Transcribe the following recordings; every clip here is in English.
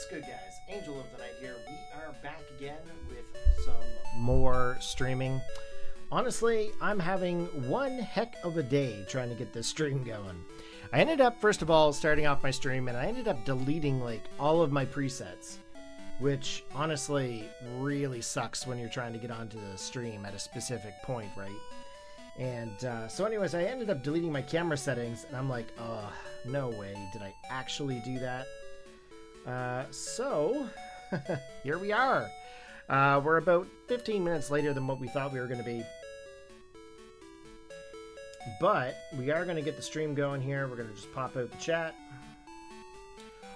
What's good, guys? Angel of the Night here. We are back again with some more streaming. Honestly, I'm having one heck of a day trying to get this stream going. I ended up, first of all, starting off my stream, and I ended up deleting like all of my presets, which honestly really sucks when you're trying to get onto the stream at a specific point, right? And so anyways, I ended up deleting my camera settings, and I'm like, oh, no way, did I actually do that? So here we are. We're about 15 minutes later than what we thought we were going to be. But we are going to get the stream going here. We're going to just pop out the chat.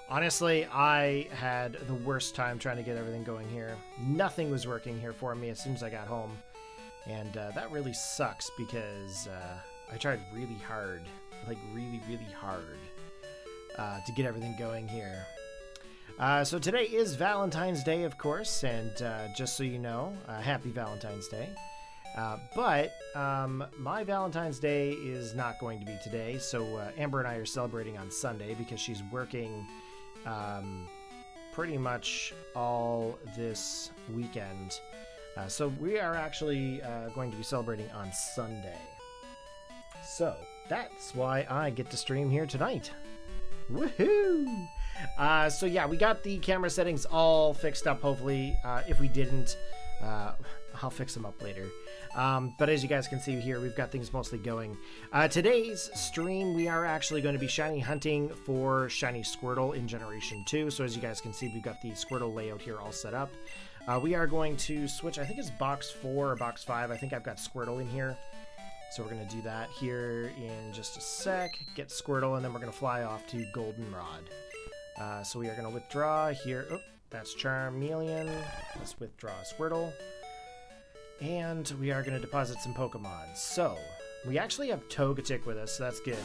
Honestly, I had the worst time trying to get everything going here. Nothing was working here for me as soon as I got home. And that really sucks because I tried really hard, like really hard to get everything going here. So today is Valentine's Day, of course, and just so you know, happy Valentine's Day. But my Valentine's Day is not going to be today, so Amber and I are celebrating on Sunday because she's working pretty much all this weekend. So we are actually going to be celebrating on Sunday. So that's why I get to stream here tonight. Woohoo! So yeah, we got the camera settings all fixed up, hopefully. If we didn't, I'll fix them up later. But as you guys can see here, we've got things mostly going. Today's stream, we are actually going to be shiny hunting for shiny Squirtle in Generation 2. So as you guys can see, we've got the Squirtle layout here all set up. We are going to switch, I think it's box 4 or box 5. I think I've got Squirtle in here. So we're going to do that here in just a sec. Get Squirtle, and then we're going to fly off to Goldenrod. So we are going to withdraw here. Oh, that's Charmeleon. Let's withdraw Squirtle. And we are going to deposit some Pokemon. So we actually have Togetic with us, so that's good.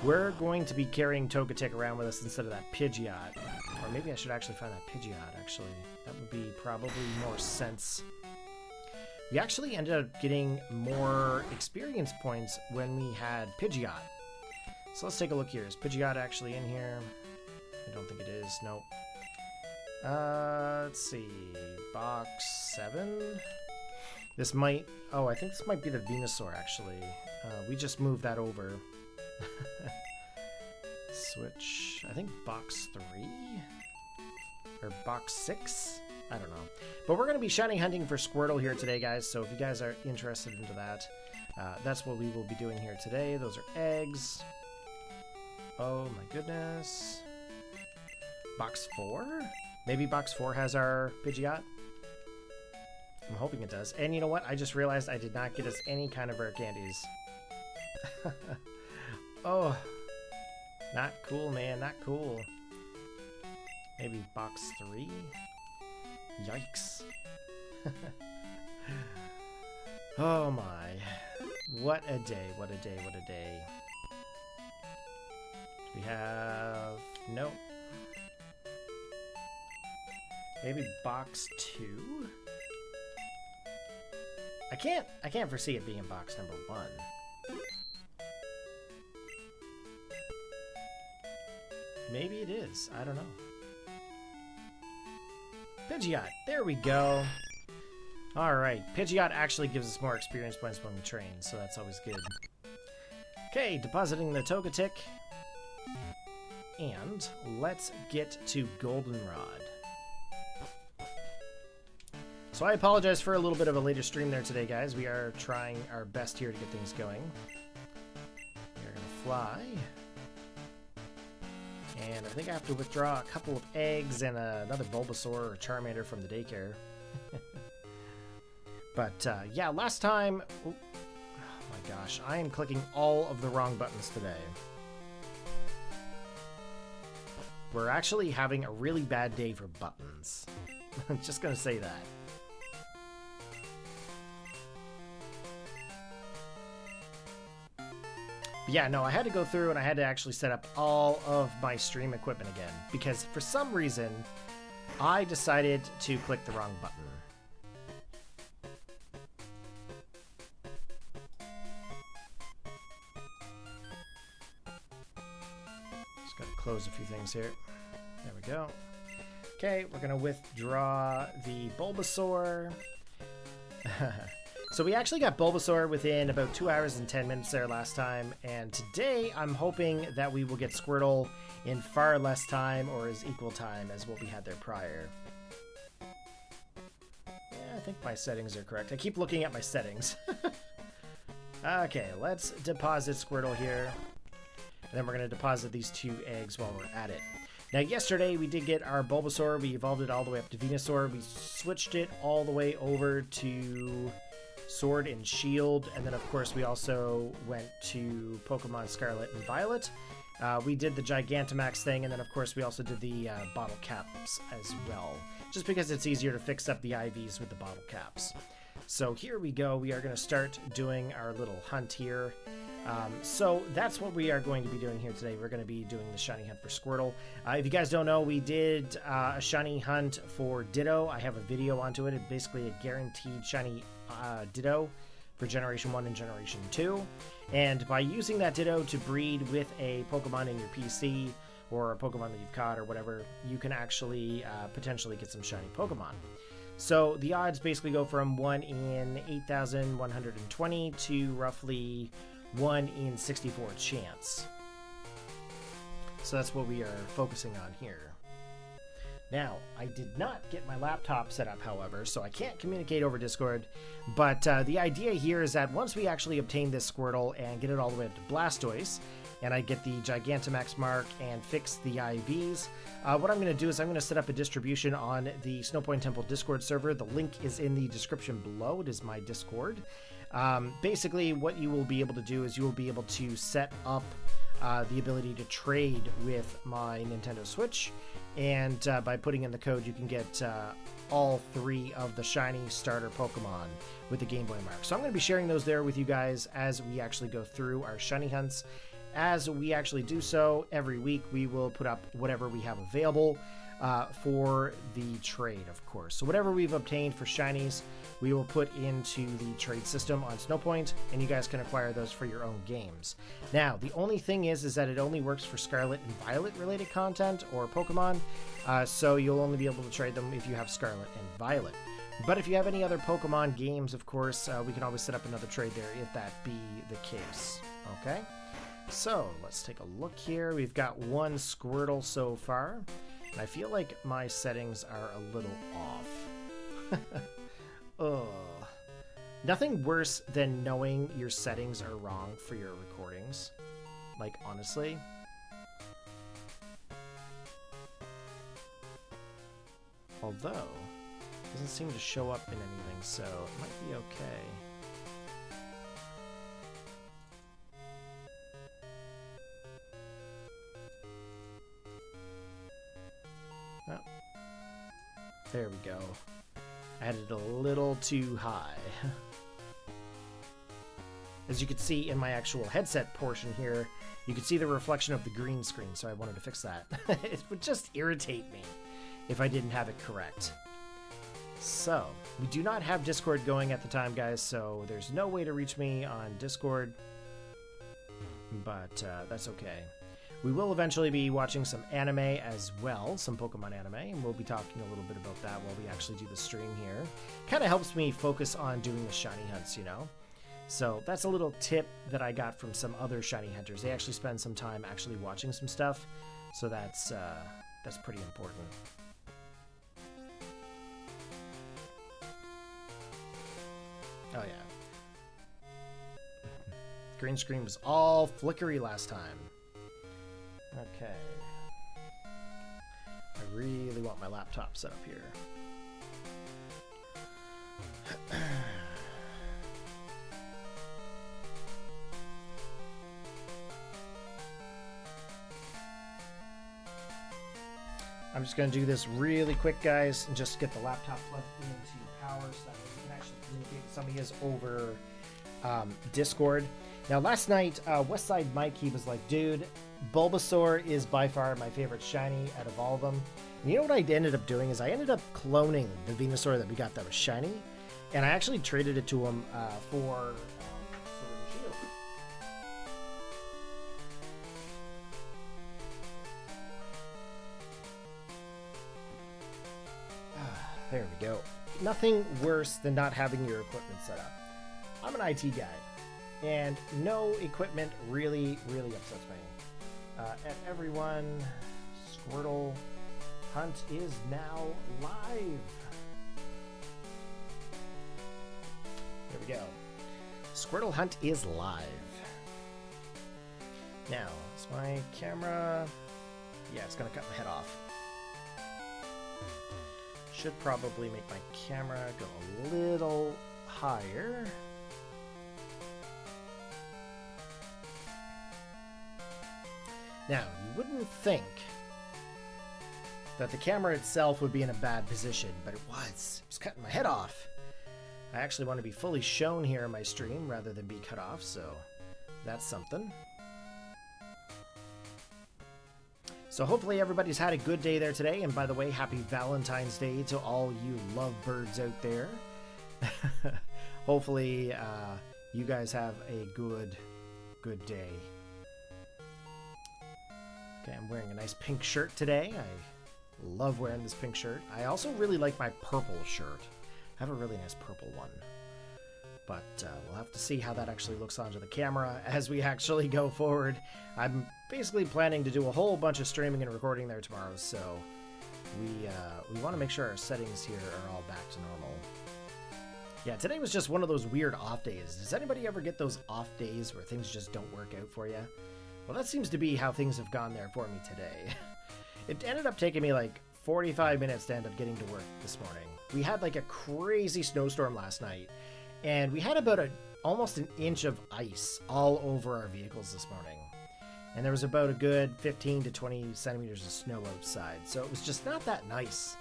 We're going to be carrying Togetic around with us instead of that Pidgeot. Or maybe I should actually find that Pidgeot, actually. That would be probably more sense. We actually ended up getting more experience points when we had Pidgeot. So let's take a look here. Is Pidgeot actually in here? I don't think it is. Nope. Let's see. Box 7? This might... Oh, I think this might be the Venusaur, actually. We just moved that over. Switch. I think box 3? Or box 6? I don't know. But we're going to be shiny hunting for Squirtle here today, guys. So if you guys are interested into that, that's what we will be doing here today. Those are eggs. Oh my goodness. Box 4? Maybe box 4 has our Pidgeot? I'm hoping it does. And you know what? I just realized I did not get us any kind of rare candies. Oh. Not cool, man. Not cool. Maybe box 3? Yikes. Oh my. What a day, what a day, what a day. We have... Nope. Maybe box 2? I can't foresee it being box number 1. Maybe it is. I don't know. Pidgeot. There we go. Alright. Pidgeot actually gives us more experience points when we train, so that's always good. Okay, depositing the Togetic. And let's get to Goldenrod. So I apologize for a little bit of a later stream there today, guys. We are trying our best here to get things going. We're going to fly. And I think I have to withdraw a couple of eggs and another Bulbasaur or Charmander from the daycare. But yeah, last time... Oh my gosh, I am clicking all of the wrong buttons today. We're actually having a really bad day for buttons. I'm just going to say that. But yeah, no, I had to go through and I had to actually set up all of my stream equipment again because for some reason I decided to click the wrong button. Just gotta close a few things here. There we go. Okay, we're gonna withdraw the Bulbasaur. So we actually got Bulbasaur within about 2 hours and 10 minutes there last time, and today I'm hoping that we will get Squirtle in far less time or as equal time as what we had there prior. Yeah, I think my settings are correct. I keep looking at my settings. Okay, let's deposit Squirtle here, and then we're going to deposit these 2 eggs while we're at it. Now, yesterday we did get our Bulbasaur. We evolved it all the way up to Venusaur. We switched it all the way over to Sword and Shield, and then of course we also went to Pokemon Scarlet and Violet. We did the Gigantamax thing, and then of course we also did the bottle caps as well, just because it's easier to fix up the IVs with the bottle caps. So here we go. We are going to start doing our little hunt here. So that's what we are going to be doing here today. We're going to be doing the shiny hunt for Squirtle. If you guys don't know, we did a shiny hunt for Ditto. I have a video onto it. It's basically a guaranteed shiny Ditto for Generation 1 and Generation 2. And by using that Ditto to breed with a Pokemon in your PC or a Pokemon that you've caught or whatever, you can actually potentially get some shiny Pokemon. So the odds basically go from 1 in 8,120 to roughly 1 in 64 chance. So that's what we are focusing on here. Now, I did not get my laptop set up, however, so I can't communicate over Discord, but the idea here is that once we actually obtain this Squirtle and get it all the way up to Blastoise, and I get the Gigantamax Mark and fix the IVs, what I'm going to do is I'm going to set up a distribution on the Snowpoint Temple Discord server. The link is in the description below. It is my Discord. Basically, what you will be able to do is you will be able to set up the ability to trade with my Nintendo Switch, and by putting in the code you can get all 3 of the shiny starter Pokemon with the Gameboy Mark. So I'm going to be sharing those there with you guys as we actually go through our shiny hunts. As we actually do so, every week we will put up whatever we have available for the trade, of course. So whatever we've obtained for shinies, we will put into the trade system on Snowpoint, and you guys can acquire those for your own games. Now, the only thing is that it only works for Scarlet and Violet related content or Pokemon, so you'll only be able to trade them if you have Scarlet and Violet. But if you have any other Pokemon games, of course, we can always set up another trade there if that be the case. Okay? So, let's take a look here. We've got 1 Squirtle so far. And I feel like my settings are a little off. Ugh. Nothing worse than knowing your settings are wrong for your recordings. Like, honestly. Although, it doesn't seem to show up in anything, so it might be okay. Oh. There we go. I had it a little too high. As you can see in my actual headset portion here, you can see the reflection of the green screen, so I wanted to fix that. It would just irritate me if I didn't have it correct. So, we do not have Discord going at the time, guys, so there's no way to reach me on Discord, but that's okay. We will eventually be watching some anime as well, some Pokemon anime, and we'll be talking a little bit about that while we actually do the stream here. Kind of helps me focus on doing the shiny hunts, you know? So that's a little tip that I got from some other shiny hunters. They actually spend some time actually watching some stuff, so that's pretty important. Oh yeah. Green screen was all flickery last time. Okay. I really want my laptop set up here. I'm just going to do this really quick, guys, and just get the laptop plugged into power so that we can actually communicate with some of you over Discord. Now, last night, Westside Mike, he was like, dude, Bulbasaur is by far my favorite shiny out of all of them. And you know what I ended up doing is I ended up cloning the Venusaur that we got that was shiny, and I actually traded it to him for Shield. There we go. Nothing worse than not having your equipment set up. I'm an IT guy, and no equipment really, really upsets me. And everyone, Squirtle Hunt is now live. There we go. Squirtle Hunt is live. Now, is my camera... Yeah, it's gonna cut my head off. Should probably make my camera go a little higher. Now, you wouldn't think that the camera itself would be in a bad position, but it was. It was cutting my head off. I actually want to be fully shown here in my stream rather than be cut off, so that's something. So hopefully everybody's had a good day there today, and by the way, happy Valentine's Day to all you lovebirds out there. Hopefully you guys have a good day. Okay, I'm wearing a nice pink shirt today. I love wearing this pink shirt. I also really like my purple shirt. I have a really nice purple one. But we'll have to see how that actually looks onto the camera as we actually go forward. I'm basically planning to do a whole bunch of streaming and recording there tomorrow, so we want to make sure our settings here are all back to normal. Yeah, today was just one of those weird off days. Does anybody ever get those off days where things just don't work out for you? Well, that seems to be how things have gone there for me today. It ended up taking me like 45 minutes to end up getting to work this morning. We had like a crazy snowstorm last night, and we had about almost an inch of ice all over our vehicles this morning. And there was about a good 15 to 20 centimeters of snow outside, so it was just not that nice.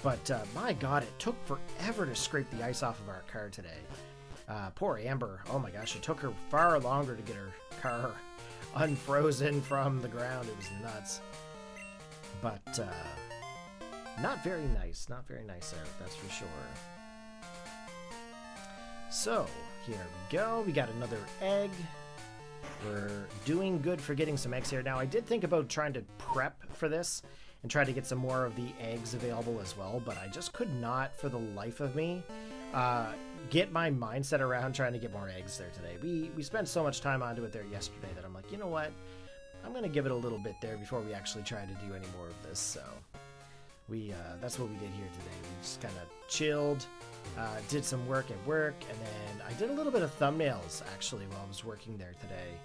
But my God, it took forever to scrape the ice off of our car today. Poor Amber, oh my gosh, it took her far longer to get her car unfrozen from the ground. It was nuts. But not very nice out, that's for sure. So here we go, we got another egg. We're doing good for getting some eggs here. Now I did think about trying to prep for this and try to get some more of the eggs available as well, but I just could not for the life of me get my mindset around trying to get more eggs there today. We spent so much time onto it there yesterday that I'm like, you know what? I'm going to give it a little bit there before we actually try to do any more of this. So that's what we did here today. We just kind of chilled, did some work at work, and then I did a little bit of thumbnails actually while I was working there today.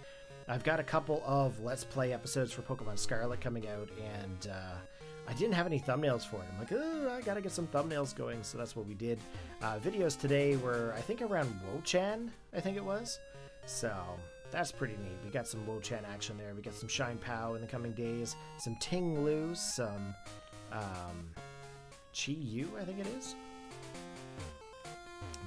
I've got a couple of Let's Play episodes for Pokemon Scarlet coming out, and I didn't have any thumbnails for it. I'm like, oh, I gotta get some thumbnails going, so that's what we did. Videos today were, I think, around Wo-chan, I think it was. So that's pretty neat. We got some Wo-chan action there. We got some Shine Pow in the coming days, some Ting Lu, some Chi Yu, I think it is.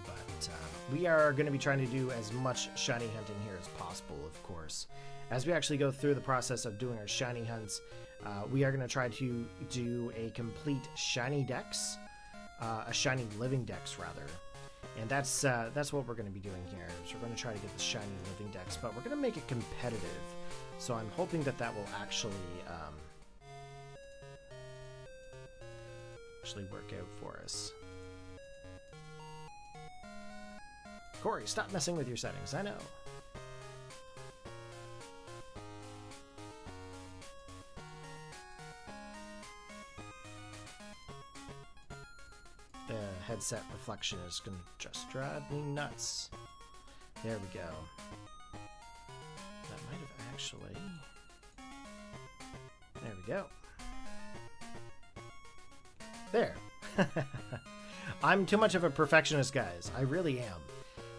But we are going to be trying to do as much shiny hunting here as possible, of course. As we actually go through the process of doing our shiny hunts, we are going to try to do a complete shiny dex, a shiny living dex rather. And that's what we're going to be doing here. So we're going to try to get the shiny living dex, but we're going to make it competitive. So I'm hoping that will actually work out for us. Corey, stop messing with your settings. I know. The headset reflection is going to just drive me nuts. There we go. That might have actually... There we go. There. I'm too much of a perfectionist, guys. I really am.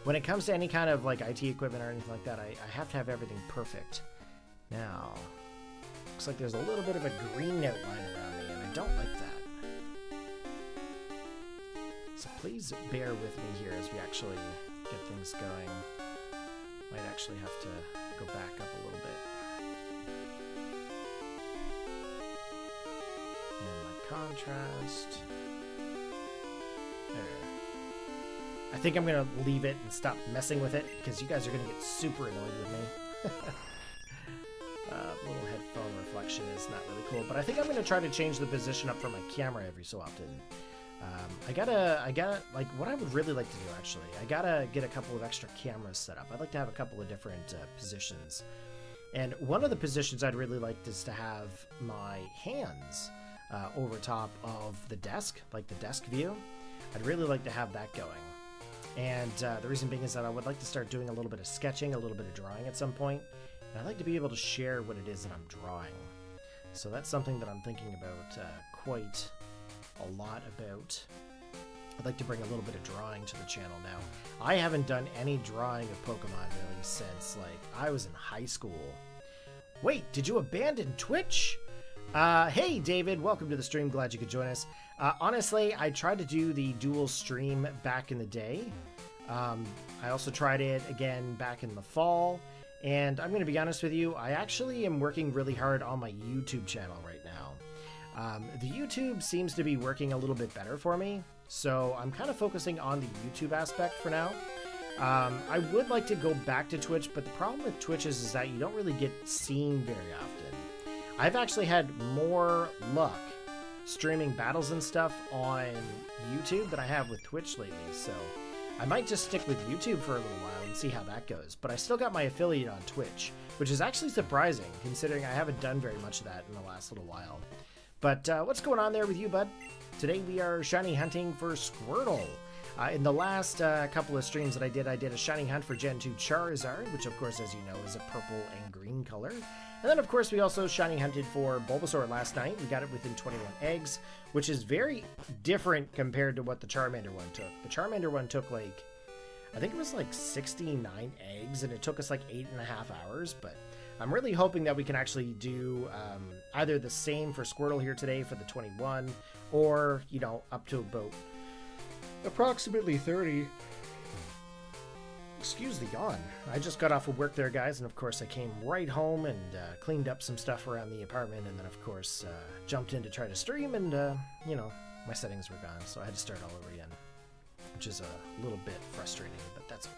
When it comes to any kind of like IT equipment or anything like that, I have to have everything perfect. Now, looks like there's a little bit of a green outline around me, and I don't like that. So please bear with me here as we actually get things going. Might actually have to go back up a little bit. And my contrast. There. I think I'm going to leave it and stop messing with it because you guys are going to get super annoyed with me. Little headphone reflection is not really cool, but I think I'm going to try to change the position up for my camera every so often. I gotta, like, what I would really like to do, actually, I gotta get a couple of extra cameras set up. I'd like to have a couple of different positions. And one of the positions I'd really like is to have my hands over top of the desk, like the desk view. I'd really like to have that going. And the reason being is that I would like to start doing a little bit of sketching, a little bit of drawing at some point. And I'd like to be able to share what it is that I'm drawing. So that's something that I'm thinking about quite a lot about. I'd like to bring a little bit of drawing to the channel now. I haven't done any drawing of Pokemon really since, like, I was in high school. Wait, did you abandon Twitch? Hey, David, welcome to the stream. Glad you could join us. Honestly, I tried to do the dual stream back in the day. I also tried it again back in the fall. And I'm going to be honest with you, I actually am working really hard on my YouTube channel right now. The YouTube seems to be working a little bit better for me. So I'm kind of focusing on the YouTube aspect for now. I would like to go back to Twitch, but the problem with Twitch is that you don't really get seen very often. I've actually had more luck streaming battles and stuff on YouTube than I have with Twitch lately, so I might just stick with YouTube for a little while and see how that goes. But I still got my affiliate on Twitch, which is actually surprising considering I haven't done very much of that in the last little while. But what's going on there with you, bud? Today we are shiny hunting for Squirtle. In the last couple of streams that I did a shiny hunt for Gen 2 Charizard, which of course, as you know, is a purple and green color. And then of course we also shiny hunted for Bulbasaur last night. We got it within 21 eggs, which is very different compared to what the Charmander one took. The Charmander one took like, I think it was like 69 eggs, and it took us like 8.5 hours, but I'm really hoping that we can actually do either the same for Squirtle here today for the 21, or, you know, up to about approximately 30. Excuse the yawn. I just got off of work there, guys, and of course I came right home and cleaned up some stuff around the apartment, and then of course jumped in to try to stream, and you know, my settings were gone, so I had to start all over again, which is a little bit frustrating, but that's okay.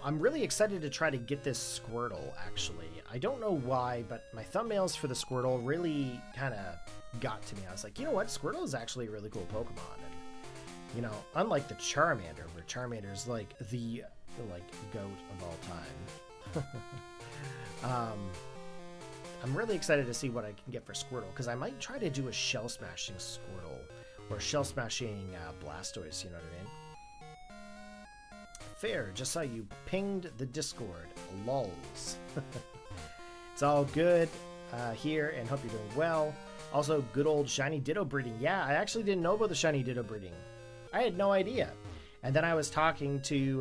I'm really excited to try to get this Squirtle, actually. I don't know why, but my thumbnails for the Squirtle really kind of got to me. I was like, you know what? Squirtle is actually a really cool Pokemon. And, you know, unlike the Charmander, where Charmander is like the goat of all time. I'm really excited to see what I can get for Squirtle, because I might try to do a Shell Smashing Squirtle, or Shell Smashing Blastoise, you know what I mean? Fair, just saw you pinged the Discord. Lols. It's all good here, and hope you're doing well. Also, good old shiny Ditto breeding. Yeah, I actually didn't know about the shiny Ditto breeding. I had no idea. And then I was talking to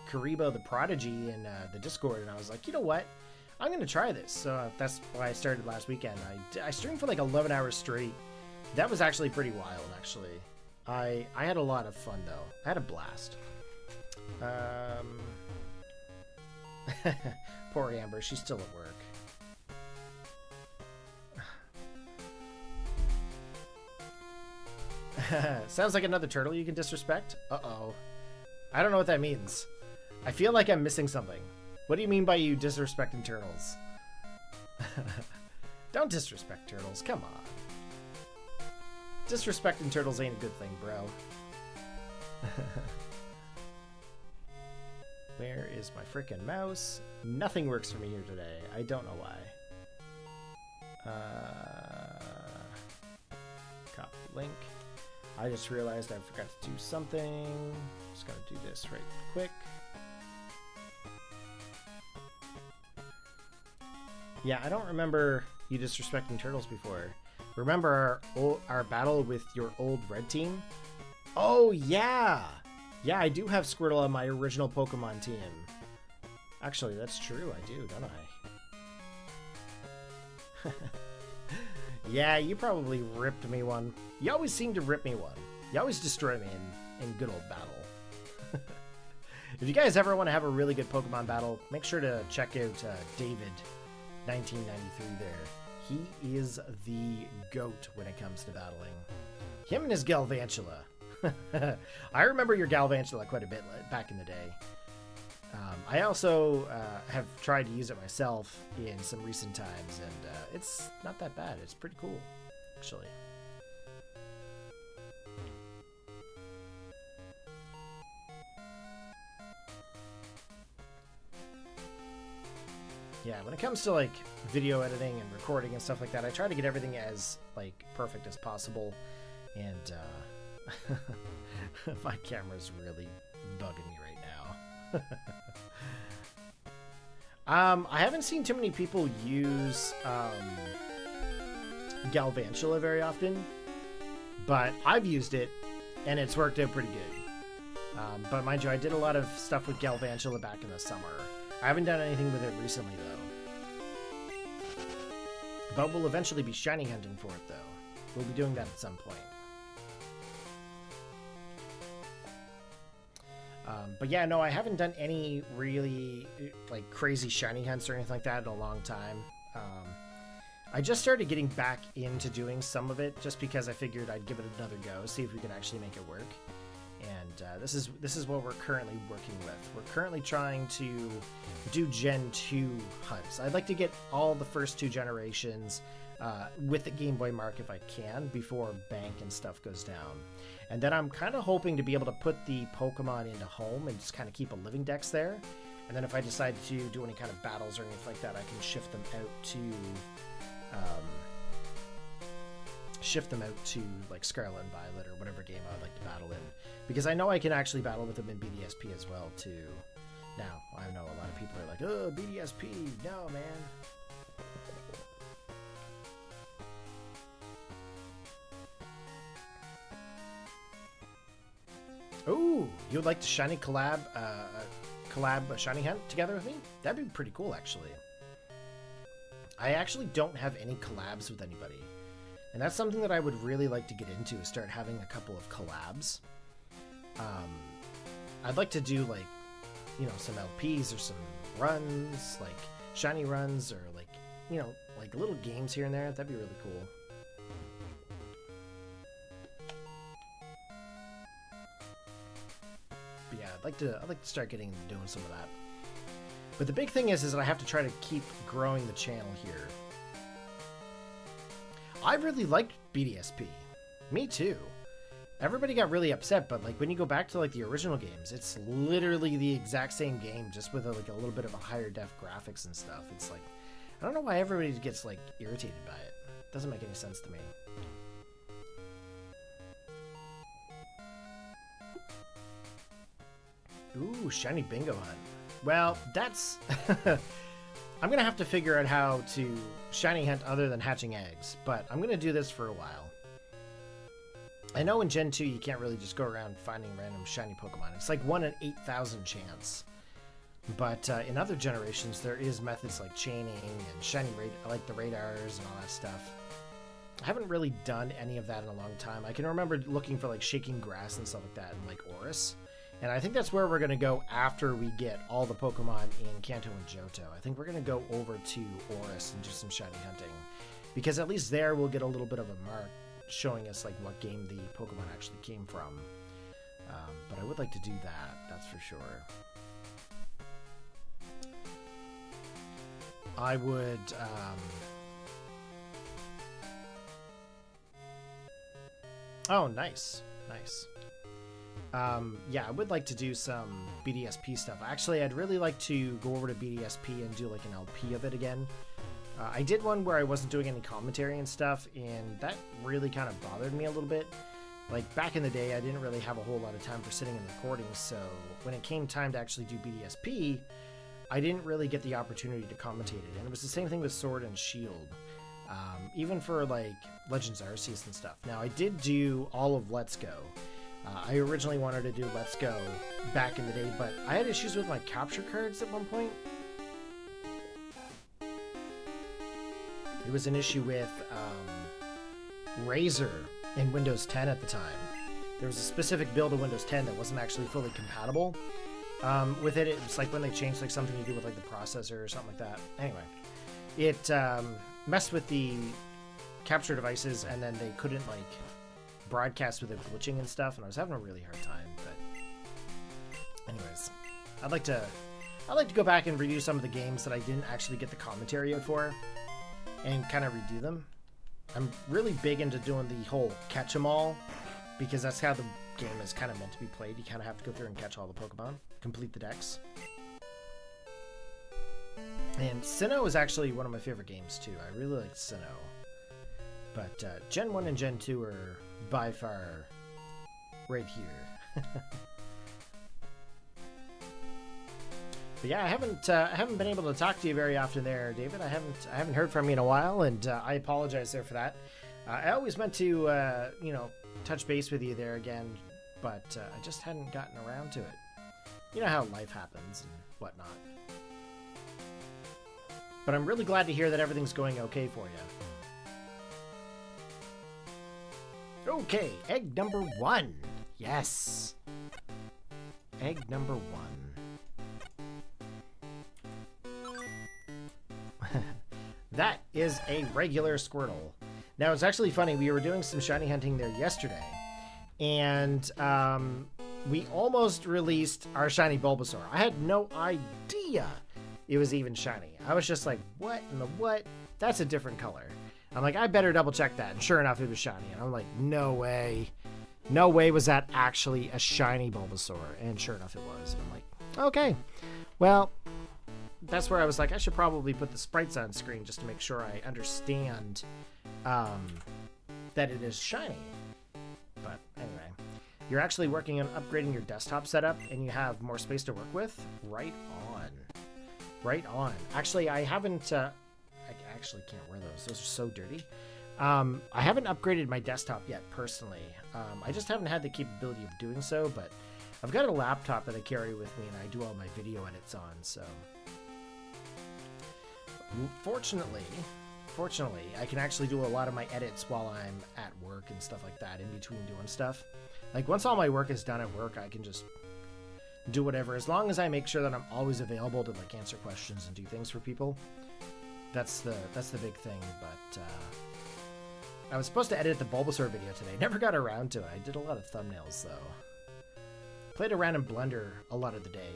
Karibo the Prodigy in the Discord, and I was like, you know what? I'm going to try this. So that's why I started last weekend. I streamed for like 11 hours straight. That was actually pretty wild, actually. I had a lot of fun, though. I had a blast. Poor Amber, she's still at work. Sounds like another turtle you can disrespect. Uh-oh. I don't know what that means. I feel like I'm missing something. What do you mean by you disrespecting turtles? Don't disrespect turtles, come on. Disrespecting turtles ain't a good thing, bro. Where is my frickin' mouse? Nothing works for me here today. I don't know why. Copy link. I just realized I forgot to do something. Just gotta do this right quick. Yeah, I don't remember you disrespecting turtles before. Remember our battle with your old red team? Oh, yeah! Yeah, I do have Squirtle on my original Pokemon team. Actually, that's true. I do, don't I? Yeah, you probably ripped me one. You always seem to rip me one. You always destroy me in good old battle. If you guys ever want to have a really good Pokemon battle, make sure to check out David 1993 there. He is the GOAT when it comes to battling. Him and his Galvantula. I remember your Galvantula quite a bit back in the day. I also have tried to use it myself in some recent times, and it's not that bad. It's pretty cool, actually. Yeah, when it comes to like video editing and recording and stuff like that, I try to get everything as like perfect as possible. And my camera's really bugging me right now. I haven't seen too many people use Galvantula very often, but I've used it and it's worked out pretty good. But mind you, I did a lot of stuff with Galvantula back in the summer. I haven't done anything with it recently though. But we'll eventually be shiny hunting for it though. We'll be doing that at some point. But yeah, no, I haven't done any really like crazy shiny hunts or anything like that in a long time. I just started getting back into doing some of it just because I figured I'd give it another go, see if we can actually make it work. And this is what we're currently working with. We're currently trying to do Gen 2 hunts. I'd like to get all the first 2 generations with the Gameboy Mark if I can before Bank and stuff goes down. And then I'm kind of hoping to be able to put the Pokemon into home and just kind of keep a Living Dex there. And then if I decide to do any kind of battles or anything like that, I can shift them out to like Scarlet and Violet or whatever game I'd like to battle in. Because I know I can actually battle with them in BDSP as well too. Now, I know a lot of people are like, oh, BDSP, no man. Oh, you would like to shiny collab a shiny hunt together with me? That'd be pretty cool, actually. I actually don't have any collabs with anybody. And that's something that I would really like to get into, is start having a couple of collabs. I'd like to do like, you know, some LPs or some runs, like shiny runs, or like, you know, like little games here and there. That'd be really cool. But yeah, I'd like to start getting into doing some of that. But the big thing is that I have to try to keep growing the channel here. I really liked BDSP. Me too. Everybody got really upset, but like when you go back to like the original games, it's literally the exact same game, just with like a little bit of a higher def graphics and stuff. It's like, I don't know why everybody gets like irritated by it. It doesn't make any sense to me. Ooh, shiny bingo hunt. Well, that's... I'm going to have to figure out how to shiny hunt other than hatching eggs, but I'm going to do this for a while. I know in Gen 2 you can't really just go around finding random shiny Pokemon. It's like 1 in 8,000 chance. But in other generations there is methods like chaining and shiny like the radars and all that stuff. I haven't really done any of that in a long time. I can remember looking for like shaking grass and stuff like that in like Oris. And I think that's where we're going to go after we get all the Pokemon in Kanto and Johto. I think we're going to go over to Oris and do some shiny hunting. Because at least there we'll get a little bit of a mark showing us like what game the Pokemon actually came from. But I would like to do that, that's for sure. I would... Oh, nice. Nice. Yeah, I would like to do some BDSP stuff. Actually, I'd really like to go over to BDSP and do like an LP of it again. I did one where I wasn't doing any commentary and stuff, and that really kind of bothered me a little bit. Like, back in the day, I didn't really have a whole lot of time for sitting and recording, so when it came time to actually do BDSP, I didn't really get the opportunity to commentate it. And it was the same thing with Sword and Shield. Even for, like, Legends Arceus and stuff. Now, I did do all of Let's Go. I originally wanted to do Let's Go back in the day, but I had issues with my capture cards at one point. It was an issue with Razor in Windows 10 at the time. There was a specific build of Windows 10 that wasn't actually fully compatible with it. It was like when they changed like something to do with like the processor or something like that. Anyway, it messed with the capture devices, and then they couldn't like broadcast with it glitching and stuff, and I was having a really hard time. But anyways, I'd like to go back and review some of the games that I didn't actually get the commentary out for, and kind of redo them. I'm really big into doing the whole catch 'em all, because that's how the game is kind of meant to be played. You kind of have to go through and catch all the Pokemon, complete the decks. And Sinnoh is actually one of my favorite games too. I really like Sinnoh. But Gen 1 and Gen 2 are by far right here. But yeah, I haven't been able to talk to you very often there, David. I haven't heard from you in a while, and I apologize there for that. I always meant to you know, touch base with you there again, but I just hadn't gotten around to it. You know how life happens and whatnot. But I'm really glad to hear that everything's going okay for you. Okay, egg number 1. Yes. Egg number 1. That is a regular Squirtle. Now, it's actually funny. We were doing some shiny hunting there yesterday, and we almost released our shiny Bulbasaur. I had no idea it was even shiny. I was just like, what in the what? That's a different color. I'm like, I better double check that. And sure enough, it was shiny. And I'm like, no way. No way was that actually a shiny Bulbasaur. And sure enough, it was. And I'm like, okay. Well, that's where I was like, I should probably put the sprites on screen just to make sure I understand that it is shiny. But anyway, you're actually working on upgrading your desktop setup and you have more space to work with? Right on. Right on. Actually, I haven't... I actually can't wear those. Those are so dirty. I haven't upgraded my desktop yet, personally. I just haven't had the capability of doing so, but I've got a laptop that I carry with me and I do all my video edits on, so... Fortunately, I can actually do a lot of my edits while I'm at work and stuff like that, in between doing stuff. Like, once all my work is done at work, I can just do whatever, as long as I make sure that I'm always available to, like, answer questions and do things for people. That's the big thing, but I was supposed to edit the Bulbasaur video today. Never got around to it. I did a lot of thumbnails, though. Played around in Blender a lot of the day.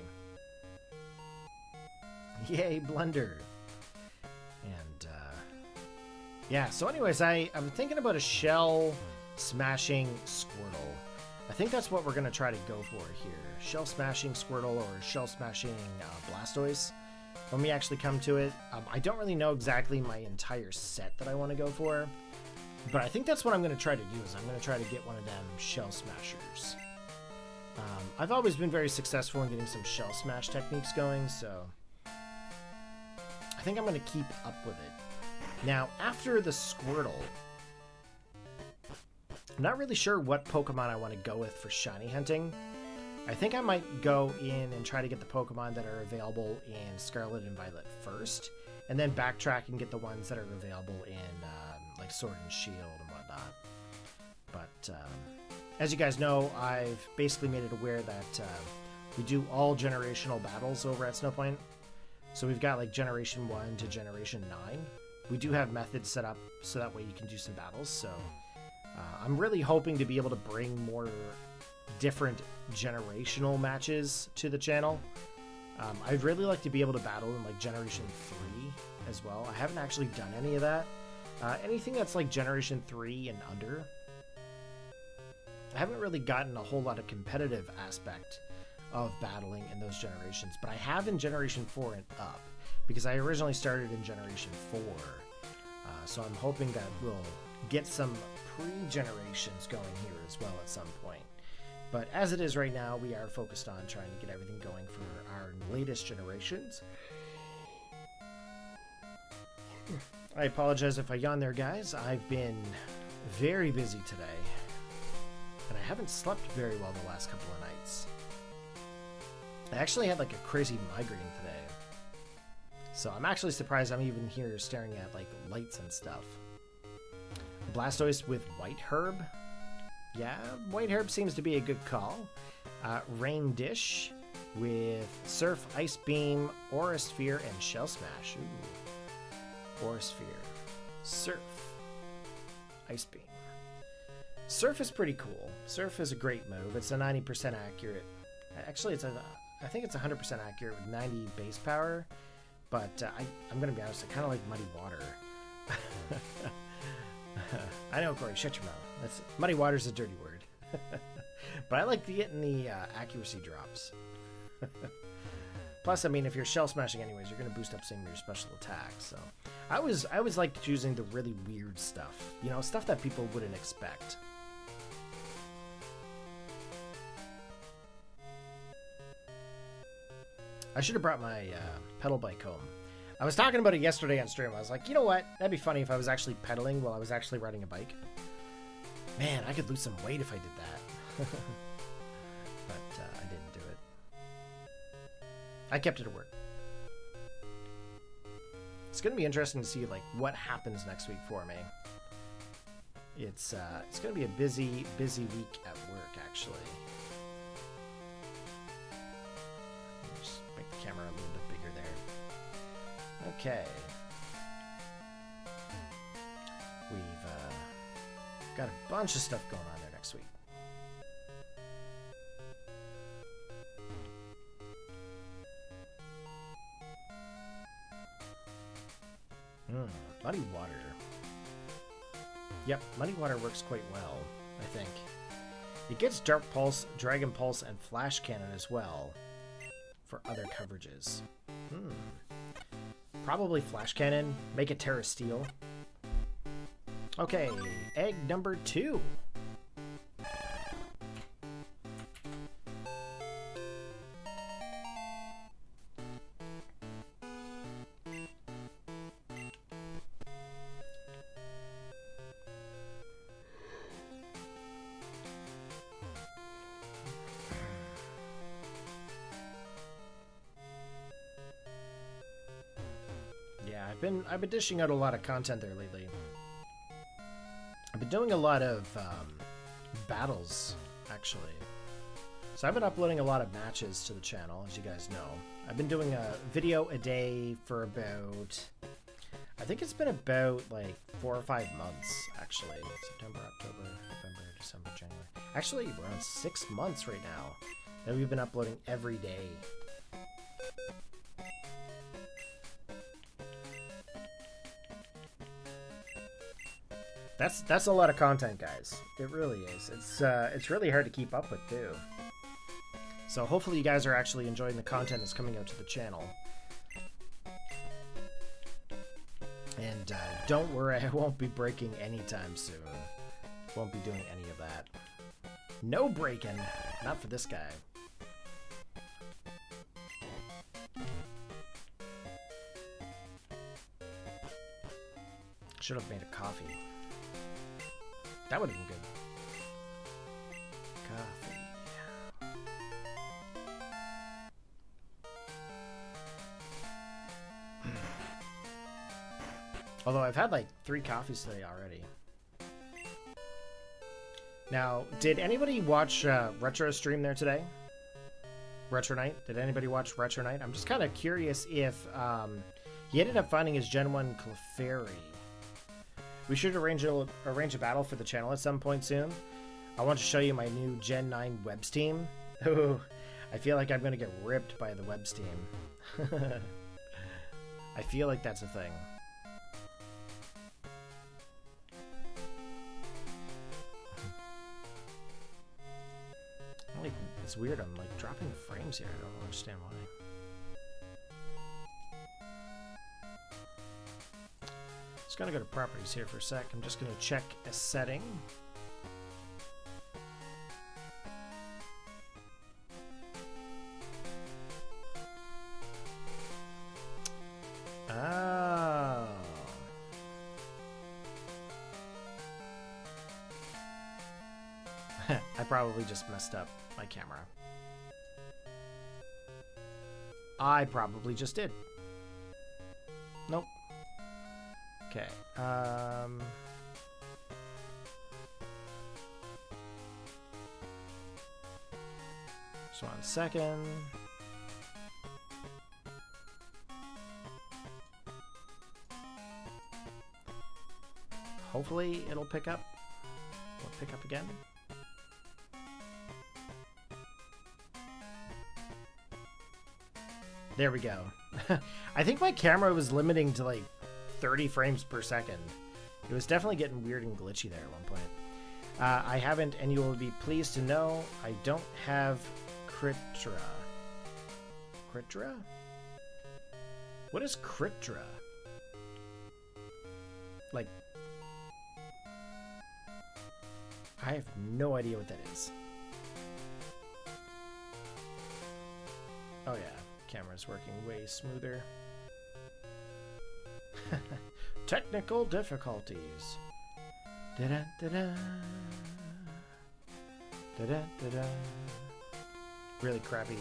Yay, Blender! And, yeah, so anyways, I'm thinking about a shell smashing Squirtle. I think that's what we're going to try to go for here. Shell smashing Squirtle or shell smashing Blastoise. When we actually come to it, I don't really know exactly my entire set that I want to go for. But I think that's what I'm going to try to do, is I'm going to try to get one of them shell smashers. I've always been very successful in getting some shell smash techniques going, so I think I'm going to keep up with it. Now, after the Squirtle, I'm not really sure what Pokemon I want to go with for shiny hunting. I think I might go in and try to get the Pokemon that are available in Scarlet and Violet first, and then backtrack and get the ones that are available in like Sword and Shield and whatnot. But as you guys know, I've basically made it aware that we do all generational battles over at Snowpoint. So we've got like Generation 1 to Generation 9. We do have methods set up so that way you can do some battles. So I'm really hoping to be able to bring more different generational matches to the channel. I'd really like to be able to battle in like Generation 3 as well. I haven't actually done any of that. Anything that's like Generation 3 and under. I haven't really gotten a whole lot of competitive aspect of battling in those generations, but I have in Generation 4 and up, because I originally started in Generation 4. So I'm hoping that we'll get some pre-generations going here as well at some point. But as it is right now, we are focused on trying to get everything going for our latest generations. I apologize if I yawn there, guys. I've been very busy today, and I haven't slept very well the last couple of nights. I actually had like a crazy migraine today. So I'm actually surprised I'm even here staring at like lights and stuff. Blastoise with White Herb. Yeah, White Herb seems to be a good call. Rain Dish with Surf, Ice Beam, Aura Sphere, and Shell Smash. Ooh. Aura Sphere. Surf. Ice Beam. Surf is pretty cool. Surf is a great move. It's a 90% accurate. Actually, I think it's 100% accurate with 90 base power. But I'm going to be honest, I kind of like Muddy Water. I know, Corey, shut your mouth. Muddy Water's a dirty word. But I like getting the accuracy drops. Plus, I mean, if you're shell smashing anyways, you're going to boost up some of your special attacks. So I was like choosing the really weird stuff. You know, stuff that people wouldn't expect. I should have brought my pedal bike home. I was talking about it yesterday on stream. I was like, you know what? That'd be funny if I was actually pedaling while I was actually riding a bike. Man, I could lose some weight if I did that. But I didn't do it. I kept it at work. It's going to be interesting to see like what happens next week for me. It's going to be a busy week at work, actually. Just make the camera a little bit bigger there. Okay. We've got a bunch of stuff going on there next week. Muddy water. Yep, muddy water works quite well, I think. It gets Dark Pulse, Dragon Pulse, and Flash Cannon as well for other coverages. Probably Flash Cannon. Make a Tera Steel. Okay, egg number 2. I've been dishing out a lot of content there lately. I've been doing a lot of battles, actually. So I've been uploading a lot of matches to the channel, as you guys know. I've been doing a video a day for about, I think it's been about like 4 or 5 months, actually. September, October, November, December, January. Actually, we're on 6 months right now that we've been uploading every day. That's a lot of content, guys. It really is. It's really hard to keep up with too. So hopefully you guys are actually enjoying the content that's coming out to the channel. And don't worry, I won't be breaking anytime soon. Won't be doing any of that. No breaking. Not for this guy. Should have made a coffee. That would have been good. Coffee. Although I've had like 3 coffees today already. Now, did anybody watch Retro stream there today? Retro Night? Did anybody watch Retro Night? I'm just kind of curious if he ended up finding his Gen 1 Clefairy. We should arrange a battle for the channel at some point soon. I want to show you my new Gen 9 Webs team. Ooh, I feel like I'm going to get ripped by the Webs team. I feel like that's a thing. It's weird, I'm like dropping the frames here. I don't understand why. Just gotta go to properties here for a sec. I'm just gonna check a setting. Oh. I probably just messed up my camera. I probably just did. Nope. Okay. Just 1 second. Hopefully it'll pick up. Will it pick up again? There we go. I think my camera was limiting to like 30 frames per second. It was definitely getting weird and glitchy there at one point. I haven't, and you will be pleased to know, I don't have Critra. Critra? What is Critra? Like, I have no idea what that is. Oh yeah, camera's working way smoother. Technical difficulties. Da-da, da-da. Da-da, da-da. Really crappy,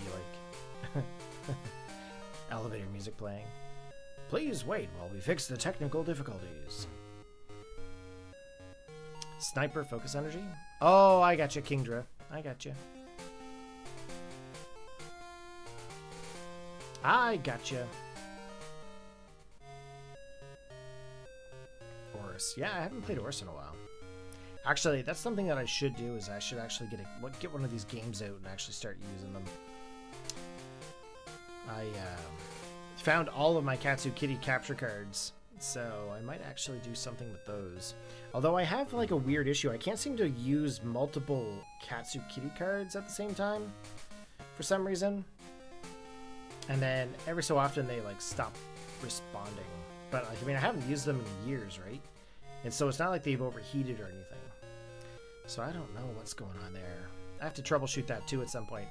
like, elevator music playing. Please wait while we fix the technical difficulties. Sniper focus energy? Oh, I got you, Kingdra. I got you. I got you. Oris. Yeah, I haven't played Oris in a while. Actually, that's something that I should do, is I should actually get one of these games out and actually start using them. I found all of my Katsu Kitty capture cards, so I might actually do something with those. Although I have like a weird issue. I can't seem to use multiple Katsu Kitty cards at the same time for some reason. And then every so often they like stop responding. But like, I mean, I haven't used them in years, right? And so it's not like they've overheated or anything. So I don't know what's going on there. I have to troubleshoot that too at some point.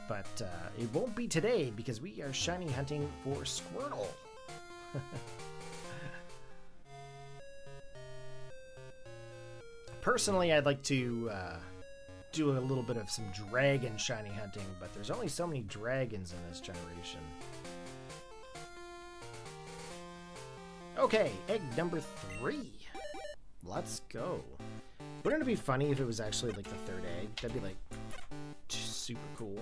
But it won't be today because we are shiny hunting for Squirtle. Personally, I'd like to do a little bit of some dragon shiny hunting, but there's only so many dragons in this generation. Okay, egg number 3. Let's go. Wouldn't it be funny if it was actually like the 3rd egg? That'd be like super cool.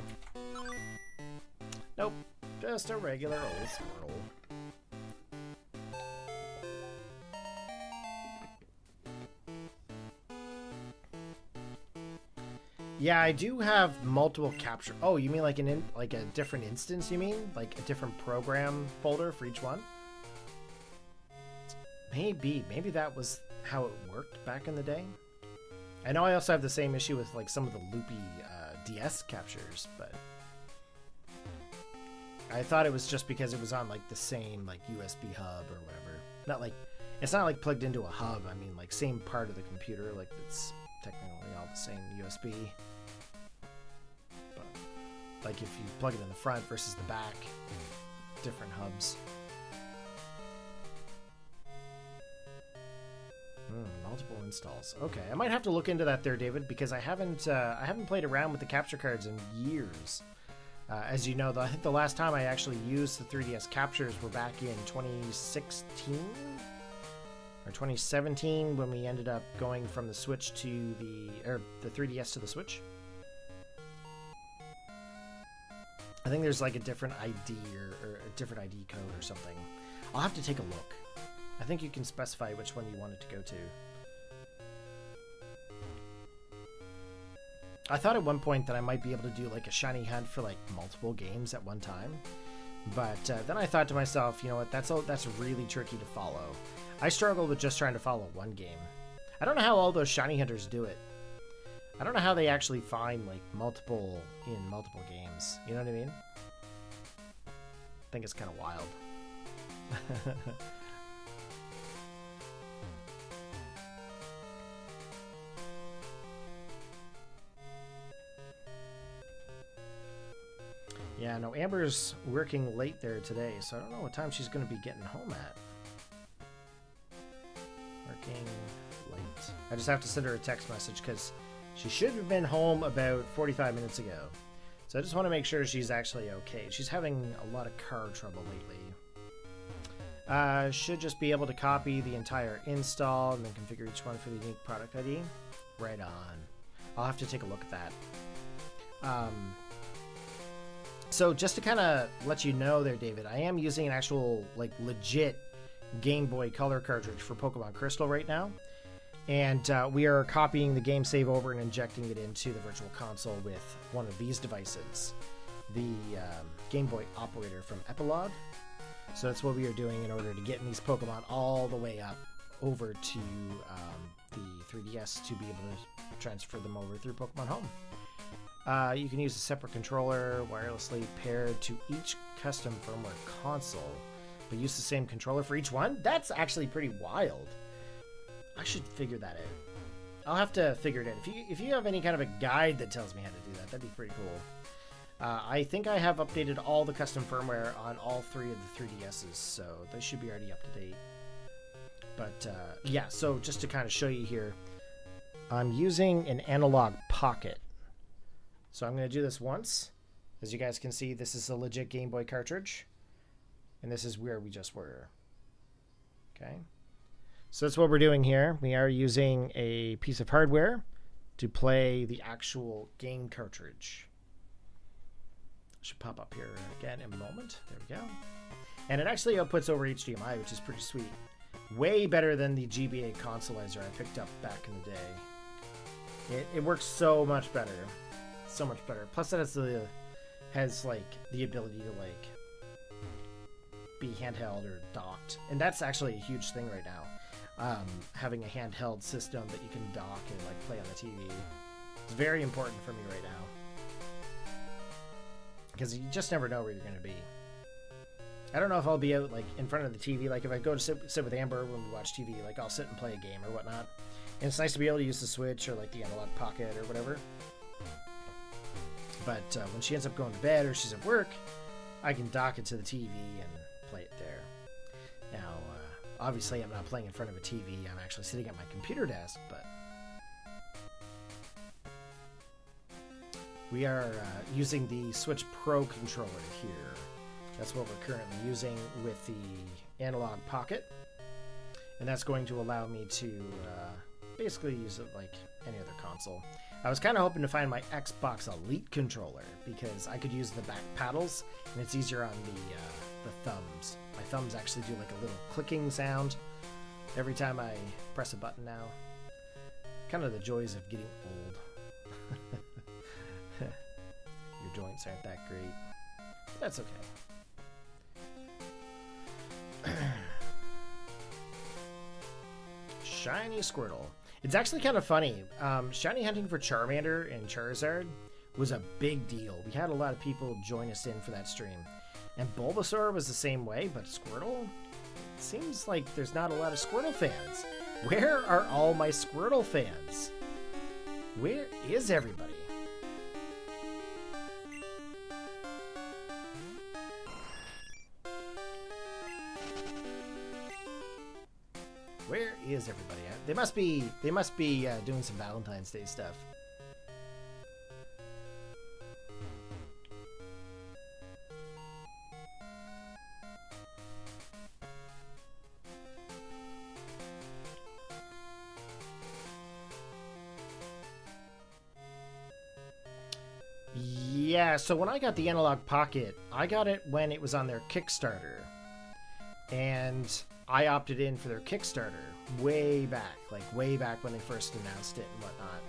Nope, just a regular old Squirtle. Yeah, I do have multiple capture. Oh, you mean like like a different instance? You mean like a different program folder for each one? Maybe that was how it worked back in the day. I know I also have the same issue with like some of the loopy DS captures, but I thought it was just because it was on like the same like USB hub or whatever. Not like, it's not like plugged into a hub. I mean like same part of the computer, like it's technically all the same USB. But like if you plug it in the front versus the back, different hubs. Multiple installs. Okay, I might have to look into that there, David, because I haven't played around with the capture cards in years. As you know, I think the last time I actually used the 3DS captures were back in 2016 or 2017 when we ended up going from the Switch to the 3DS to the Switch. I think there's like a different ID or a different ID code or something. I'll have to take a look. I think you can specify which one you want it to go to. I thought at one point that I might be able to do like a shiny hunt for like multiple games at one time. But then I thought to myself, you know what, that's really tricky to follow. I struggle with just trying to follow one game. I don't know how all those shiny hunters do it. I don't know how they actually find like multiple in multiple games. You know what I mean? I think it's kind of wild. Yeah, no, Amber's working late there today, so I don't know what time she's going to be getting home at. Working late. I just have to send her a text message because she should have been home about 45 minutes ago. So I just want to make sure she's actually okay. She's having a lot of car trouble lately. Should just be able to copy the entire install and then configure each one for the unique product ID. Right on. I'll have to take a look at that. So just to kind of let you know there, David, I am using an actual, like, legit Game Boy Color cartridge for Pokemon Crystal right now. And we are copying the game save over and injecting it into the Virtual Console with one of these devices, the Game Boy Operator from Epilogue. So that's what we are doing in order to get these Pokemon all the way up over to the 3DS to be able to transfer them over through Pokemon Home. You can use a separate controller wirelessly paired to each custom firmware console, but use the same controller for each one? That's actually pretty wild. I should figure that out. I'll have to figure it out. If you have any kind of a guide that tells me how to do that, that'd be pretty cool. I think I have updated all the custom firmware on all 3 of the 3DSs, so they should be already up to date. But yeah, so just to kind of show you here, I'm using an analog pocket. So I'm going to do this once. As you guys can see, this is a legit Game Boy cartridge. And this is where we just were. Okay. So that's what we're doing here. We are using a piece of hardware to play the actual game cartridge. Should pop up here again in a moment. There we go. And it actually outputs over HDMI, which is pretty sweet. Way better than the GBA consolizer I picked up back in the day. It works so much better. So much better. Plus it has like the ability to like be handheld or docked. And that's actually a huge thing right now. Having a handheld system that you can dock and like play on the TV. It's very important for me right now. Because you just never know where you're going to be. I don't know if I'll be out like in front of the TV. Like if I go to sit with Amber when we watch TV, like I'll sit and play a game or whatnot. And it's nice to be able to use the Switch or like the analog pocket or whatever. But when she ends up going to bed or she's at work, I can dock it to the TV and play it there. Now, obviously I'm not playing in front of a TV. I'm actually sitting at my computer desk, but we are using the Switch Pro controller here. That's what we're currently using with the analog pocket. And that's going to allow me to basically use it like any other console. I was kind of hoping to find my Xbox Elite controller because I could use the back paddles and it's easier on the thumbs. My thumbs actually do like a little clicking sound every time I press a button now. Kind of the joys of getting old. Your joints aren't that great. That's okay. Shiny Squirtle. It's actually kind of funny. Shiny hunting for Charmander and Charizard was a big deal. We had a lot of people join us in for that stream. And Bulbasaur was the same way, but Squirtle? It seems like there's not a lot of Squirtle fans. Where are all my Squirtle fans? Where is everybody? Where is everybody at? They must be doing some Valentine's Day stuff. Yeah, so when I got the Analog Pocket, I got it when it was on their Kickstarter. And I opted in for their Kickstarter way back when they first announced it and whatnot.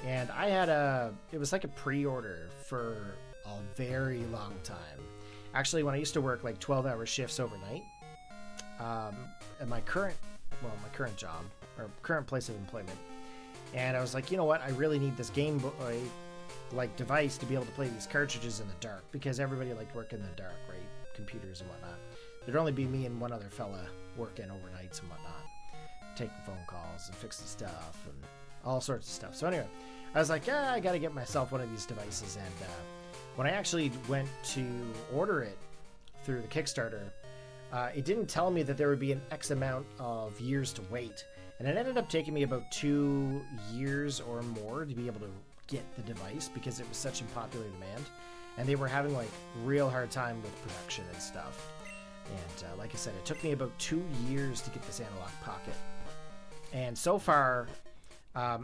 And I had it was like a pre-order for a very long time. Actually, when I used to work like 12-hour shifts overnight, at my current job, or current place of employment, and I was like, you know what, I really need this Game Boy like device to be able to play these cartridges in the dark, because everybody liked working in the dark, right? Computers and whatnot. There'd only be me and one other fella working overnights and whatnot, taking phone calls and fixing stuff and all sorts of stuff. So anyway, I was like, yeah, I got to get myself one of these devices. And when I actually went to order it through the Kickstarter, it didn't tell me that there would be an X amount of years to wait. And it ended up taking me about 2 years or more to be able to get the device because it was such in popular demand. And they were having like real hard time with production and stuff. And like I said, it took me about 2 years to get this Analog Pocket. And so far,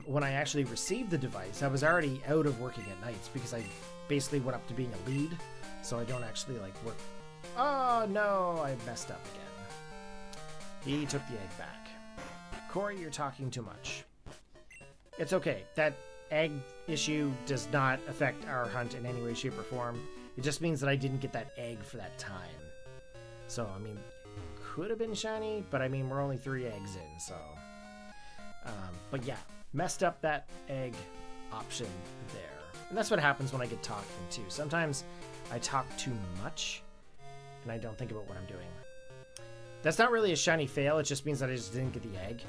when I actually received the device, I was already out of working at nights because I basically went up to being a lead. So I don't actually like work. Oh no, I messed up again. He took the egg back. Corey, you're talking too much. It's okay. That egg issue does not affect our hunt in any way, shape, or form. It just means that I didn't get that egg for that time. So, I mean, could have been shiny, but I mean, we're only 3 eggs in, so. But yeah, messed up that egg option there. And that's what happens when I get talking too. Sometimes I talk too much and I don't think about what I'm doing. That's not really a shiny fail, it just means that I just didn't get the egg.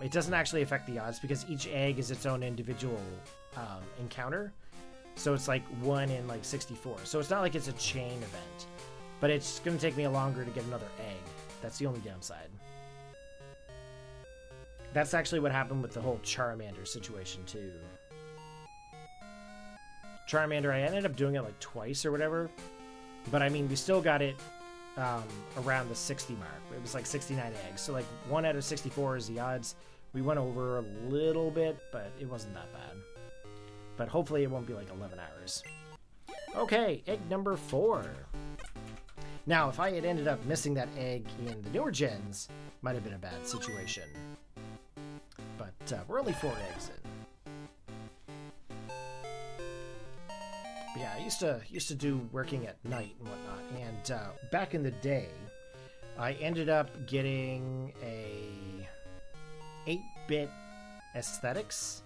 It doesn't actually affect the odds because each egg is its own individual encounter. So it's like 1 in like 64. So it's not like it's a chain event. But it's going to take me longer to get another egg. That's the only downside. That's actually what happened with the whole Charmander situation too. Charmander, I ended up doing it like twice or whatever. But I mean, we still got it around the 60 mark. It was like 69 eggs. So like 1 out of 64 is the odds. We went over a little bit, but it wasn't that bad. But hopefully it won't be like 11 hours. Okay, egg number 4. Now, if I had ended up missing that egg in the newer gens, might have been a bad situation. But we're only 4 eggs in. But yeah, I used to do working at night and whatnot. And back in the day, I ended up getting a 8-bit aesthetics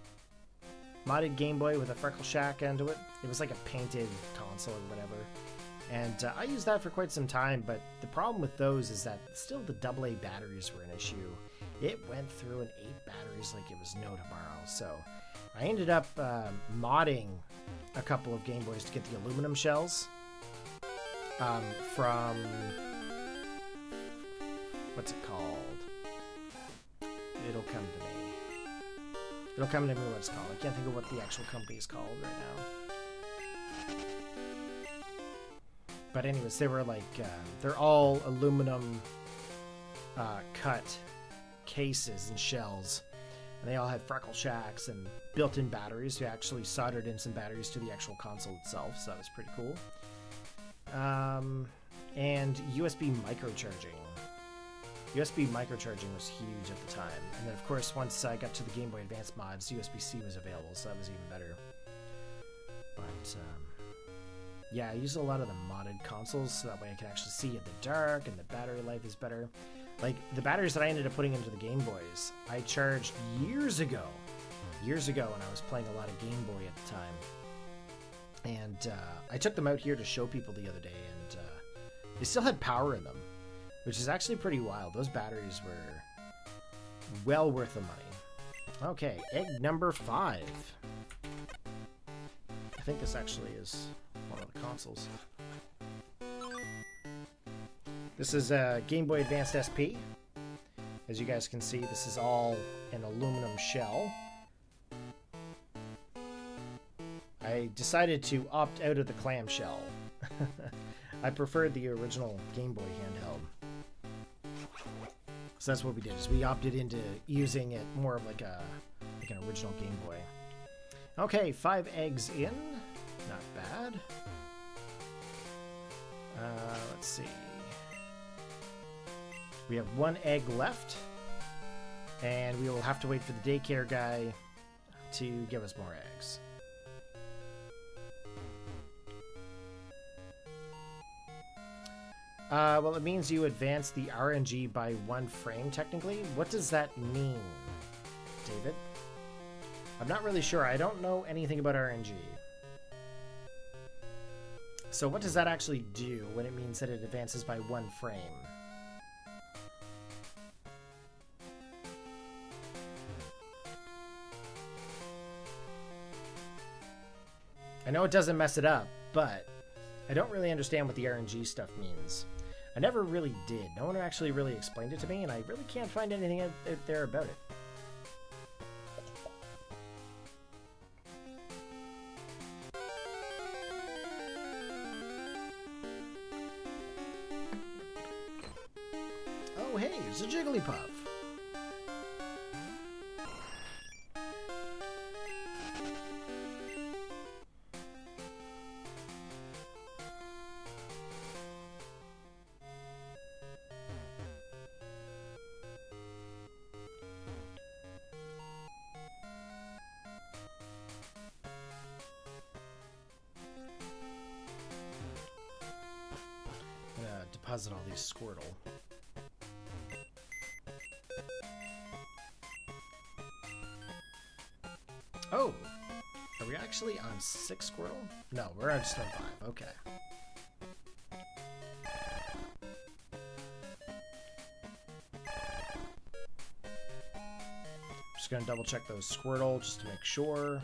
modded Game Boy with a Freckle Shack onto it. It was like a painted console or whatever. And I used that for quite some time, but the problem with those is that still the AA batteries were an issue. It went through an 8 batteries like it was no tomorrow. So I ended up modding a couple of Game Boys to get the aluminum shells from... what's it called? It'll come to me. It'll come to me what it's called. I can't think of what the actual company is called right now. But anyways, they were like, they're all aluminum cut cases and shells. And they all had Freckle Shacks and built-in batteries. We actually soldered in some batteries to the actual console itself, so that was pretty cool. And USB microcharging. USB microcharging was huge at the time. And then, of course, once I got to the Game Boy Advance mods, USB-C was available, so that was even better. But, yeah, I use a lot of the modded consoles, so that way I can actually see in the dark, and the battery life is better. Like, the batteries that I ended up putting into the Game Boys, I charged years ago when I was playing a lot of Game Boy at the time. And I took them out here to show people the other day, and they still had power in them, which is actually pretty wild. Those batteries were well worth the money. Okay, egg number 5. I think this actually is one of the consoles. This is a Game Boy Advanced SP. As you guys can see, this is all an aluminum shell. I decided to opt out of the clamshell. I preferred the original Game Boy handheld. So that's what we did, is we opted into using it more of like an original Game Boy. Okay, 5 eggs in. Not bad. Let's see. We have 1 egg left, and we will have to wait for the daycare guy to give us more eggs. Well, it means you advance the RNG by 1 frame, technically. What does that mean, David? I'm not really sure. I don't know anything about RNG. So what does that actually do when it means that it advances by 1 frame? I know it doesn't mess it up, but I don't really understand what the RNG stuff means. I never really did. No one actually really explained it to me, and I really can't find anything out there about it. Oh, hey, it's a Jigglypuff. Deposit all these Squirtle. Oh, a we actually on 6 Squirtle? No, we're just on 5. Okay. Just gonna double check those Squirtle just to make sure.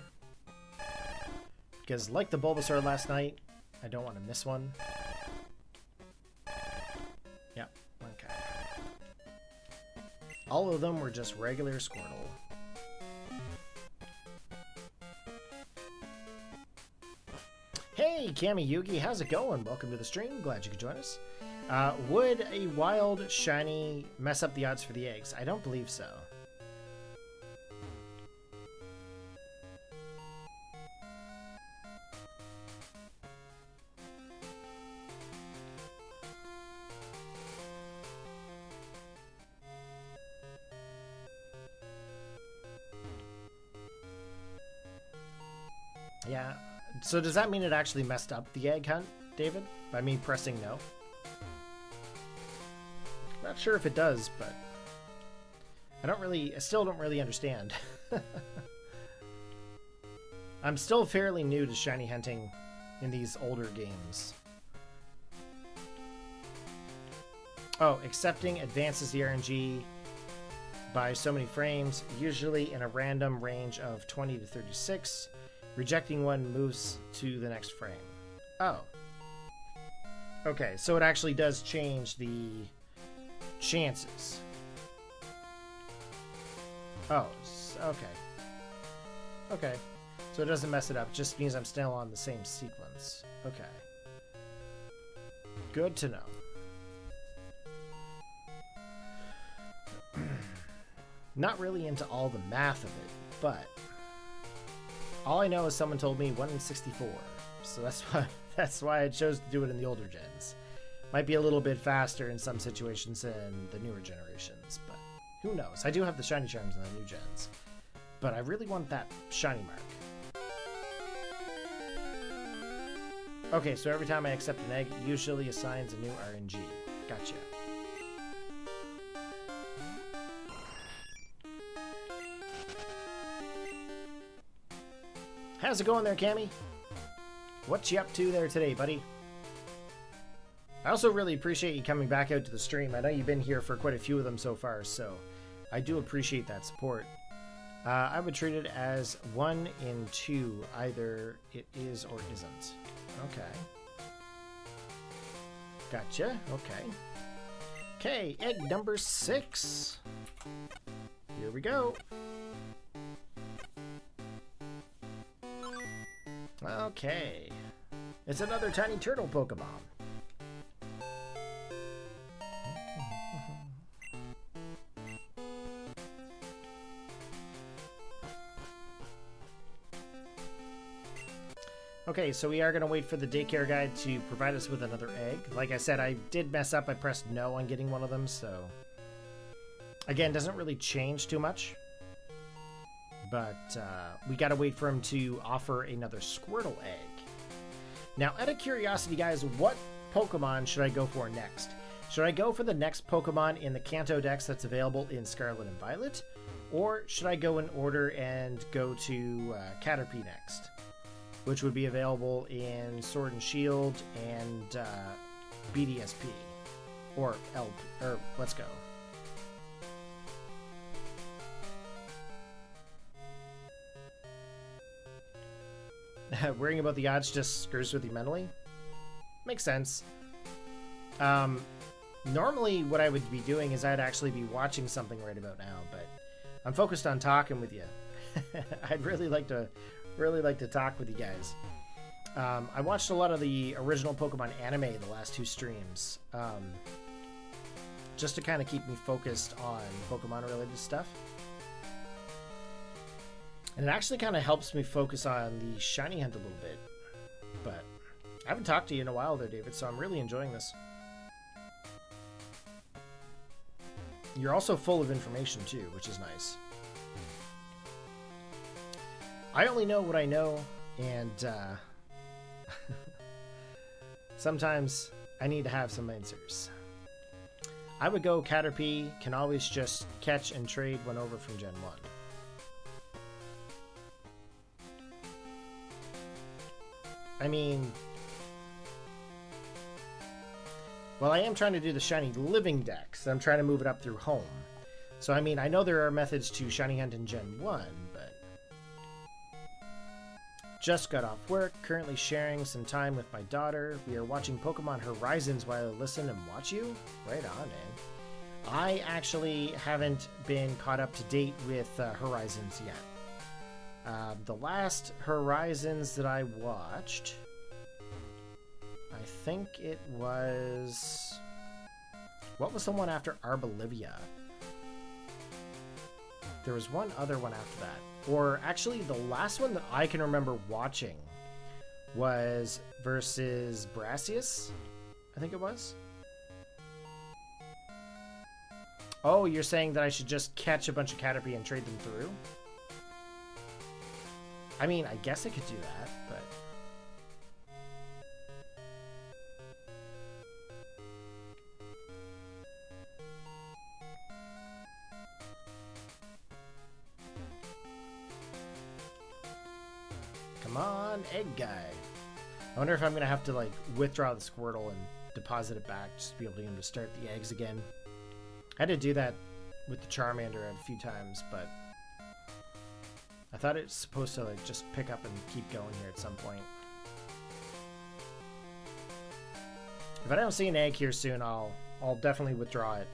Because like the Bulbasaur last night, I don't want to miss one. Yep, okay. All of them were just regular Squirtle. Hey, Kami Yugi, how's it going? Welcome to the stream. Glad you could join us. Would a wild shiny mess up the odds for the eggs? I don't believe so. Yeah. So does that mean it actually messed up the egg hunt, David? By me pressing no? Not sure if it does, but I still don't really understand. I'm still fairly new to shiny hunting in these older games. Oh, accepting advances the RNG by so many frames, usually in a random range of 20 to 36. Rejecting one moves to the next frame. Oh. Okay, so it actually does change the chances. Oh, okay. Okay. So it doesn't mess it up, just means I'm still on the same sequence. Okay. Good to know. Not really into all the math of it, but all I know is someone told me 1 in 64, so that's why I chose to do it in the older gens. Might be a little bit faster in some situations than the newer generations, but who knows? I do have the shiny charms in the new gens, but I really want that shiny mark. Okay, so every time I accept an egg, it usually assigns a new RNG. Gotcha. How's it going there, Cammy? What you up to there today, buddy? I also really appreciate you coming back out to the stream. I know you've been here for quite a few of them so far, so I do appreciate that support. I would treat it as 1 in 2. Either it is or isn't. Okay. Gotcha. Okay. Okay, egg number 6. Here we go. Okay. It's another tiny turtle Pokemon. Okay, so we are going to wait for the daycare guide to provide us with another egg. Like I said, I did mess up. I pressed no on getting one of them, so again, doesn't really change too much. But we got to wait for him to offer another Squirtle egg. Now, out of curiosity, guys, what Pokemon should I go for next? Should I go for the next Pokemon in the Kanto Dex that's available in Scarlet and Violet? Or should I go in order and go to Caterpie next? Which would be available in Sword and Shield and BDSP. Or Let's Go. Worrying about the odds just screws with you mentally? Makes sense. Normally what I would be doing is I'd actually be watching something right about now, but I'm focused on talking with you. I'd really like to talk with you guys. I watched a lot of the original Pokemon anime the last 2 streams, just to kind of keep me focused on Pokemon related stuff. And it actually kind of helps me focus on the shiny hunt a little bit. But I haven't talked to you in a while there, David, so I'm really enjoying this. You're also full of information too, which is nice. I only know what I know, and sometimes I need to have some answers. I would go Caterpie, can always just catch and trade one over from Gen 1. I mean... Well, I am trying to do the Shiny Living Dex. I'm trying to move it up through home. So, I mean, I know there are methods to Shiny Hunt in Gen 1, but... Just got off work, currently sharing some time with my daughter. We are watching Pokemon Horizons while I listen and watch you. Right on, man. I actually haven't been caught up to date with Horizons yet. The last Horizons that I watched, I think it was... What was the one after Arbolivia? There was one other one after that. Or actually, the last one that I can remember watching was versus Brassius, I think it was. Oh, you're saying that I should just catch a bunch of Caterpie and trade them through? I mean, I guess I could do that, but... Come on, egg guy. I wonder if I'm going to have to, like, withdraw the Squirtle and deposit it back just to be able to get him to start the eggs again. I had to do that with the Charmander a few times, but I thought it's supposed to, like, just pick up and keep going here at some point. If I don't see an egg here soon, I'll definitely withdraw it.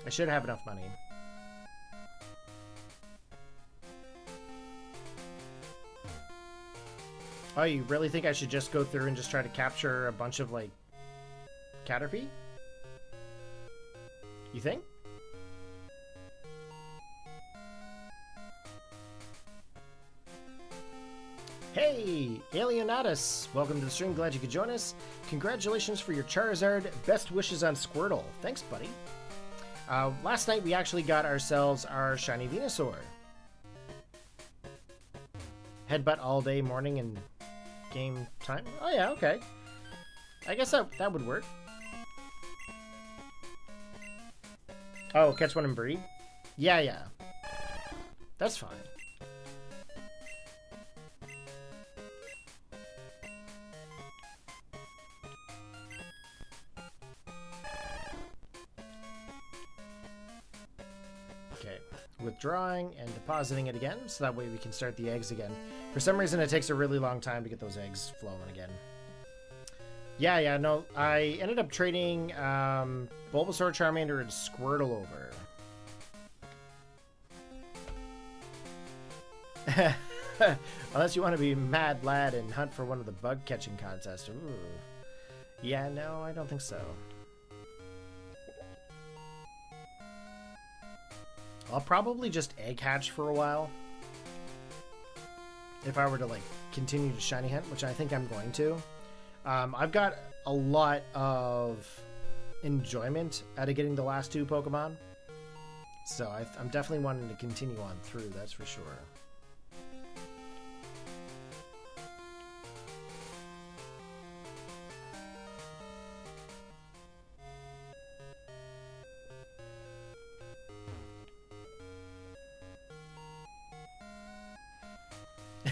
I should have enough money. Oh, you really think I should just go through and just try to capture a bunch of, like, Caterpie? You think? Hey, Alienatus! Welcome to the stream. Glad you could join us. Congratulations for your Charizard. Best wishes on Squirtle. Thanks, buddy. Last night we actually got ourselves our Shiny Venusaur. Headbutt all day, morning, and game time. Oh yeah, okay. I guess that would work. Oh, catch one and breed? Yeah. That's fine. Okay, withdrawing and depositing it again, so that way we can start the eggs again. For some reason, it takes a really long time to get those eggs flowing again. Yeah, no, I ended up trading Bulbasaur, Charmander, and Squirtle over. Unless you want to be Mad Lad and hunt for one of the bug catching contests. Ooh. Yeah, no, I don't think so. I'll probably just egg hatch for a while. If I were to, like, continue to shiny hunt, which I think I'm going to. I've got a lot of enjoyment out of getting the last two Pokemon. So I'm definitely wanting to continue on through, that's for sure.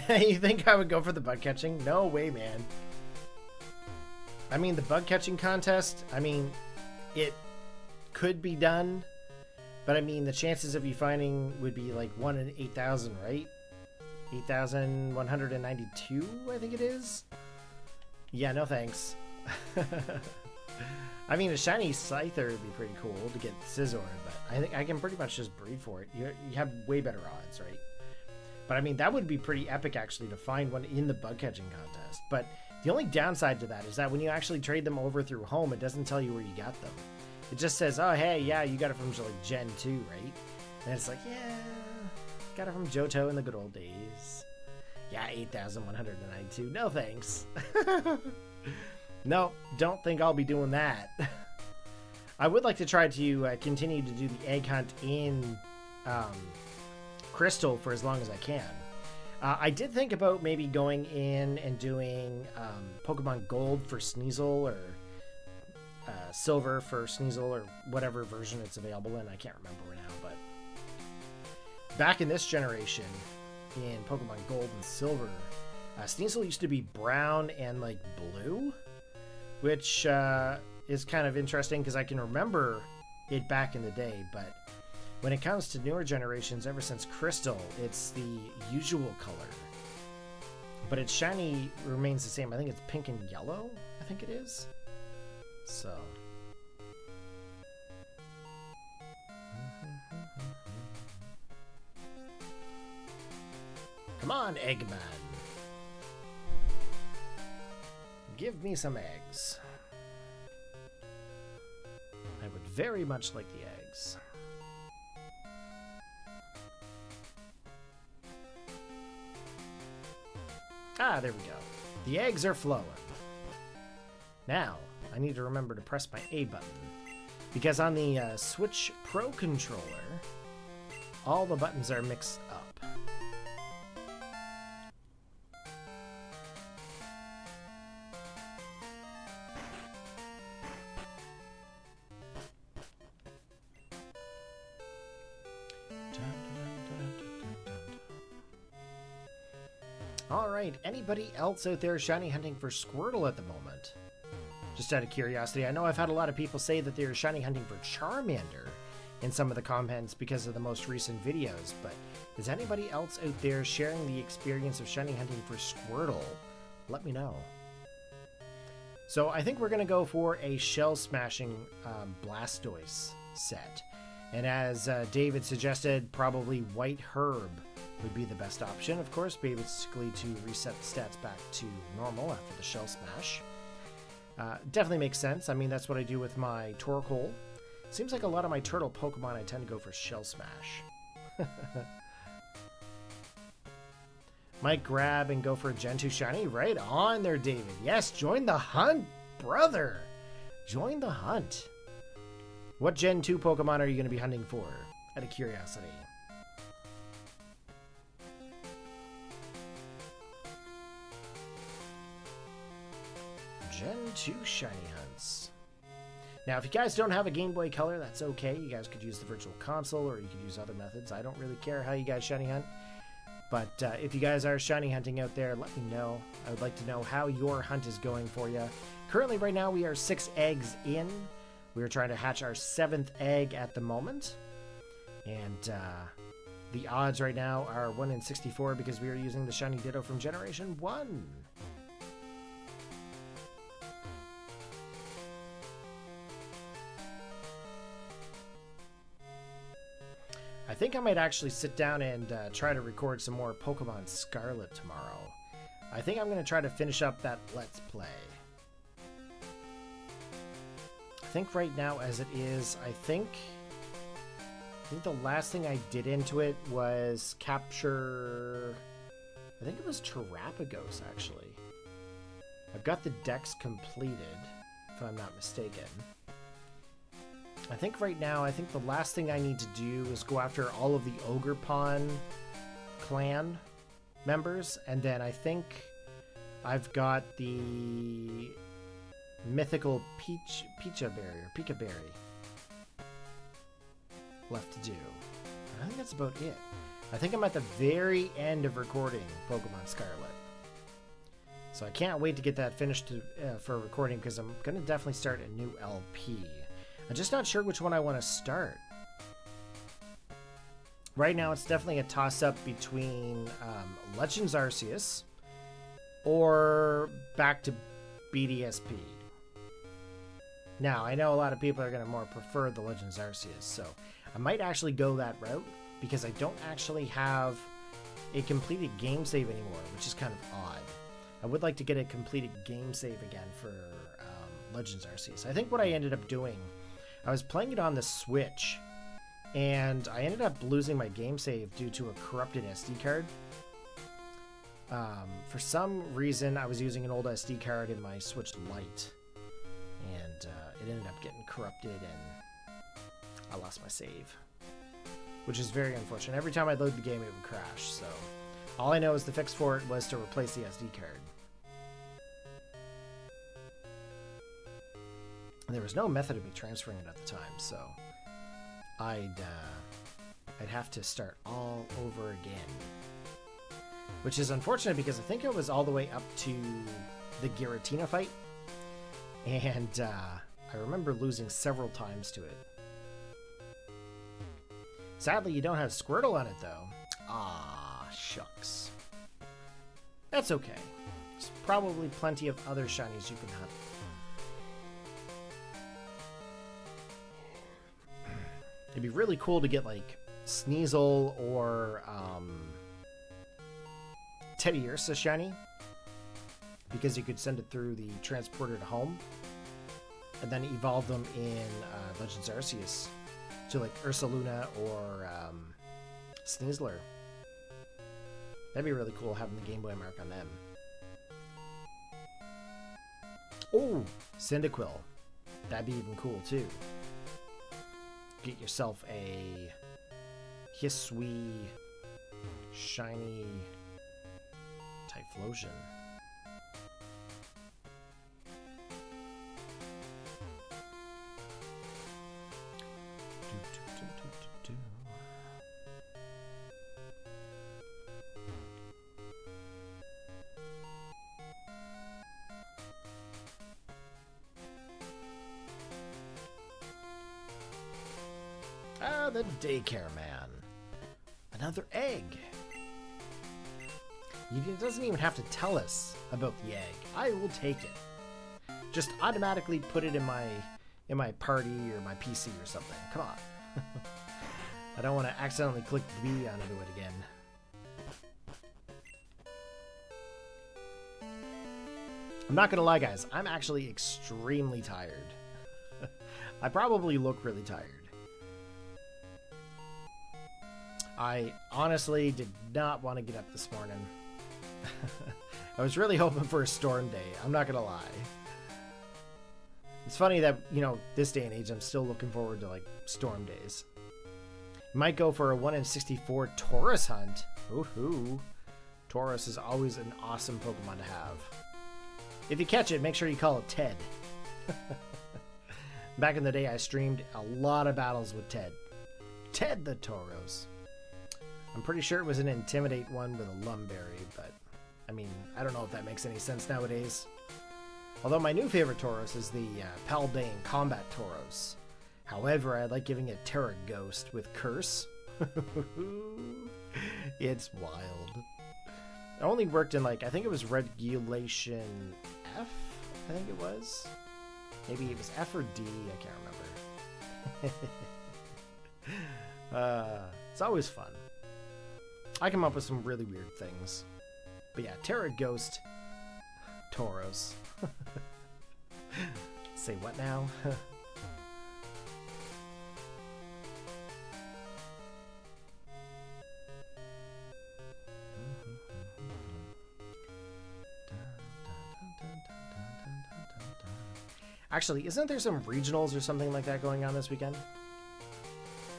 You think I would go for the bug catching? No way, man. I mean, the bug catching contest, I mean, it could be done, but I mean, the chances of you finding would be like 1 in 8,000, right? 8,192, I think it is. Yeah, no thanks. I mean, a shiny Scyther would be pretty cool to get Scizor, but I think I can pretty much just breed for it. You have way better odds, right? But I mean, that would be pretty epic, actually, to find one in the bug catching contest. But the only downside to that is that when you actually trade them over through home, it doesn't tell you where you got them. It just says, oh, hey, yeah, you got it from like Gen 2, right? And it's like, yeah, got it from Johto in the good old days. Yeah, 8,192. No thanks. No, don't think I'll be doing that. I would like to try to continue to do the egg hunt in Crystal for as long as I can. I did think about maybe going in and doing Pokemon Gold for Sneasel, or Silver for Sneasel, or whatever version it's available in. I can't remember now, but back in this generation, in Pokemon Gold and Silver. Sneasel used to be brown and like blue, which is kind of interesting because I can remember it back in the day, but when it comes to newer generations, ever since Crystal, it's the usual color. But its shiny remains the same. I think it's pink and yellow, I think it is. So. Come on, Eggman. Give me some eggs. I would very much like the eggs. Ah, there we go. The eggs are flowing. Now, I need to remember to press my A button. Because on the Switch Pro controller, all the buttons are mixed up. Alright, anybody else out there shiny hunting for Squirtle at the moment? Just out of curiosity, I know I've had a lot of people say that they're shiny hunting for Charmander in some of the comments because of the most recent videos, but is anybody else out there sharing the experience of shiny hunting for Squirtle? Let me know. So I think we're going to go for a shell smashing Blastoise set. And as David suggested, probably White Herb would be the best option, of course, basically to reset the stats back to normal after the shell smash. Definitely makes sense. I mean, that's what I do with my Torkoal. Seems like a lot of my turtle Pokemon I tend to go for shell smash. Might grab and go for a Gen 2 shiny. Right on there, David. Yes, join the hunt, brother. Join the hunt. What Gen 2 Pokemon are you going to be hunting for? Out of curiosity. Gen 2 shiny hunts. Now, if you guys don't have a Game Boy Color, that's okay. You guys could use the Virtual Console, or you could use other methods. I don't really care how you guys shiny hunt. But if you guys are shiny hunting out there, let me know. I would like to know how your hunt is going for you. Currently, right now, we are 6 eggs in. We are trying to hatch our 7th egg at the moment. And the odds right now are 1 in 64 because we are using the Shiny Ditto from Generation 1. I think I might actually sit down and try to record some more Pokemon Scarlet tomorrow. I think I'm going to try to finish up that Let's Play. I think right now as it is, I think the last thing I did into it was capture, I think it was Terrapagos actually. I've got the Dex completed, if I'm not mistaken. I think right now, I think the last thing I need to do is go after all of the Ogre-Pon clan members, and then I think I've got the mythical Pika Berry left to do. I think that's about it. I think I'm at the very end of recording Pokemon Scarlet. So I can't wait to get that finished for recording because I'm going to definitely start a new LP. I'm just not sure which one I want to start. Right now, it's definitely a toss-up between Legends Arceus or back to BDSP. Now, I know a lot of people are going to more prefer the Legends Arceus, so I might actually go that route because I don't actually have a completed game save anymore, which is kind of odd. I would like to get a completed game save again for Legends Arceus. I think what I ended up doing, I was playing it on the Switch, and I ended up losing my game save due to a corrupted SD card. For some reason, I was using an old SD card in my Switch Lite, and it ended up getting corrupted, and I lost my save, which is very unfortunate. Every time I load the game, it would crash, so all I know is the fix for it was to replace the SD card. There was no method of me transferring it at the time, so I'd have to start all over again. which is unfortunate because I think I was all the way up to the Giratina fight, and I remember losing several times to it. Sadly, you don't have Squirtle on it, though. Ah, shucks. That's okay. There's probably plenty of other shinies you can hunt. It'd be really cool to get, like, Sneasel or Teddiursa shiny, because you could send it through the transporter to home and then evolve them in Legends Arceus to, like, Ursaluna or Sneasler. That'd be really cool having the Gameboy Mark on them. Oh, Cyndaquil. That'd be even cool too. Get yourself a Hisui shiny Typhlosion. Ah, the daycare man. Another egg. It doesn't even have to tell us about the egg. I will take it. Just automatically put it in my party or my PC or something. Come on. I don't want to accidentally click B onto it again. I'm not gonna lie, guys. I'm actually extremely tired. I probably look really tired. I honestly did not want to get up this morning. I was really hoping for a storm day. I'm not gonna lie. It's funny that, you know, this day and age, I'm still looking forward to, like, storm days. Might go for a 1 in 64 Taurus hunt. Woohoo! Taurus is always an awesome Pokemon to have. If you catch it, make sure you call it Ted. Back in the day, I streamed a lot of battles with Ted. Ted the Tauros. I'm pretty sure it was an Intimidate one with a Lumberry, but I mean, I don't know if that makes any sense nowadays. Although my new favorite Tauros is the Paldean Combat Tauros. However, I like giving it Tera Ghost with Curse. It's wild. It only worked in, like, I think it was Regulation F, I think it was. Maybe it was F or D, I can't remember. It's always fun. I come up with some really weird things. But yeah, Tera Ghost Tauros. Say what now? Actually, isn't there some regionals or something like that going on this weekend?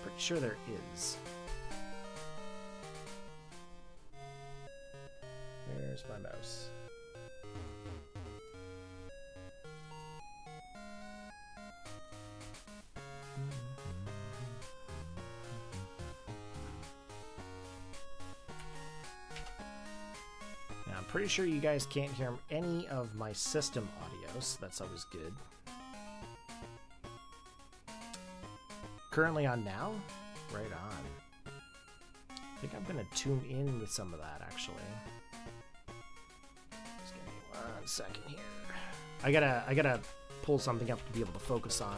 Pretty sure there is. Where's my mouse? Now, I'm pretty sure you guys can't hear any of my system audio, so that's always good. Currently on now? Right on. I think I'm gonna tune in with some of that, actually. Just give me 1 second here. I gotta pull something up to be able to focus on.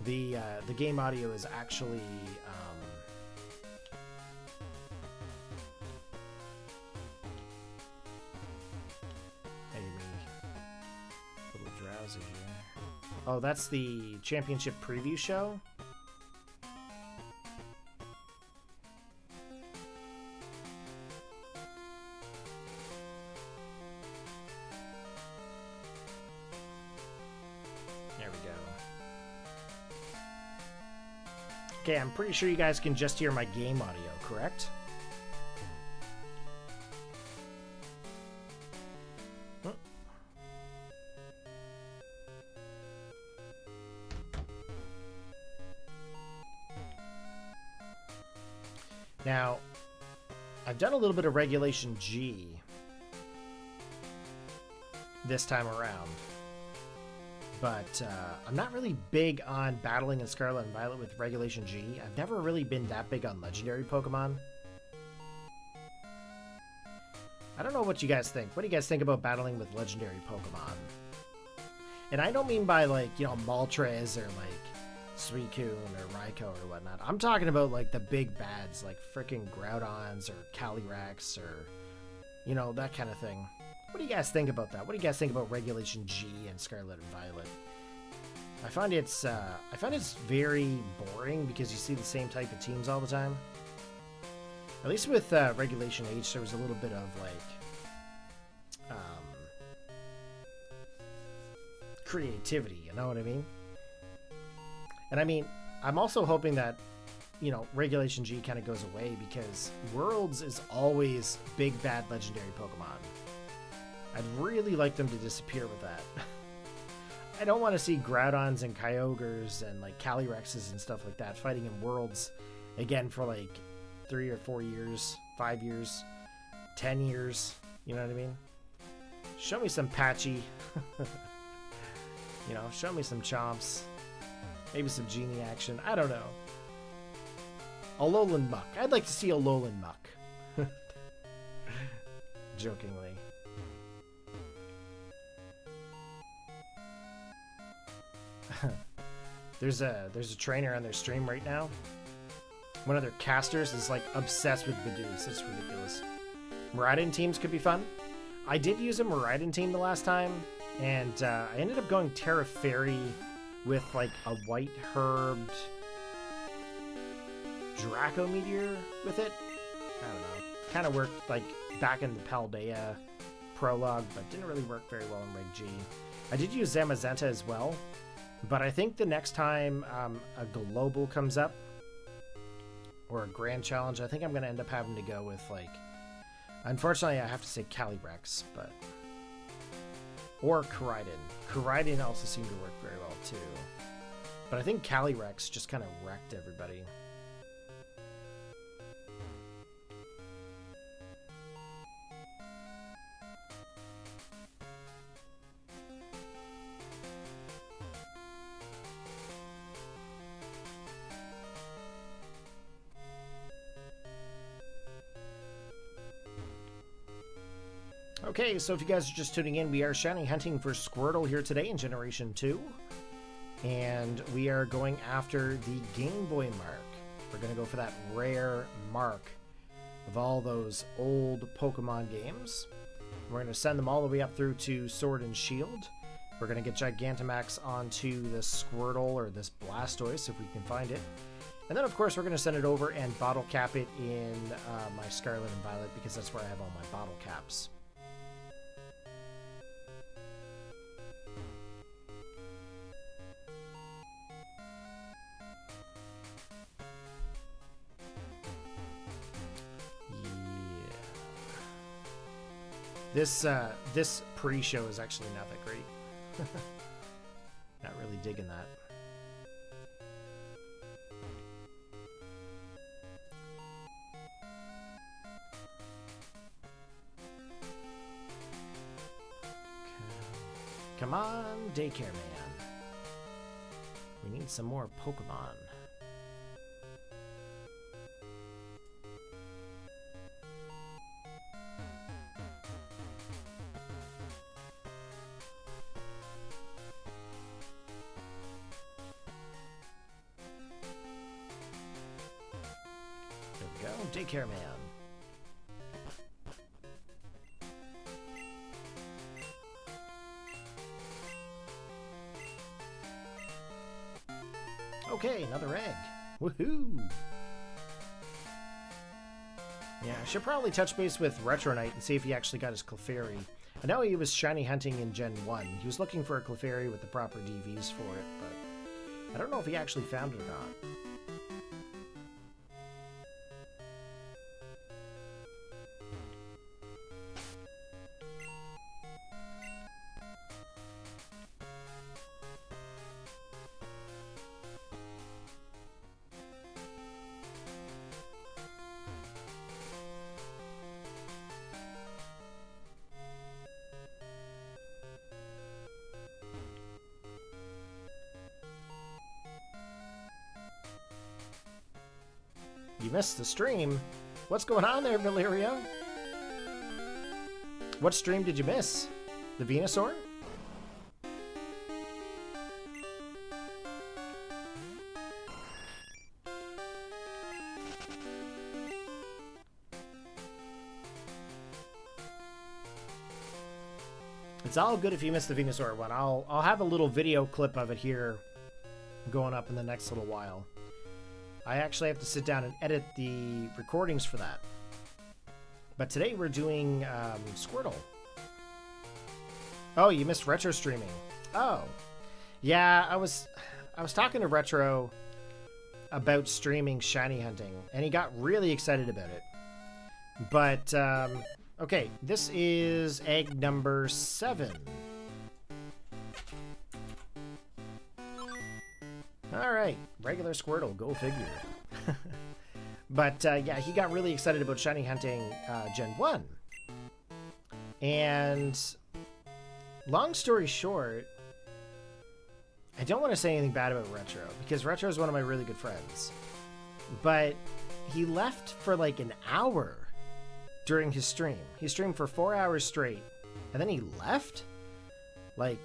The game audio is actually making me a little drowsy here. Oh, that's the championship preview show? There we go. Okay, I'm pretty sure you guys can just hear my game audio, correct? Now, I've done a little bit of Regulation G this time around. But I'm not really big on battling in Scarlet and Violet with Regulation G. I've never really been that big on legendary Pokemon. I don't know what you guys think. What do you guys think about battling with legendary Pokemon? And I don't mean by, like, you know, Moltres or, like, Suicune or Raikou or whatnot. I'm talking about, like, the big bads, like frickin' Groudons or Calyrex or, you know, that kind of thing. What do you guys think about that? What do you guys think about Regulation G and Scarlet and Violet? I find it's very boring because you see the same type of teams all the time. At least with Regulation H, there was a little bit of like creativity. You know what I mean? And I mean, I'm also hoping that, you know, Regulation G kind of goes away because Worlds is always big bad legendary Pokemon. I'd really like them to disappear with that. I don't want to see Groudons and Kyogres and like Calyrexes and stuff like that fighting in Worlds again for like 3 or 4 years, 5 years, 10 years. You know what I mean? Show me some Patchy. You know, show me some Chomps. Maybe some Genie action. I don't know. Alolan Muck. I'd like to see Alolan Muck. Jokingly. There's a trainer on their stream right now. One of their casters is like obsessed with Bidoof. It's ridiculous. Miraidon teams could be fun. I did use a Miraidon team the last time, and I ended up going Tera Fairy with like a white herbed Draco Meteor with it. I don't know. Kind of worked like back in the Paldea prologue, but didn't really work very well in Reg G. I did use Zamazenta as well. But I think the next time a global comes up, or a grand challenge, I think I'm going to end up having to go with, like, unfortunately I have to say Calyrex, but, or Koraidon. Koraidon also seemed to work very well too. But I think Calyrex just kind of wrecked everybody. Okay, so if you guys are just tuning in, we are shiny hunting for Squirtle here today in Generation 2. And we are going after the Gameboy Mark. We're going to go for that rare mark of all those old Pokemon games. We're going to send them all the way up through to Sword and Shield. We're going to get Gigantamax onto this Squirtle or this Blastoise if we can find it. And then, of course, we're going to send it over and Bottlecap it in my Scarlet and Violet because that's where I have all my Bottlecaps. This pre-show is actually not that great. Not really digging that. Come on, Daycare Man. We need some more Pokemon. Daycare Man. Okay, another egg. Woohoo! Yeah, I should probably touch base with Retro Knight and see if he actually got his Clefairy. I know he was shiny hunting in Gen 1. He was looking for a Clefairy with the proper DVs for it, but I don't know if he actually found it or not. you missed the stream. What's going on there, Valerio? What stream did you miss? The Venusaur? It's all good if you missed the Venusaur one. I'll have a little video clip of it here going up in the next little while. I actually have to sit down and edit the recordings for that. But today we're doing Squirtle. Oh, you missed Retro streaming. Oh. Yeah, I was talking to Retro about streaming shiny hunting, and he got really excited about it. But okay, this is egg number 7. Alright, regular Squirtle, go figure. But yeah, he got really excited about shiny hunting Gen 1. And long story short, I don't want to say anything bad about Retro, because Retro is one of my really good friends. But he left for like an hour during his stream. He streamed for 4 hours straight, and then he left? Like,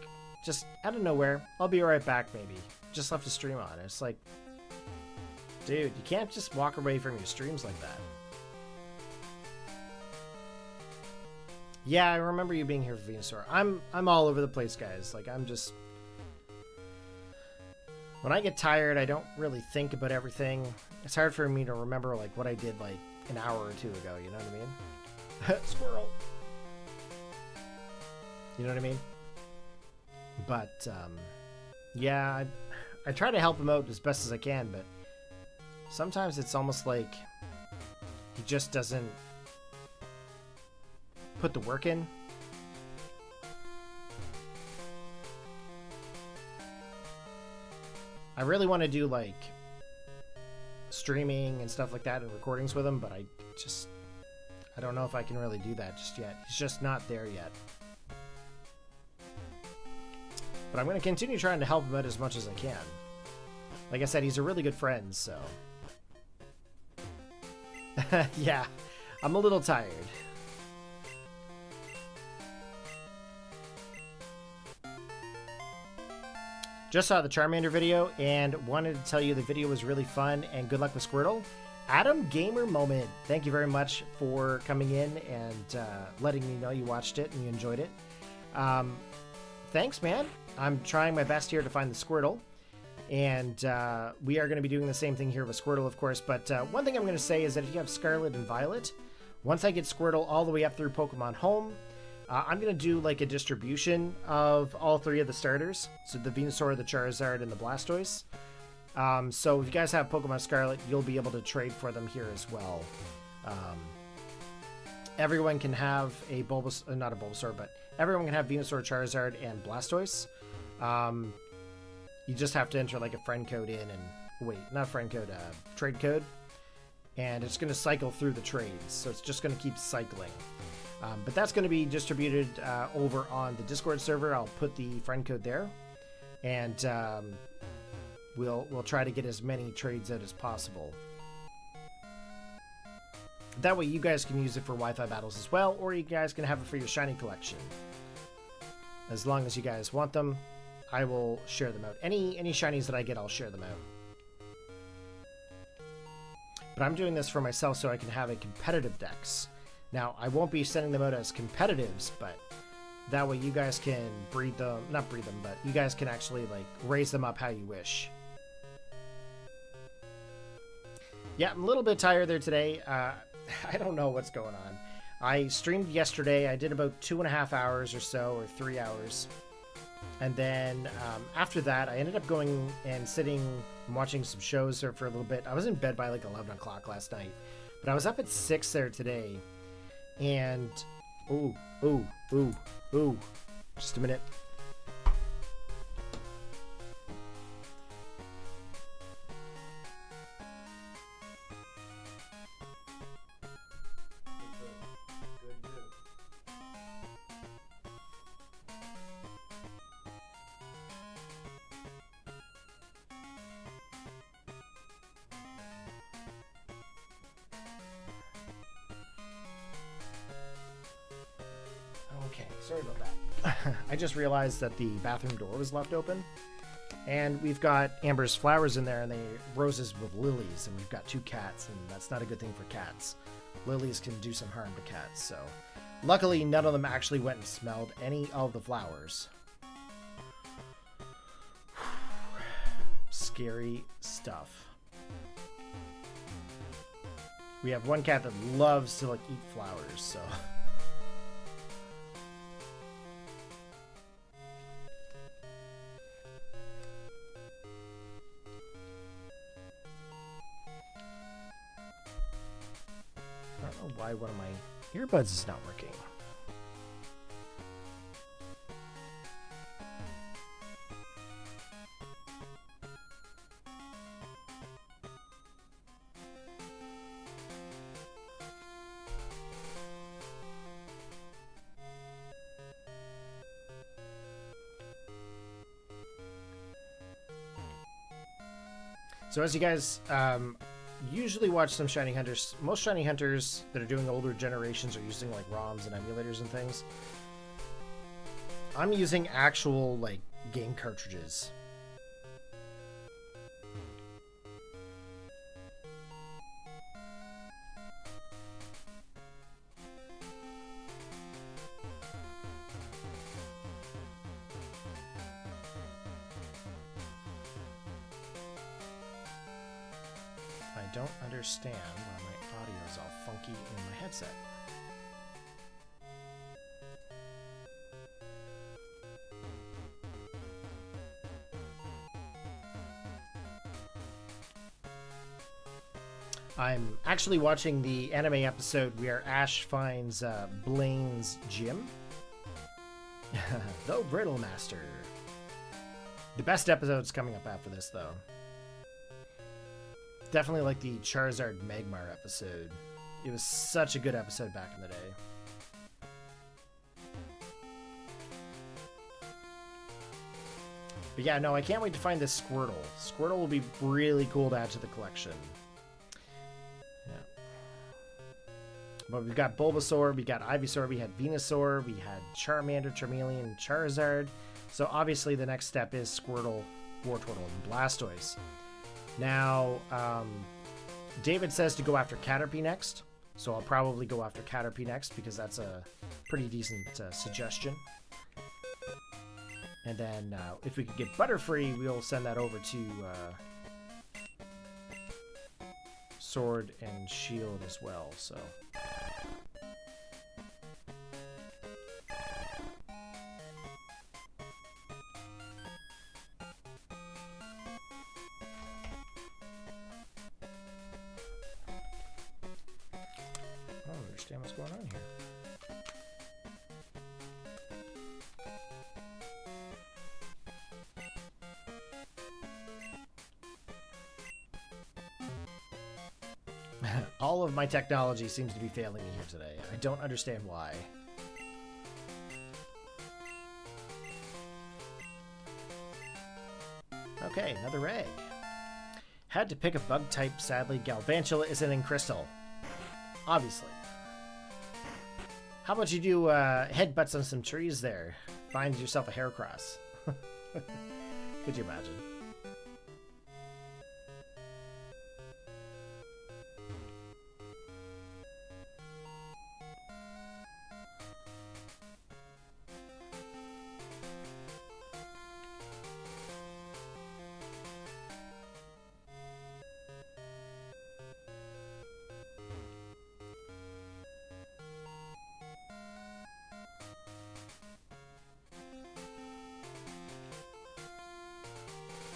just out of nowhere. I'll be right back, maybe. Just left the stream on. It's like, dude, you can't just walk away from your streams like that. Yeah, I remember you being here for Venusaur. I'm all over the place, guys. Like, I'm just... When I get tired, I don't really think about everything. It's hard for me to remember, like, what I did, like, an hour or two ago, you know what I mean? Squirrel! You know what I mean? But, yeah, I try to help him out as best as I can, but sometimes it's almost like he just doesn't put the work in. I really want to do like streaming and stuff like that and recordings with him, but I don't know if I can really do that just yet. He's just not there yet. But I'm going to continue trying to help him out as much as I can. Like I said, he's a really good friend, so... yeah, I'm a little tired. Just saw the Charmander video and wanted to tell you the video was really fun and good luck with Squirtle. Adam Gamer Moment, thank you very much for coming in and letting me know you watched it and you enjoyed it. Thanks, man. I'm trying my best here to find the Squirtle, and we are going to be doing the same thing here with Squirtle, of course, but one thing I'm going to say is that if you have Scarlet and Violet, once I get Squirtle all the way up through Pokemon Home, I'm going to do like a distribution of all 3 of the starters, so the Venusaur, the Charizard, and the Blastoise. So if you guys have Pokemon Scarlet, you'll be able to trade for them here as well. Everyone can have a Bulbasaur, not a Bulbasaur, but everyone can have Venusaur, Charizard, and Blastoise. You just have to enter like a friend code in and wait, not friend code, trade code, and it's going to cycle through the trades. So it's just going to keep cycling. But that's going to be distributed over on the Discord server. I'll put the friend code there, and we'll try to get as many trades out as possible. That way you guys can use it for Wi-Fi battles as well, or you guys can have it for your shiny collection. As long as you guys want them, I will share them out. Any shinies that I get, I'll share them out. But I'm doing this for myself so I can have a competitive dex. Now, I won't be sending them out as competitives, but that way you guys can breed them, not breed them, but you guys can actually like raise them up how you wish. Yeah, I'm a little bit tired there today. I don't know what's going on. I streamed yesterday. I did about 2.5 hours or so, or 3 hours. And then after that, I ended up going and sitting and watching some shows there for a little bit. I was in bed by like 11 o'clock last night. But I was up at 6 there today. And, ooh. Just a minute. Okay, sorry about that. I just realized that the bathroom door was left open. And we've got Amber's flowers in there, and they roses with lilies, and we've got 2 cats, and that's not a good thing for cats. Lilies can do some harm to cats, so... Luckily, none of them actually went and smelled any of the flowers. Scary stuff. We have one cat that loves to, like, eat flowers, so... I don't know why one of my earbuds is not working. So as you guys usually watch some Shiny Hunters, most Shiny Hunters that are doing older generations are using like ROMs and emulators and things. I'm using actual like game cartridges. I don't understand why my audio is all funky in my headset. I'm actually watching the anime episode where Ash finds Blaine's gym. The Brittle Master. The best episode's coming up after this, though. Definitely like the Charizard Magmar episode. It was such a good episode back in the day. But yeah, no, I can't wait to find this Squirtle. Squirtle will be really cool to add to the collection. Yeah. But we've got Bulbasaur, we got Ivysaur, we had Venusaur, we had Charmander, Charmeleon, Charizard. So obviously the next step is Squirtle, Wartortle, and Blastoise. Now, David says to go after Caterpie next, so I'll probably go after Caterpie next because that's a pretty decent suggestion. And then if we could get Butterfree, we'll send that over to Sword and Shield as well, so... I don't understand what's going on here. All of my technology seems to be failing me here today. I don't understand why. Okay, another egg. Had to pick a bug type, sadly. Galvantula isn't in Crystal. Obviously. How about you do headbutts on some trees there? Find yourself a Heracross. Could you imagine?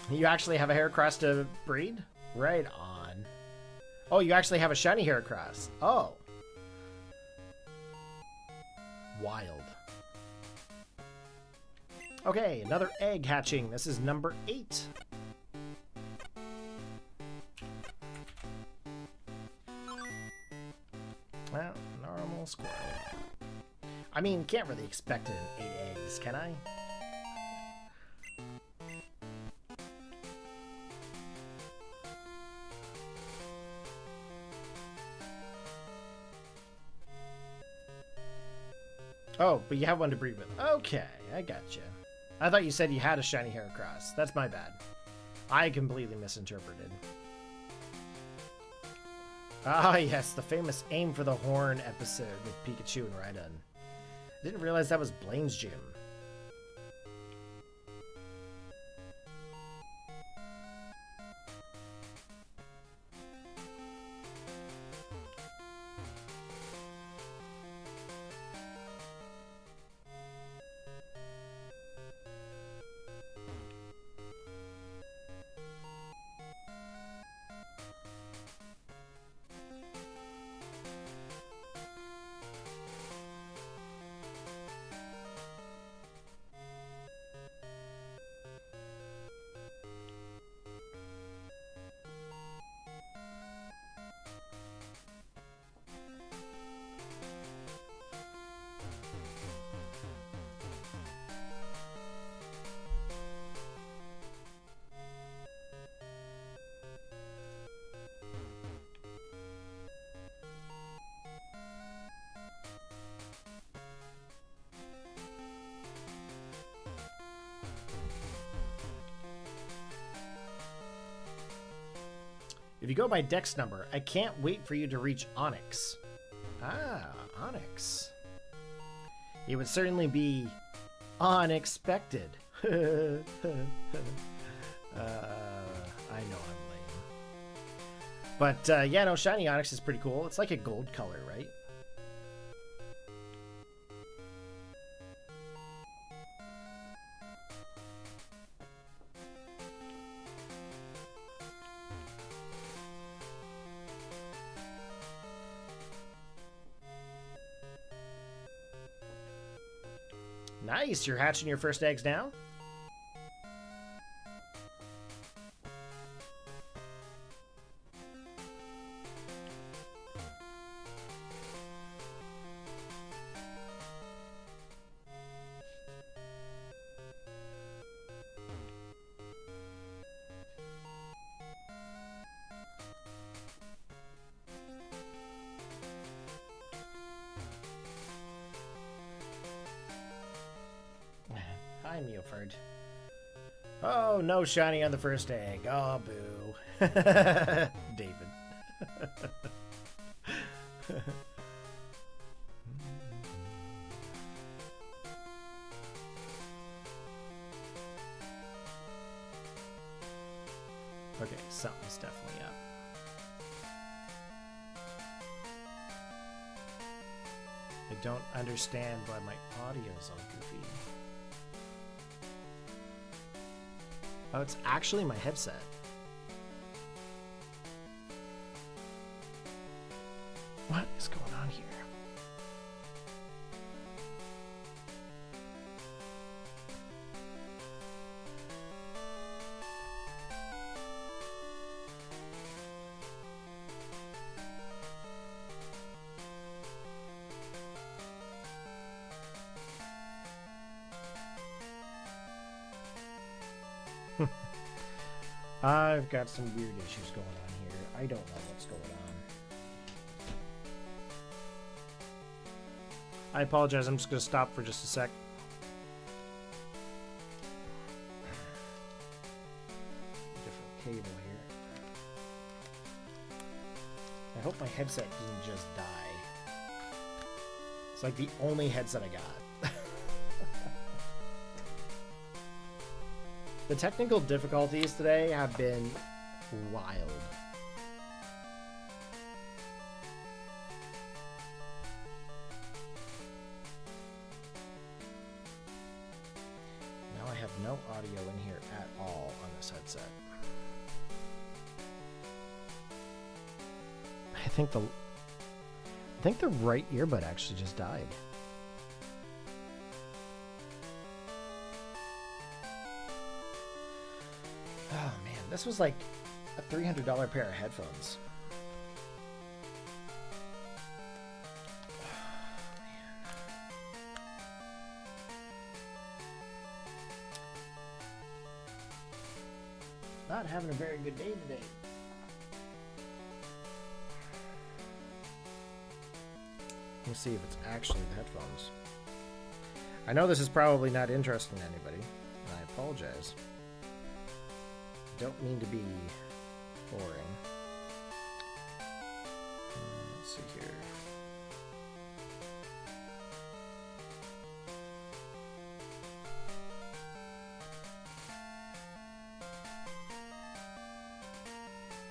You actually have a Heracross to breed? Right on. Oh, you actually have a shiny Heracross. Oh. Wild. Okay, another egg hatching. This is number 8. Well, normal Squirtle. I mean, can't really expect it in 8 eggs, can I? Oh, but you have one to breed with. Okay, I gotcha. I thought you said you had a shiny Heracross. That's my bad. I completely misinterpreted. Ah, yes, the famous Aim for the Horn episode with Pikachu and Rhydon. Didn't realize that was Blaine's gym. If you go by Dex number, I can't wait for you to reach Onyx. Ah, Onyx. It would certainly be unexpected. I know I'm lame. But yeah, no, Shiny Onyx is pretty cool. It's like a gold color, right? Nice, you're hatching your first eggs now? Hi, Meowford. Oh, no shiny on the first egg. Oh, boo. David. Okay, something's definitely up. I don't understand why my audio's all goofy. Oh, it's actually my headset. What is going on here? I've got some weird issues going on here. I don't know what's going on. I apologize. I'm just going to stop for just a sec. Different cable here. I hope my headset doesn't just die. It's like the only headset I got. The technical difficulties today have been wild. Now I have no audio in here at all on this headset. I think the right earbud actually just died. Oh man, this was like a $300 pair of headphones. Oh, man. Not having a very good day today. Let me see if it's actually the headphones. I know this is probably not interesting to anybody, and I apologize. Don't mean to be boring. Let's see here.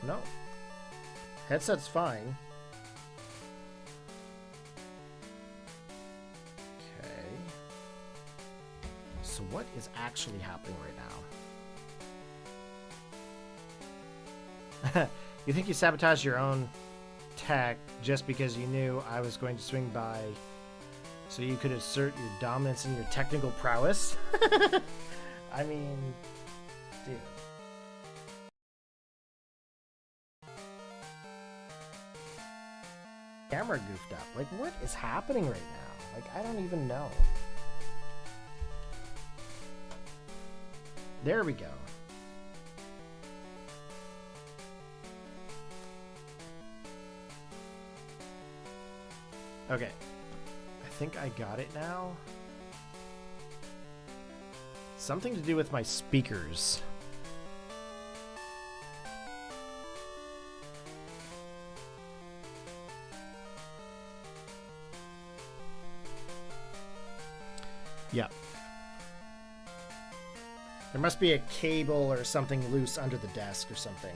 No. Headset's fine. Okay. So what is actually happening right now? You think you sabotaged your own tech just because you knew I was going to swing by so you could assert your dominance and your technical prowess? I mean, dude. Camera goofed up. Like, what is happening right now? Like, I don't even know. There we go. Okay. I think I got it now. Something to do with my speakers. Yeah. There must be a cable or something loose under the desk or something.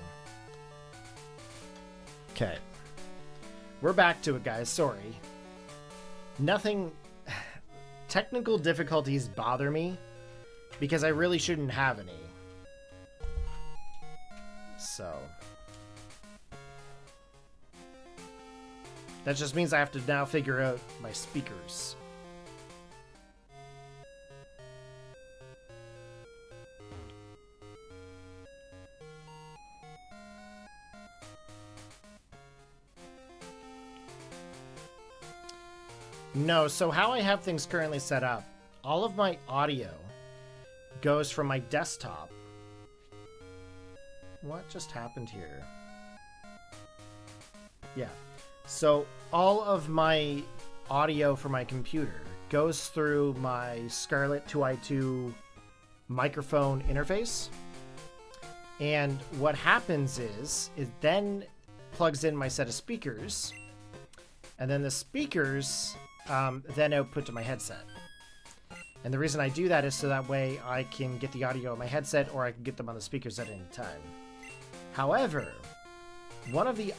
Okay. We're back to it, guys. Sorry. Nothing... Technical difficulties bother me because I really shouldn't have any. So... that just means I have to now figure out my speakers. No, so how I have things currently set up, all of my audio goes from my desktop. What just happened here? Yeah. So all of my audio for my computer goes through my Scarlet 2i2 microphone interface. And what happens is it then plugs in my set of speakers. And then the speakers... then output to my headset. And the reason I do that is so that way I can get the audio on my headset or I can get them on the speakers at any time. However, one of the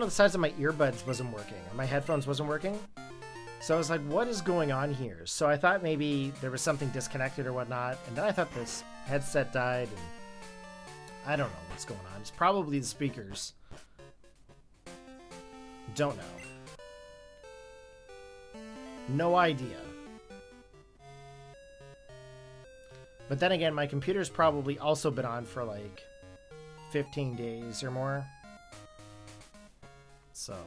sides of my earbuds wasn't working, or my headphones wasn't working. So I was like, what is going on here? So I thought maybe there was something disconnected or whatnot, and then I thought this headset died, and I don't know what's going on. It's probably the speakers. Don't know. No idea. But then again, my computer's probably also been on for like 15 days or more. So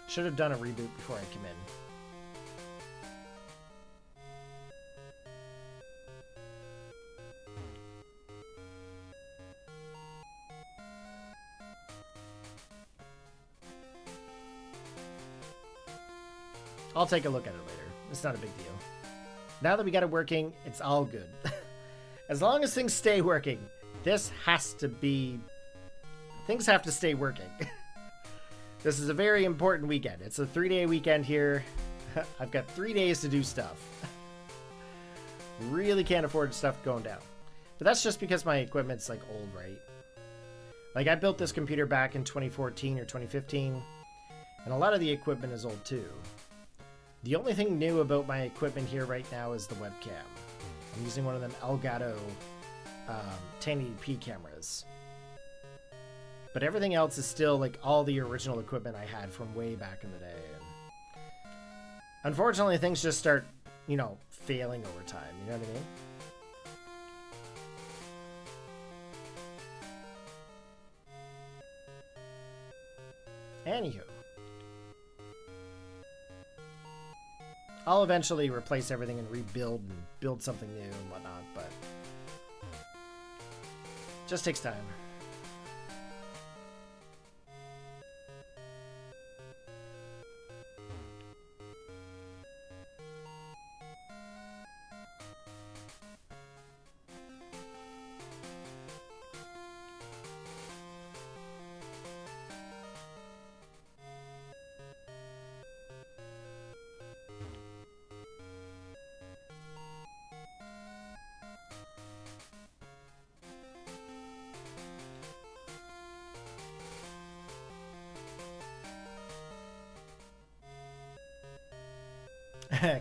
should have done a reboot before I come in. I'll take a look at it later. It's not a big deal. Now that we got it working, it's all good. As long as things stay working, this has to be... things have to stay working. This is a very important weekend. It's a 3-day weekend here. I've got 3 days to do stuff. Really can't afford stuff going down. But that's just because my equipment's like old, right? Like I built this computer back in 2014 or 2015, and a lot of the equipment is old too. The only thing new about my equipment here right now is the webcam. I'm using one of them Elgato 1080p cameras. But everything else is still like all the original equipment I had from way back in the day. And unfortunately, things just start, you know, failing over time. You know what I mean? Anywho. I'll eventually replace everything and rebuild and build something new and whatnot, but just takes time.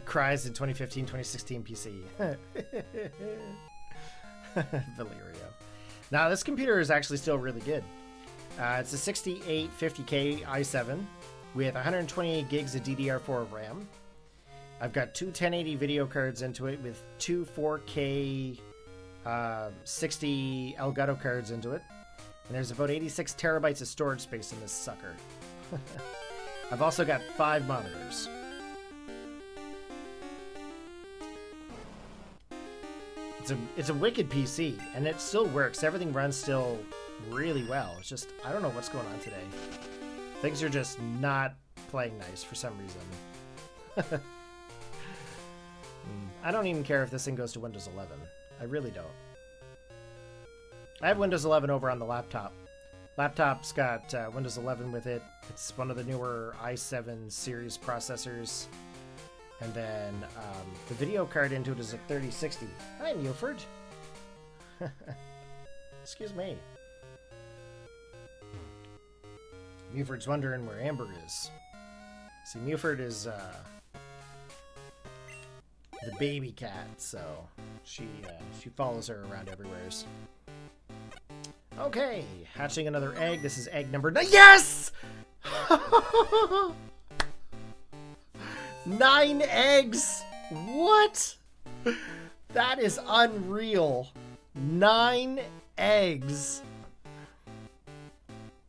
Cries in 2015-2016 PC. Valerio. Now, this computer is actually still really good. It's a 6850K i7 with 128 gigs of DDR4 RAM. I've got two 1080 video cards into it with two 4K 60 Elgato cards into it. And there's about 86 terabytes of storage space in this sucker. I've also got 5 monitors. It's a wicked PC, and it still works. Everything runs still really well. It's just, I don't know what's going on today. Things are just not playing nice for some reason. I don't even care if this thing goes to Windows 11. I really don't. I have Windows 11 over on the laptop. Laptop's got Windows 11 with it. It's one of the newer i7 series processors. And then the video card into it is a 3060. Hi, Muford. Excuse me. Muford's wondering where Amber is. See, Muford is the baby cat, so she follows her around everywhere. Okay, hatching another egg. This is egg number 9. Yes! 9 eggs! What? That is unreal. 9 eggs.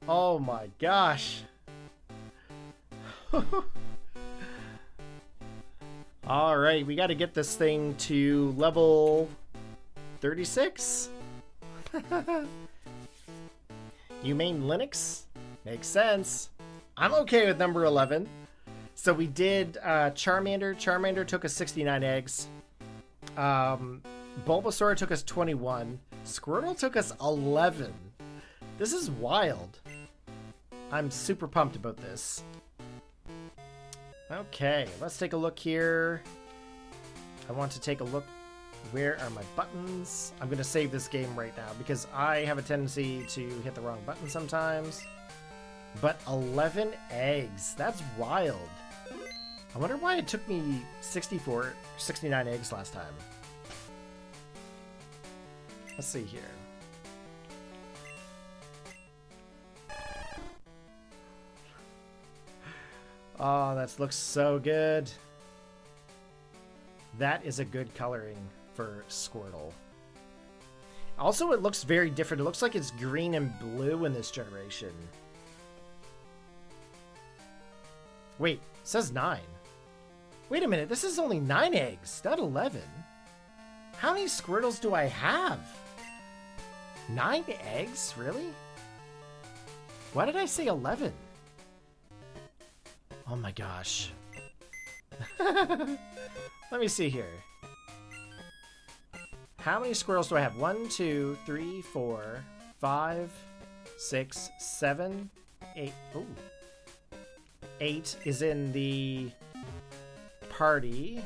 Oh my gosh. Alright, we gotta get this thing to level 36. You mean Linux? Makes sense. I'm okay with number 11. So we did Charmander. Charmander took us 69 eggs. Bulbasaur took us 21. Squirtle took us 11. This is wild. I'm super pumped about this. Okay, let's take a look here. I want to take a look. Where are my buttons? I'm going to save this game right now because I have a tendency to hit the wrong button sometimes. But 11 eggs. That's wild. I wonder why it took me 69 eggs last time. Let's see here. Oh, that looks so good. That is a good coloring for Squirtle. Also, it looks very different. It looks like it's green and blue in this generation. Wait, it says 9. Wait a minute, this is only 9 eggs, not 11. How many Squirtles do I have? 9 eggs? Really? Why did I say 11? Oh my gosh. Let me see here. How many squirrels do I have? 1, 2, 3, 4, 5, 6, 7, 8. Ooh. 8 is in the party.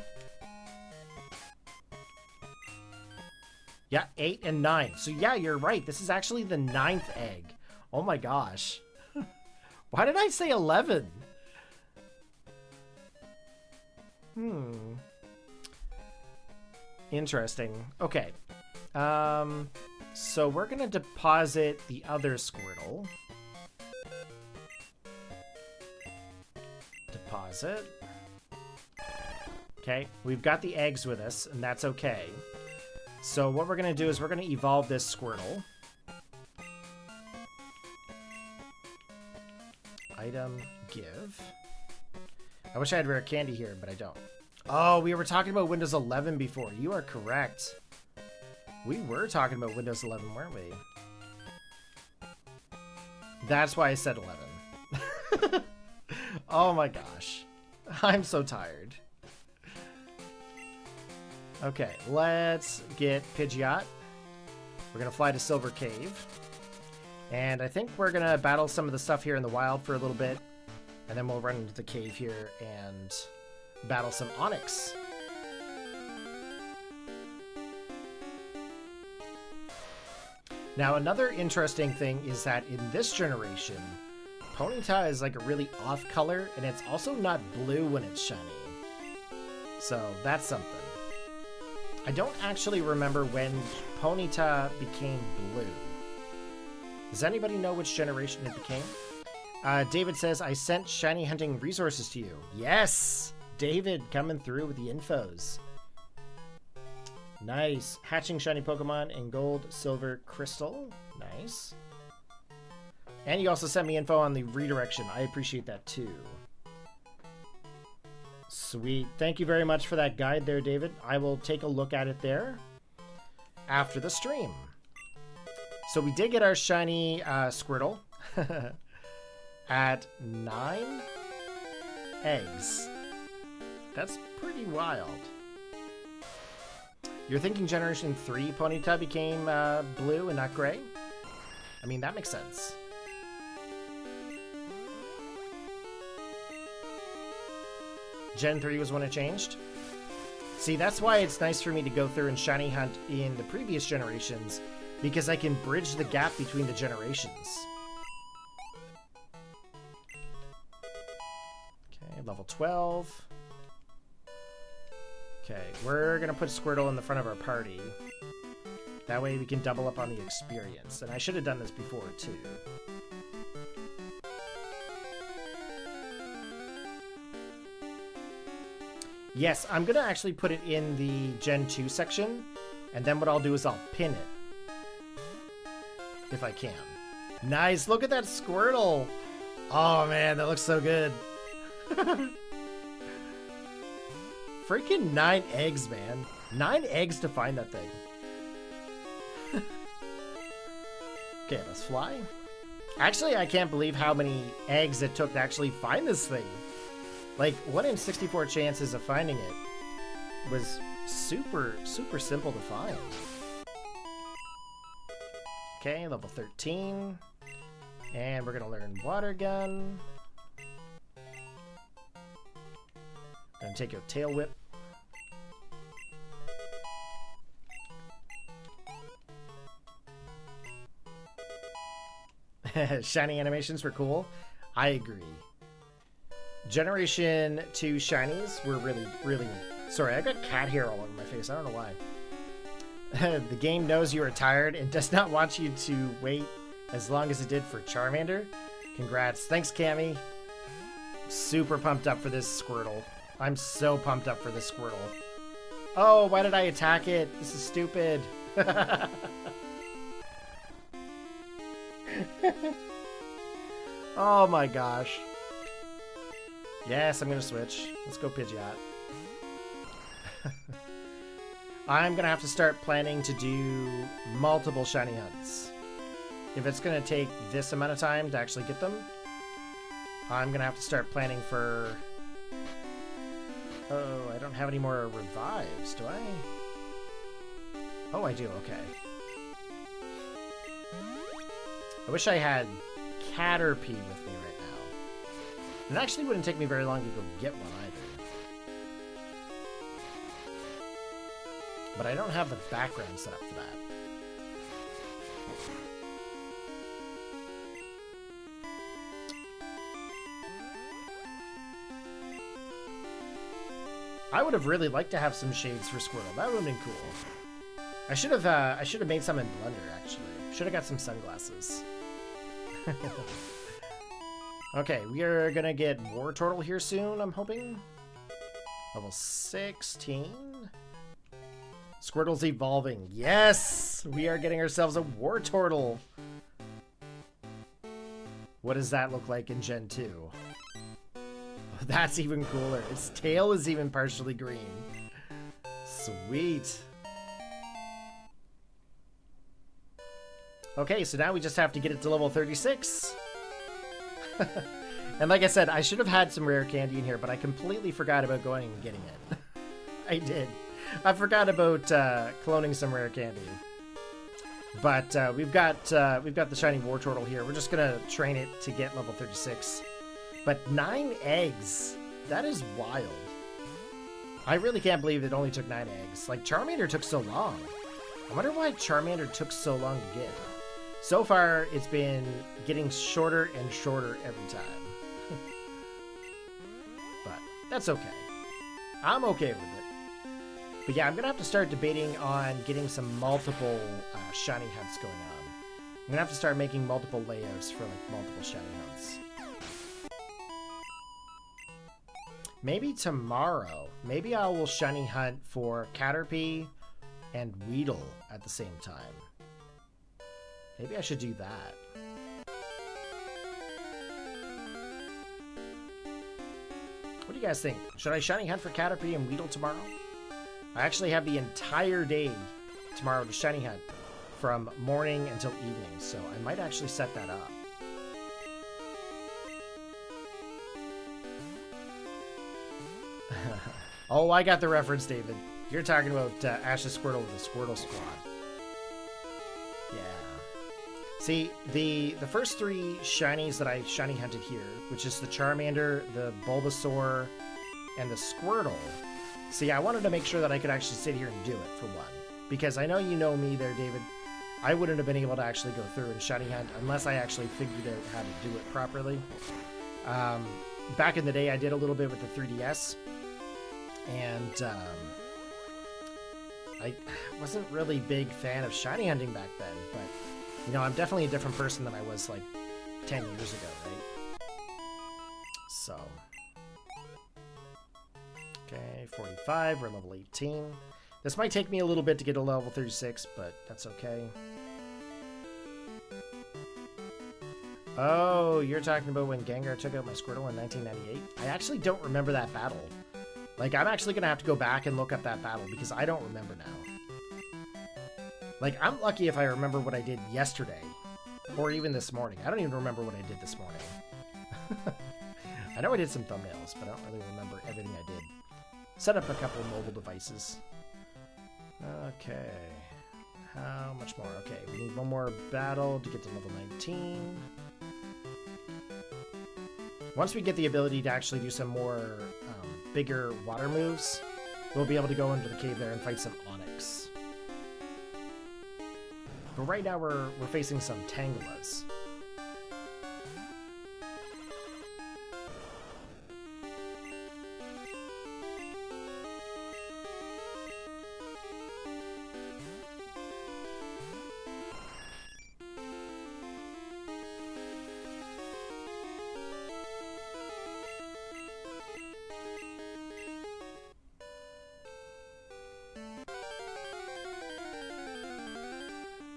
Yeah, 8 and 9. So yeah, you're right. This is actually the 9th egg. Oh my gosh. Why did I say 11? Interesting. Okay. So we're gonna deposit the other Squirtle. Deposit. Okay, we've got the eggs with us, and that's okay. So what we're gonna do is we're gonna evolve this Squirtle. Item, give. I wish I had rare candy here, but I don't. Oh, we were talking about Windows 11 before. You are correct. We were talking about Windows 11, weren't we? That's why I said 11. Oh my gosh. I'm so tired. Okay, let's get Pidgeot. We're going to fly to Silver Cave. And I think we're going to battle some of the stuff here in the wild for a little bit. And then we'll run into the cave here and battle some Onyx. Now, another interesting thing is that in this generation, Ponyta is like a really off color, and it's also not blue when it's shiny. So that's something. I don't actually remember when Ponyta became blue. Does anybody know which generation it became? David says, I sent shiny hunting resources to you. Yes! David coming through with the infos. Nice. Hatching shiny Pokemon in gold, silver, crystal. Nice. And you also sent me info on the redirection. I appreciate that too. Sweet. Thank you very much for that guide there, David. I will take a look at it there after the stream. So we did get our shiny Squirtle at 9 eggs. That's pretty wild. You're thinking Generation 3 Ponyta became blue and not gray? I mean, that makes sense. Gen 3 was when it changed? See, that's why it's nice for me to go through and shiny hunt in the previous generations, because I can bridge the gap between the generations. Okay, level 12. Okay, we're gonna put Squirtle in the front of our party. That way we can double up on the experience. And I should have done this before, too. Yes, I'm gonna actually put it in the Gen 2 section, and then what I'll do is I'll pin it. If I can. Nice, look at that Squirtle! Oh man, that looks so good. Freaking 9 eggs, man. 9 eggs to find that thing. Okay, let's fly. Actually, I can't believe how many eggs it took to actually find this thing. Like, 1 in 64 chances of finding it was super, super simple to find. Okay, level 13. And we're gonna learn Water Gun. Gonna take your Tail Whip. Shiny animations were cool. I agree. Generation 2 shinies were really, really neat. Sorry, I got cat hair all over my face. I don't know why. The game knows you are tired and does not want you to wait as long as it did for Charmander. Congrats. Thanks, Cammy. Super pumped up for this Squirtle. I'm so pumped up for this Squirtle. Oh, why did I attack it? This is stupid. Oh my gosh. Yes, I'm gonna switch. Let's go Pidgeot. I'm gonna have to start planning to do multiple shiny hunts. If it's gonna take this amount of time to actually get them, I'm gonna have to start planning for... Oh, I don't have any more revives, do I? Oh, I do, okay. I wish I had Caterpie with me right now. It actually wouldn't take me very long to go get one either. But I don't have the background set up for that. I would have really liked to have some shades for Squirtle. That would have been cool. I should have made some in Blender, actually. Should have got some sunglasses. Okay, we are gonna get Wartortle here soon, I'm hoping. Level 16. Squirtle's evolving. Yes! We are getting ourselves a Wartortle. What does that look like in Gen 2? That's even cooler. Its tail is even partially green. Sweet. Okay, so now we just have to get it to level 36. And like I said, I should have had some rare candy in here, but I completely forgot about going and getting it. I did. I forgot about cloning some rare candy. But we've got the shiny Wartortle here. We're just gonna train it to get level 36. But 9 eggs. That is wild. I really can't believe it only took 9 eggs. Like, Charmander took so long. I wonder why Charmander took so long to get. So far, it's been getting shorter and shorter every time. But that's okay. I'm okay with it. But yeah, I'm going to have to start debating on getting some multiple shiny hunts going on. I'm going to have to start making multiple layouts for like multiple shiny hunts. Maybe tomorrow. Maybe I will shiny hunt for Caterpie and Weedle at the same time. Maybe I should do that. What do you guys think? Should I shiny hunt for Caterpie and Weedle tomorrow? I actually have the entire day tomorrow to shiny hunt from morning until evening, so I might actually set that up. Oh, I got the reference, David. You're talking about Ash's Squirtle with the Squirtle Squad. Yeah. See, the first three shinies that I shiny hunted here, which is the Charmander, the Bulbasaur, and the Squirtle. See, I wanted to make sure that I could actually sit here and do it, for one. Because I know you know me there, David. I wouldn't have been able to actually go through and shiny hunt unless I actually figured out how to do it properly. Back in the day, I did a little bit with the 3DS. And I wasn't really big fan of shiny hunting back then. But, you know, I'm definitely a different person than I was, like, 10 years ago, right? So... Okay, 45, we're level 18. This might take me a little bit to get to level 36, but that's okay. Oh, you're talking about when Gengar took out my Squirtle in 1998? I actually don't remember that battle. Like, I'm actually going to have to go back and look up that battle, because I don't remember now. Like, I'm lucky if I remember what I did yesterday, or even this morning. I don't even remember what I did this morning. I know I did some thumbnails, but I don't really remember everything I did. Set up a couple of mobile devices. Okay. How much more? Okay, we need one more battle to get to level 19. Once we get the ability to actually do some more bigger water moves, we'll be able to go into the cave there and fight some Onyx. But right now we're facing some Tangulas.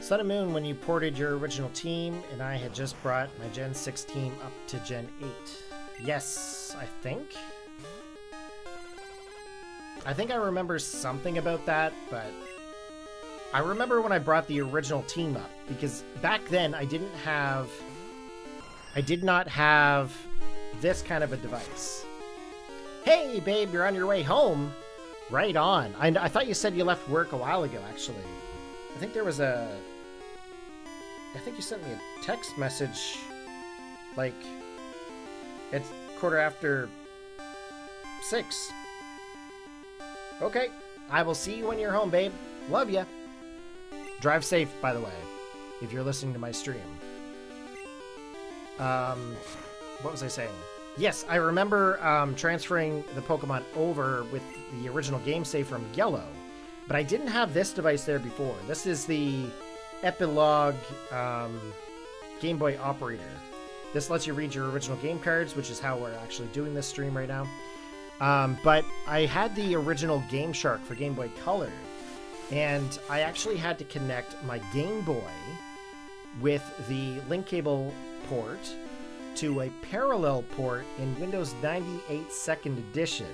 Sun and Moon, when you ported your original team, and I had just brought my Gen 6 team up to Gen 8. Yes, I think. I think I remember something about that, but I remember when I brought the original team up, because back then I did not have this kind of a device. Hey, babe, you're on your way home. Right on. I thought you said you left work a while ago, actually. I think there was I think you sent me a text message, like, it's 6:15. Okay, I will see you when you're home, babe. Love ya. Drive safe, by the way, if you're listening to my stream. What was I saying? Yes, I remember transferring the Pokemon over with the original game save from Yellow, but I didn't have this device there before. This is the Epilogue Game Boy Operator. This lets you read your original game cards, which is how we're actually doing this stream right now. But I had the original Game Shark for Game Boy Color, and I actually had to connect my Game Boy with the link cable port to a parallel port in Windows 98 Second Edition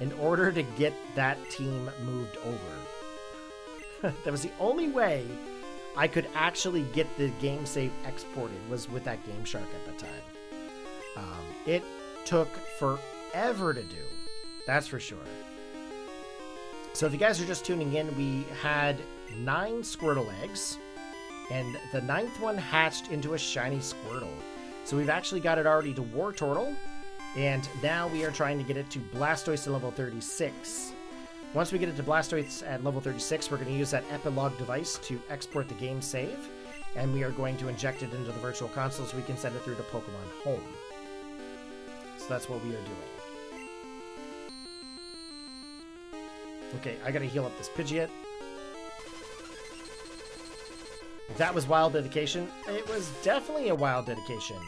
in order to get that team moved over. That was the only way I could actually get the game save exported, was with that Game Shark at the time. It took forever to do, that's for sure. So if you guys are just tuning in, we had 9 Squirtle eggs, and the 9th one hatched into a shiny Squirtle. So we've actually got it already to Wartortle, and now we are trying to get it to Blastoise at level 36. Once we get it to Blastoise at level 36, we're going to use that Epilogue device to export the game save, and we are going to inject it into the Virtual Console so we can send it through to Pokemon Home. So that's what we are doing. Okay, I gotta heal up this Pidgeot. That was wild dedication. It was definitely a wild dedication.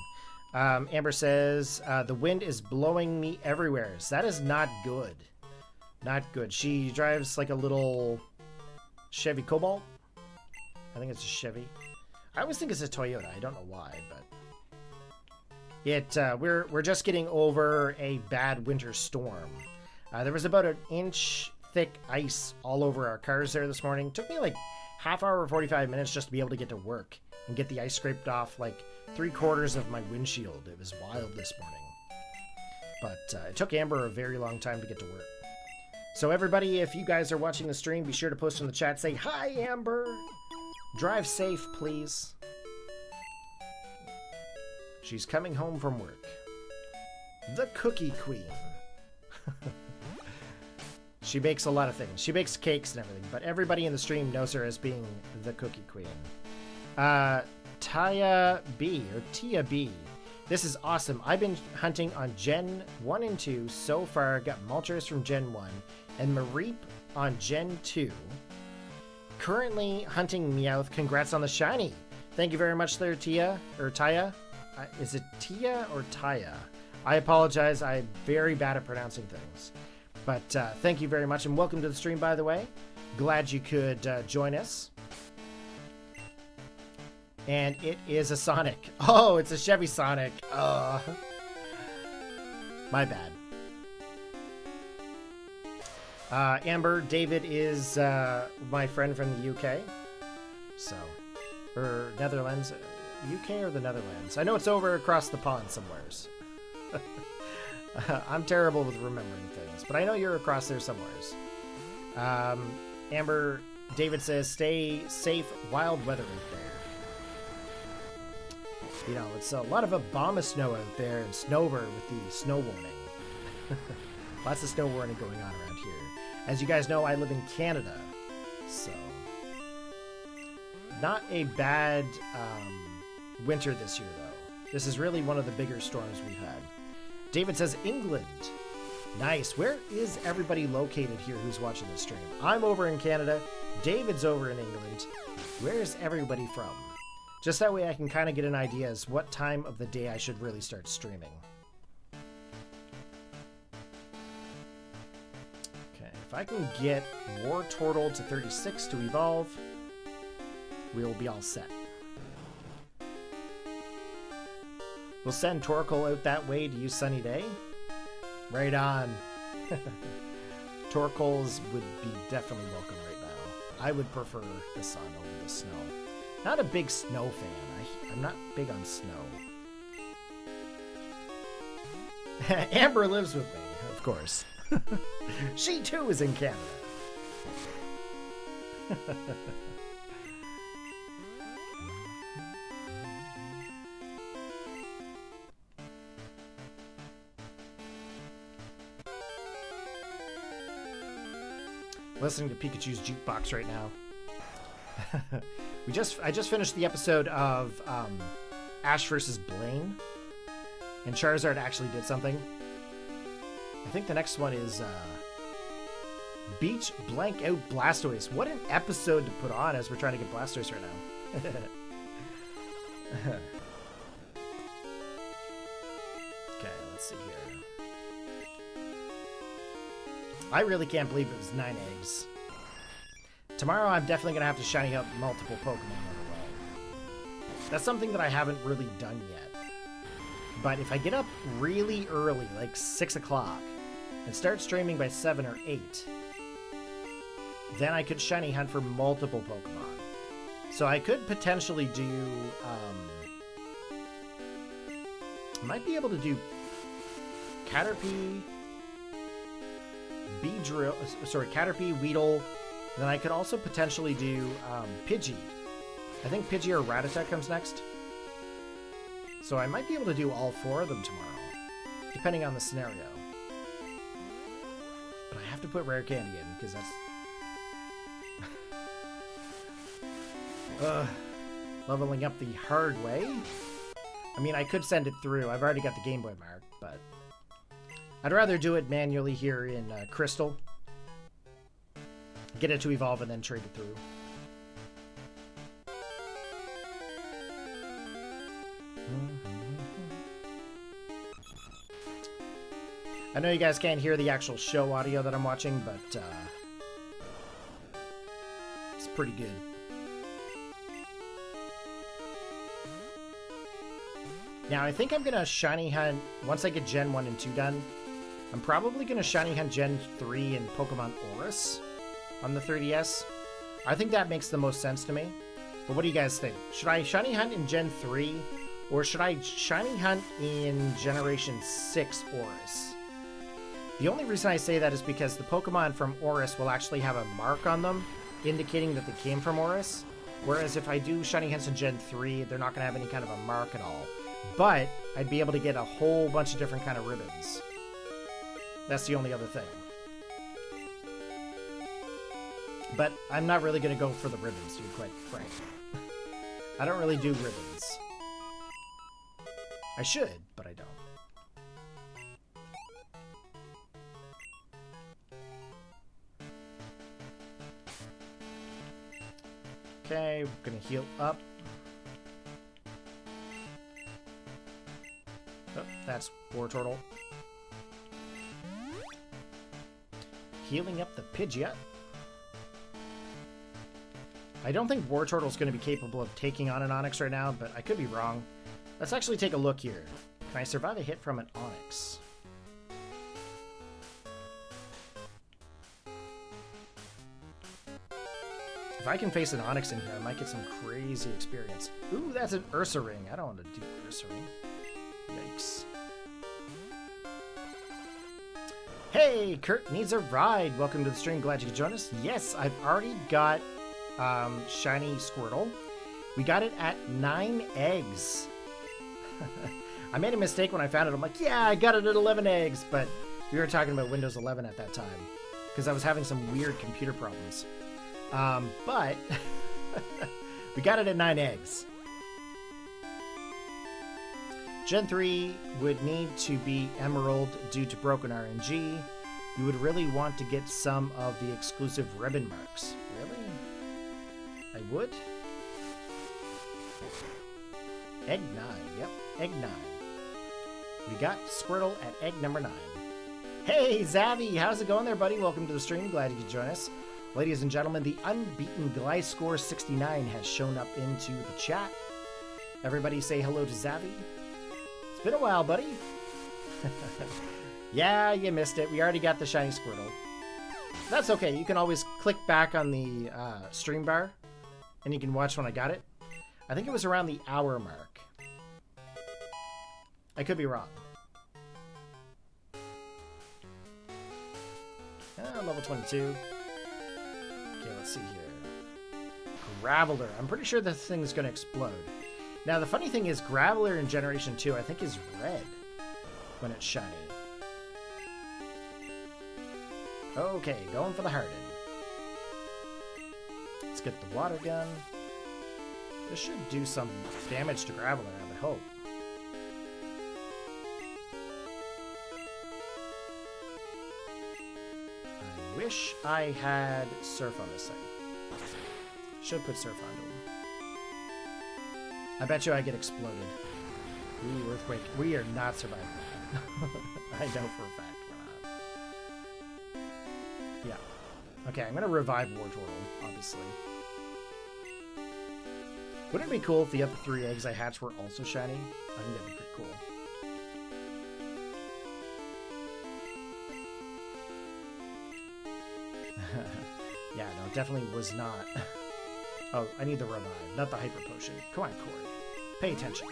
Amber says, the wind is blowing me everywhere. So that is not good. Not good. She drives like a little Chevy Cobalt. I think it's a Chevy. I always think it's a Toyota. I don't know why, but we're just getting over a bad winter storm. There was about an inch thick ice all over our cars there this morning. Took me like half hour, 45 minutes just to be able to get to work and get the ice scraped off like 3/4 of my windshield. It was wild this morning. But it took Amber a very long time to get to work. So everybody, if you guys are watching the stream, be sure to post in the chat, say, "Hi, Amber! Drive safe, please." She's coming home from work. The Cookie Queen. She bakes a lot of things. She bakes cakes and everything, but everybody in the stream knows her as being the Cookie Queen. Tia B, or Tia B. This is awesome. I've been hunting on Gen 1 and 2 so far. Got Moltres from Gen 1 and Mareep on Gen 2. Currently hunting Meowth. Congrats on the shiny. Thank you very much there, Tia, or Taya. Is it Tia or Taya? I apologize. I'm very bad at pronouncing things. But thank you very much, and welcome to the stream, by the way. Glad you could join us. And it is a Sonic. Oh, it's a Chevy Sonic. My bad. Amber, David is my friend from the UK. So, or Netherlands. UK or the Netherlands? I know it's over across the pond somewheres. I'm terrible with remembering things, but I know you're across there somewheres. Amber, David says, stay safe, wild weather out there. You know, it's a lot of Obama snow out there and Snowbird with the snow warning. Lots of snow warning going on around here. As you guys know, I live in Canada, so not a bad winter this year, though. This is really one of the bigger storms we've had. David says England. Nice. Where is everybody located here who's watching this stream? I'm over in Canada. David's over in England. Where is everybody from? Just that way I can kind of get an idea as what time of the day I should really start streaming. Okay, if I can get Wartortle to 36 to evolve, we'll be all set. We'll send Torkoal out that way to use Sunny Day. Right on. Torkoals would be definitely welcome right now. I would prefer the sun over the snow. Not a big snow fan. I'm not big on snow. Amber lives with me, of course. She too is in Canada. Listening to Pikachu's jukebox right now. I just finished the episode of Ash versus Blaine, and Charizard actually did something. I think the next one is Beach Blank Out Blastoise. What an episode to put on as we're trying to get Blastoise right now. Okay, let's see here. I really can't believe it was 9 eggs. Tomorrow I'm definitely going to have to shiny up multiple Pokemon on the way. That's something that I haven't really done yet. But if I get up really early, like 6 o'clock, and start streaming by 7 or 8, then I could shiny hunt for multiple Pokemon. So I could potentially do... I might be able to do Caterpie... Caterpie, Weedle. Then I could also potentially do Pidgey. I think Pidgey or Rattata comes next. So I might be able to do all 4 of them tomorrow, depending on the scenario. But I have to put Rare Candy in, because that's... leveling up the hard way? I mean, I could send it through. I've already got the Gameboy Mark, but... I'd rather do it manually here in Crystal. get it to evolve and then trade it through. I know you guys can't hear the actual show audio that I'm watching, but it's pretty good. Now, I think I'm going to Shiny Hunt, once I get Gen 1 and 2 done, I'm probably going to Shiny Hunt Gen 3 in Pokemon Oris on the 3DS. I think that makes the most sense to me. But what do you guys think? Should I Shiny Hunt in Gen 3, or should I Shiny Hunt in Generation 6 Oris? The only reason I say that is because the Pokemon from Oris will actually have a mark on them, indicating that they came from Oris. Whereas if I do Shiny Hunts in Gen 3, they're not going to have any kind of a mark at all. But I'd be able to get a whole bunch of different kind of ribbons. That's the only other thing. But I'm not really going to go for the ribbons, to be quite frank. I don't really do ribbons. I should, but I don't. Okay, we're gonna heal up. Oh, that's Wartortle. Healing up the Pidgeot. I don't think Wartortle's going to be capable of taking on an Onix right now, but I could be wrong. Let's actually take a look here. Can I survive a hit from an Onix? If I can face an Onix in here, I might get some crazy experience. Ooh, that's an Ursa Ring. I don't want to do Ursa Ring. Yikes. Hey, Kurt needs a ride. Welcome to the stream. Glad you could join us. Yes, I've already got Shiny Squirtle. We got it at 9 eggs. I made a mistake when I found it. I'm like, yeah, I got it at 11 eggs. But we were talking about Windows 11 at that time because I was having some weird computer problems. But we got it at 9 eggs. Gen 3 would need to be Emerald due to broken RNG. You would really want to get some of the exclusive ribbon marks. Really? I would? Egg 9. Yep, egg 9. We got Squirtle at egg number 9. Hey, Zavi! How's it going there, buddy? Welcome to the stream. Glad you could join us. Ladies and gentlemen, the unbeaten Gliscor 69 has shown up into the chat. Everybody say hello to Zavi. It's been a while, buddy. Yeah, you missed it. We already got the shiny Squirtle. That's okay. You can always click back on the stream bar, and you can watch when I got it. I think it was around the hour mark. I could be wrong. Level 22. Okay, let's see here. Graveler. I'm pretty sure this thing is going to explode. Now, the funny thing is, Graveler in Generation 2, I think, is red when it's shiny. Okay, going for the Harden. Let's get the water gun. This should do some damage to Graveler, I would hope. I wish I had Surf on this thing. Should put Surf onto him. I bet you I get exploded. Ooh, Earthquake. We are not surviving that. I know for a fact we're not. Yeah. Okay, I'm going to revive Wartortle, obviously. Wouldn't it be cool if the other 3 eggs I hatched were also shiny? I think that'd be pretty cool. Yeah, no, it definitely was not. Oh, I need the revive, not the hyper potion. Come on, Corey. Pay attention.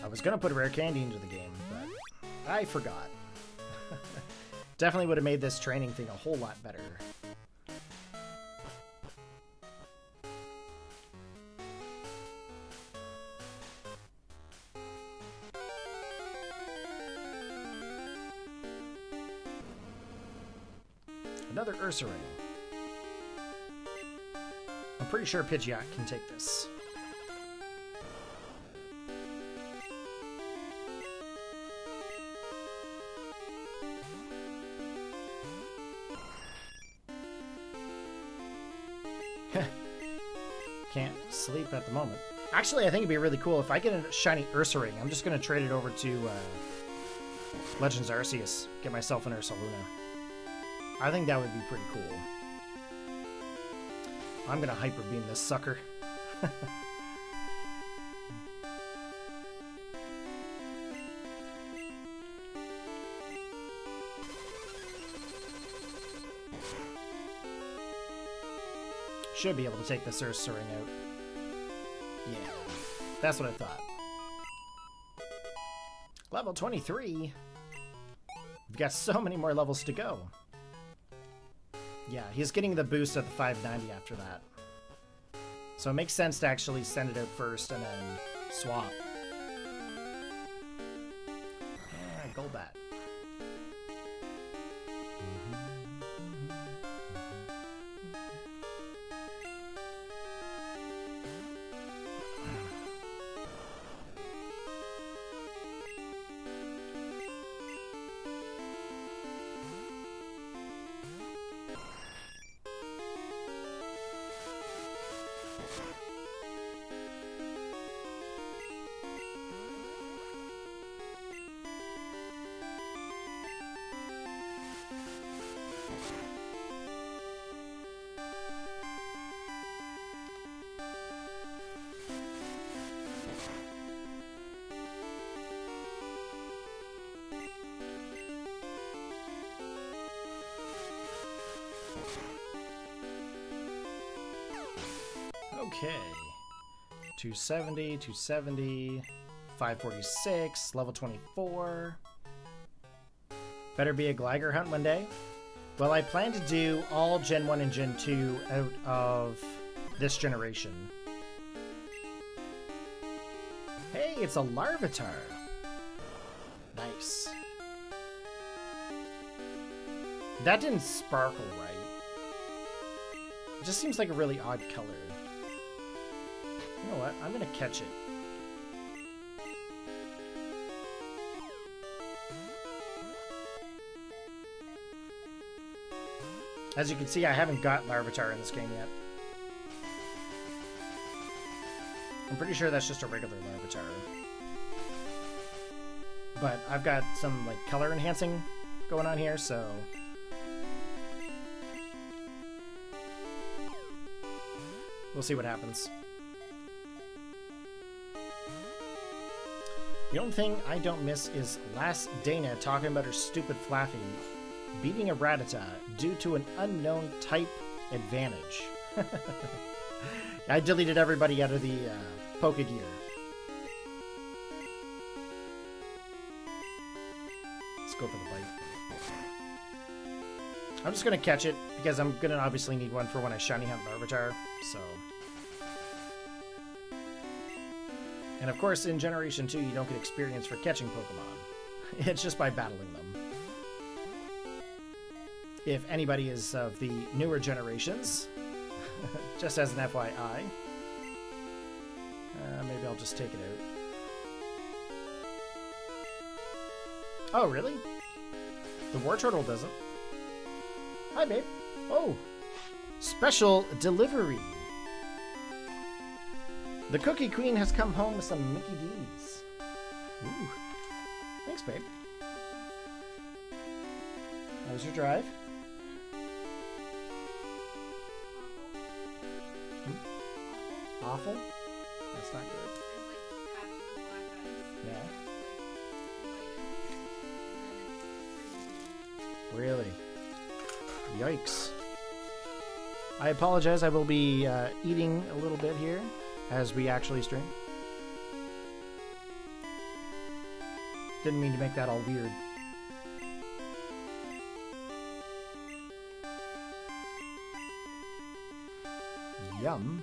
I was gonna put rare candy into the game, but I forgot. Definitely would have made this training thing a whole lot better. another Ursaring. I'm pretty sure Pidgeot can take this. Can't sleep at the moment. Actually, I think it'd be really cool if I get a shiny Ursaring. I'm just going to trade it over to Legends Arceus. Get myself an Ursaluna. I think that would be pretty cool. I'm going to Hyper Beam this sucker. Should be able to take this Ursaring out. Yeah, that's what I thought. Level 23? We've got so many more levels to go. Yeah, he's getting the boost at the 590 after that. So it makes sense to actually send it out first and then swap. Yeah, Golbat. Okay. 270, 270, 546, level 24. Better be a Gligar hunt one day. Well, I plan to do all Gen 1 and Gen 2 out of this generation. Hey, it's a Larvitar. Nice. That didn't sparkle right. It just seems like a really odd color. You know what? I'm gonna catch it. As you can see, I haven't got Larvitar in this game yet. I'm pretty sure that's just a regular Larvitar. But I've got some like color enhancing going on here, so we'll see what happens. The only thing I don't miss is Last Dana talking about her stupid Flaffy beating a Rattata due to an unknown type advantage. I deleted everybody out of the Pokegear. Let's go for the bite. I'm just going to catch it because I'm going to obviously need one for when I shiny hunt Larvitar, so. And of course, in Generation 2, you don't get experience for catching Pokemon. It's just by battling them. If anybody is of the newer generations, just as an FYI, maybe I'll just take it out. Oh, really? The Wartortle doesn't. Hi, babe. Oh, special delivery. The Cookie Queen has come home with some Mickey D's. Ooh. Thanks, babe. How was your drive? Awful? That's not good. Yeah. Really? Yikes. I apologize. I will be eating a little bit here as we actually stream. Didn't mean to make that all weird. Yum.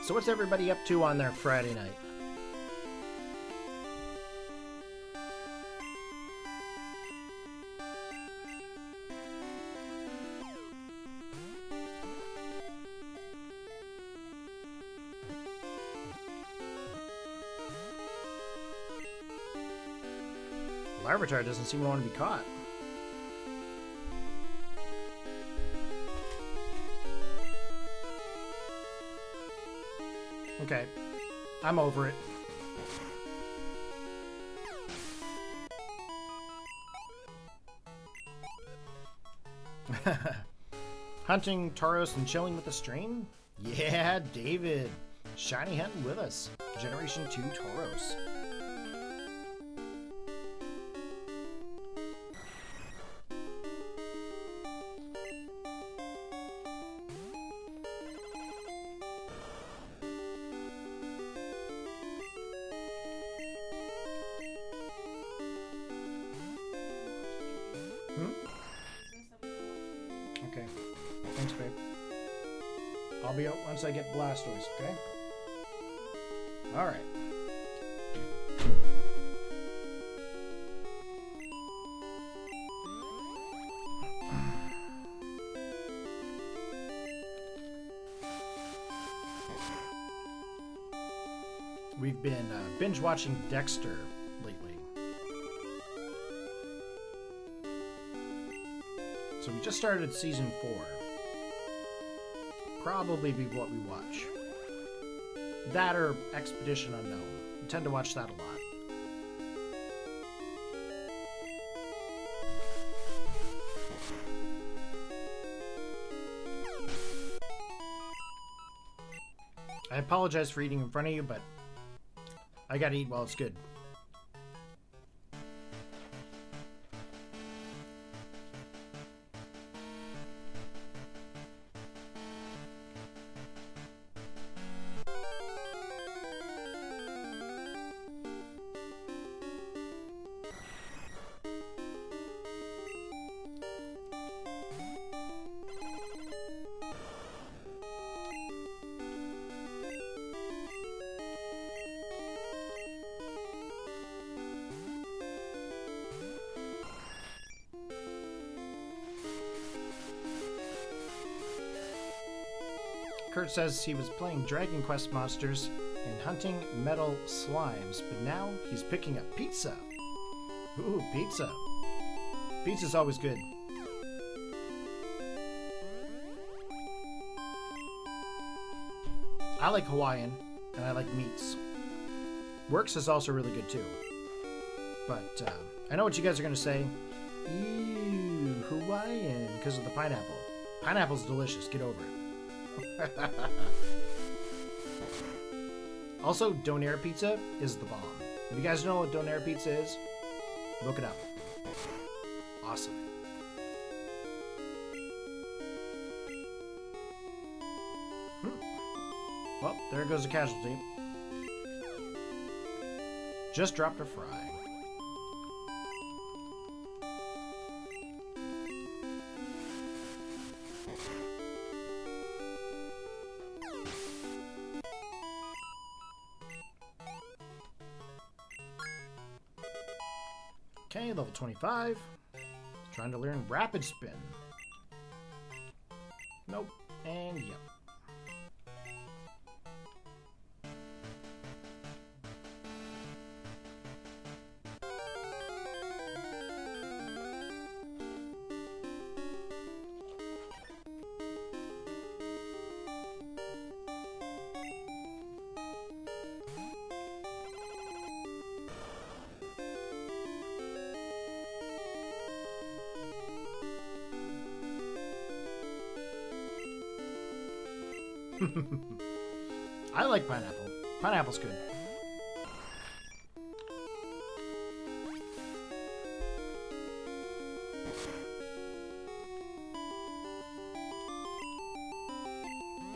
So what's everybody up to on their Friday night? Larvitar doesn't seem to want to be caught. Okay, I'm over it. Hunting Tauros and chilling with the stream? Yeah, David. Shiny hunting with us. Generation 2 Tauros. Okay. Thanks, babe. I'll be out once I get Blastoise, okay? Alright. We've been binge watching Dexter lately. So we just started season 4. Probably be what we watch. That or Expedition Unknown. We tend to watch that a lot. I apologize for eating in front of you, but I gotta eat while it's good. Kurt says he was playing Dragon Quest monsters and hunting metal slimes, but now he's picking up pizza. Ooh, pizza. Pizza's always good. I like Hawaiian, and I like meats. Works is also really good too. But I know what you guys are going to say. Ew, Hawaiian, because of the pineapple. Pineapple's delicious, get over it. Also, Donair pizza is the bomb. If you guys know what Donair pizza is, look it up. Awesome. Well, there goes a casualty. Just dropped a fry. Okay, level 25. Trying to learn Rapid Spin. Nope. And yep. I like pineapple. Pineapple's good.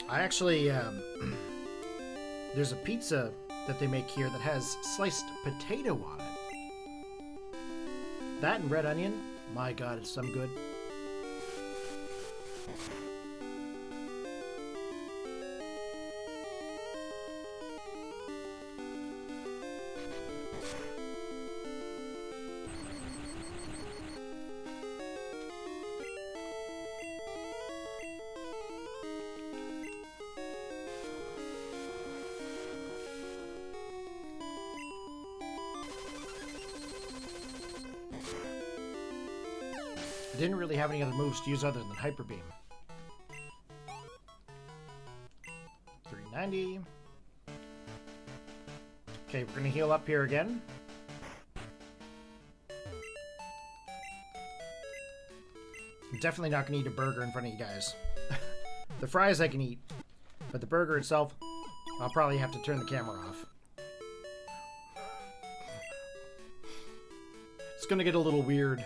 I actually, there's a pizza that they make here that has sliced potato on it. That and red onion, my god, it's some good. I didn't really have any other moves to use other than Hyper Beam. 390. Okay, we're gonna heal up here again. I'm definitely not gonna eat a burger in front of you guys. The fries I can eat, but the burger itself, I'll probably have to turn the camera off. It's gonna get a little weird.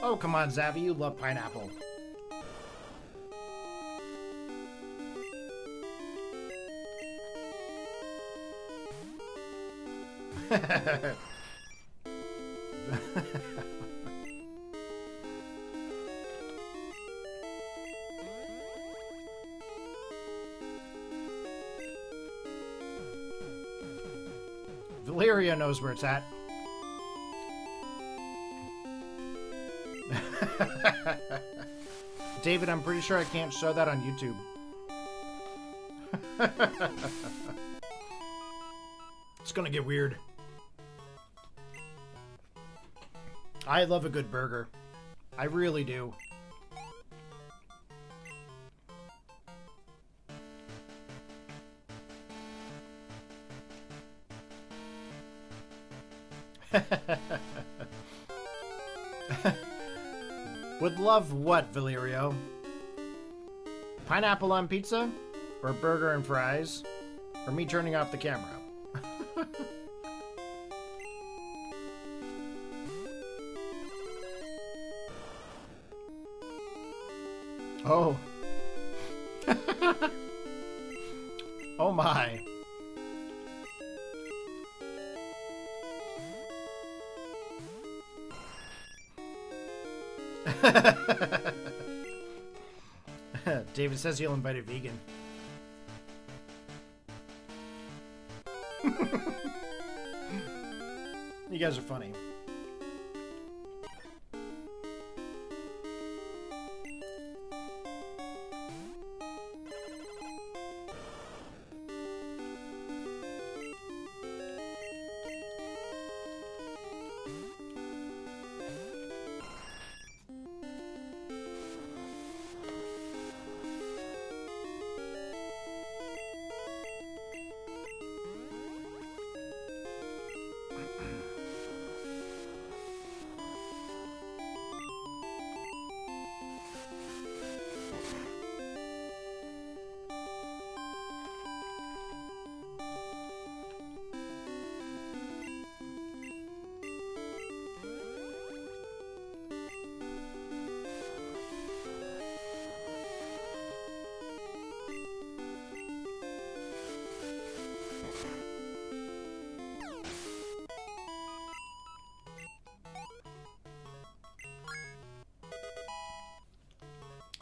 Oh, come on, Zavi, you love pineapple. Valeria knows where it's at. David, I'm pretty sure I can't show that on YouTube. It's gonna get weird. I love a good burger. I really do. Would love what, Valerio? Pineapple on pizza? Or burger and fries? Or me turning off the camera? Oh. Oh my. David says he'll invite a vegan. You guys are funny.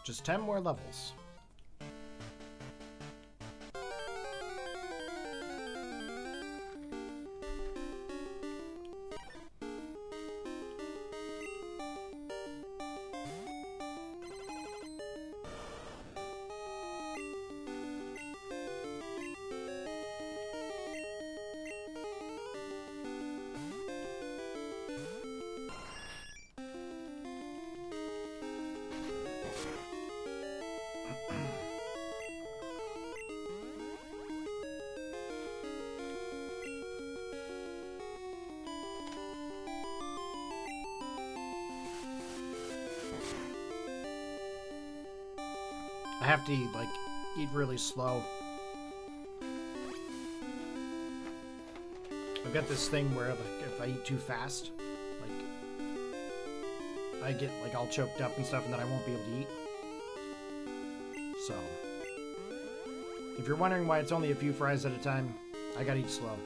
Just 10 more levels. I have to like eat really slow. I've got this thing where like if I eat too fast, like I get like all choked up and stuff, and then I won't be able to eat. So if you're wondering why it's only a few fries at a time, I gotta eat slow.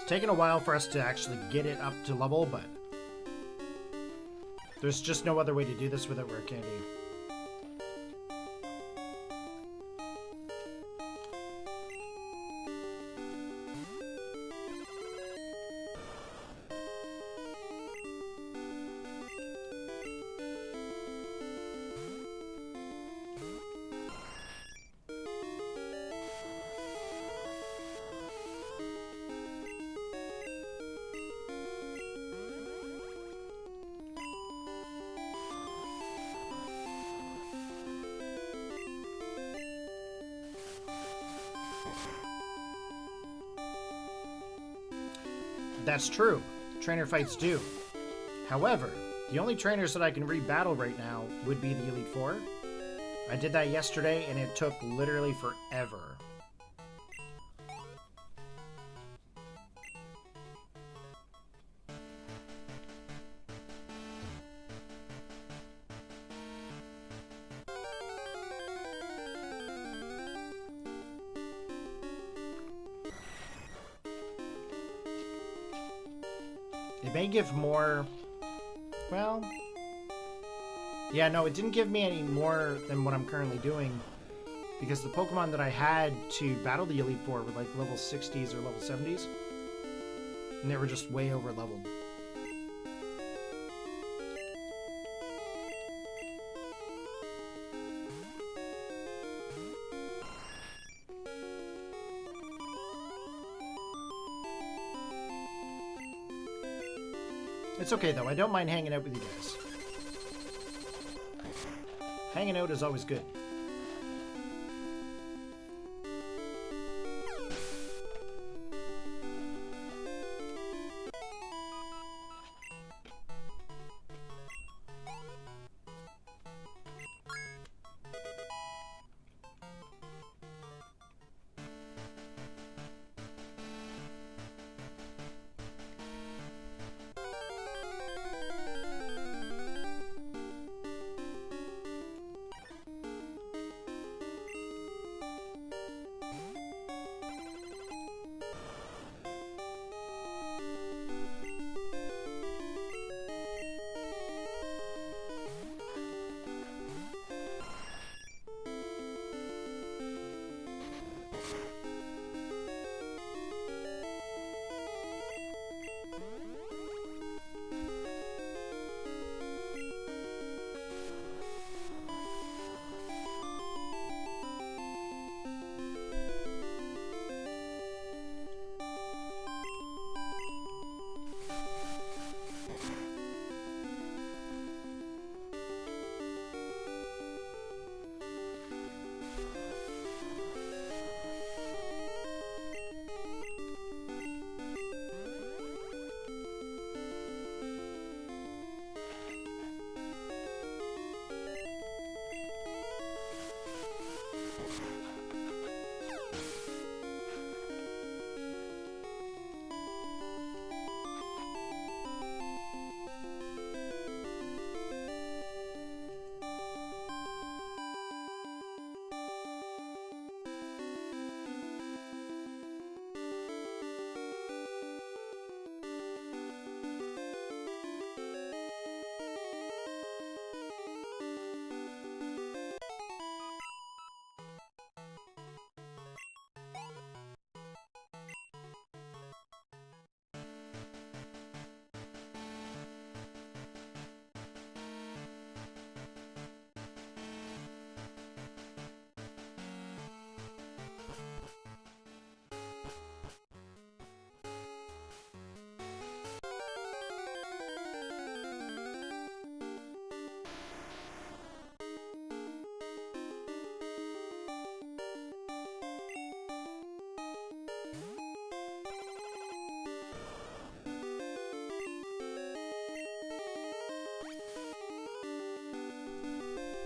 It's taken a while for us to actually get it up to level, but there's just no other way to do this without rare candy. That's true. Trainer fights do. However, the only trainers that I can re-battle right now would be the Elite Four. I did that yesterday and it took literally forever. It may give more... Well... Yeah, no, it didn't give me any more than what I'm currently doing. Because the Pokemon that I had to battle the Elite Four were like level 60s or level 70s. And they were just way over leveled. It's okay though, I don't mind hanging out with you guys. Hanging out is always good.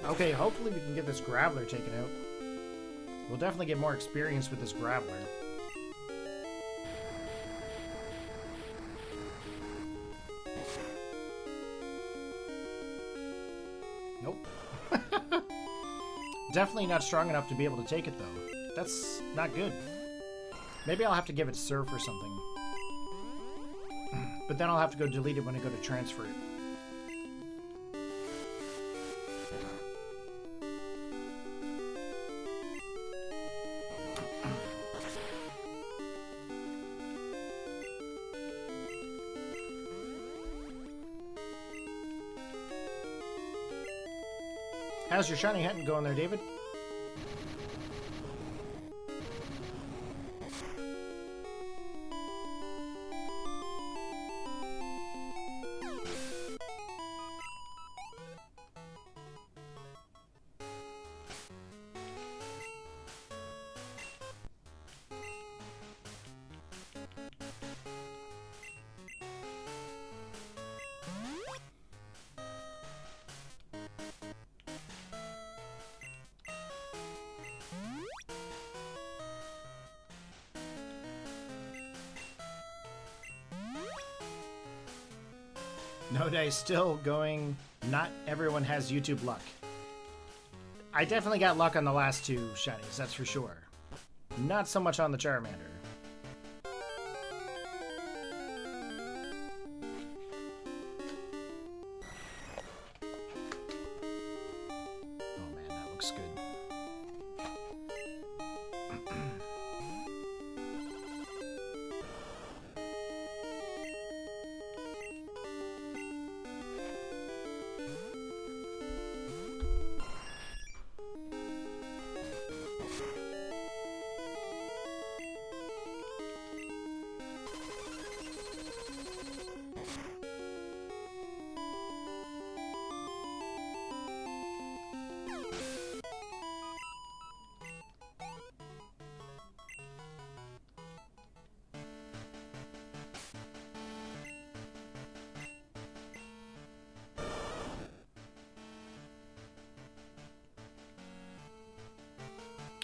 Okay, hopefully we can get this Graveler taken out. We'll definitely get more experience with this Graveler. Nope. Definitely not strong enough to be able to take it, though. That's not good. Maybe I'll have to give it Surf or something. But then I'll have to go delete it when I go to transfer it. How's your shiny hunting going there, David? No Dice still going. Not everyone has YouTube luck. I definitely got luck on the last two shinies, that's for sure. Not so much on the Charmander. Oh man, that looks good.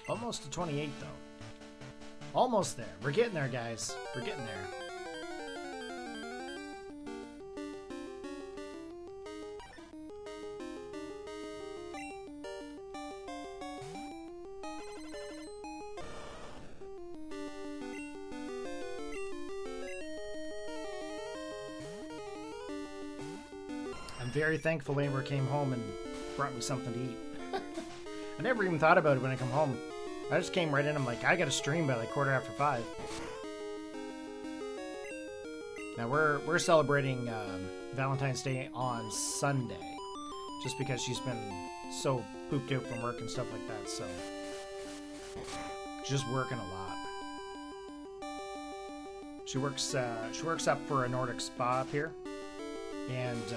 Almost to 28, though. Almost there. We're getting there, guys. We're getting there. I'm very thankful Amber came home and brought me something to eat. I never even thought about it when I come home. I just came right in. I'm like, I got to stream by like 5:15. Now we're celebrating Valentine's Day on Sunday, just because she's been so pooped out from work and stuff like that. So she's just working a lot. She works up for a Nordic spa up here, and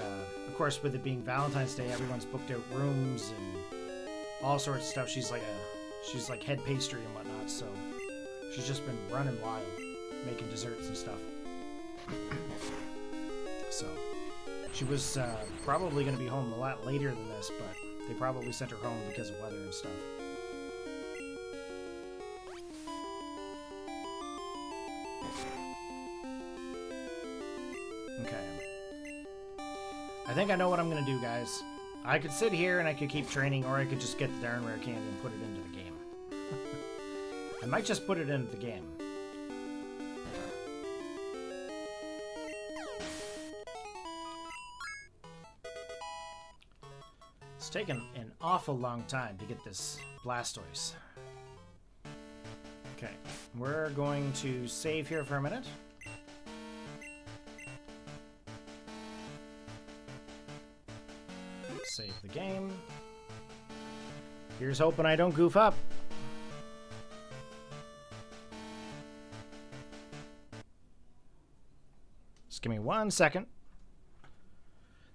of course, with it being Valentine's Day, everyone's booked out rooms and all sorts of stuff. She's like head pastry and whatnot, so she's just been running wild, making desserts and stuff. So she was probably going to be home a lot later than this, but they probably sent her home because of weather and stuff. Okay. I think I know what I'm going to do, guys. I could sit here and I could keep training, or I could just get the darn rare candy and put it into the game. I might just put it into the game. It's taken an awful long time to get this Blastoise. Okay, we're going to save here for a minute. Save the game. Here's hoping I don't goof up. Just give me 1 second.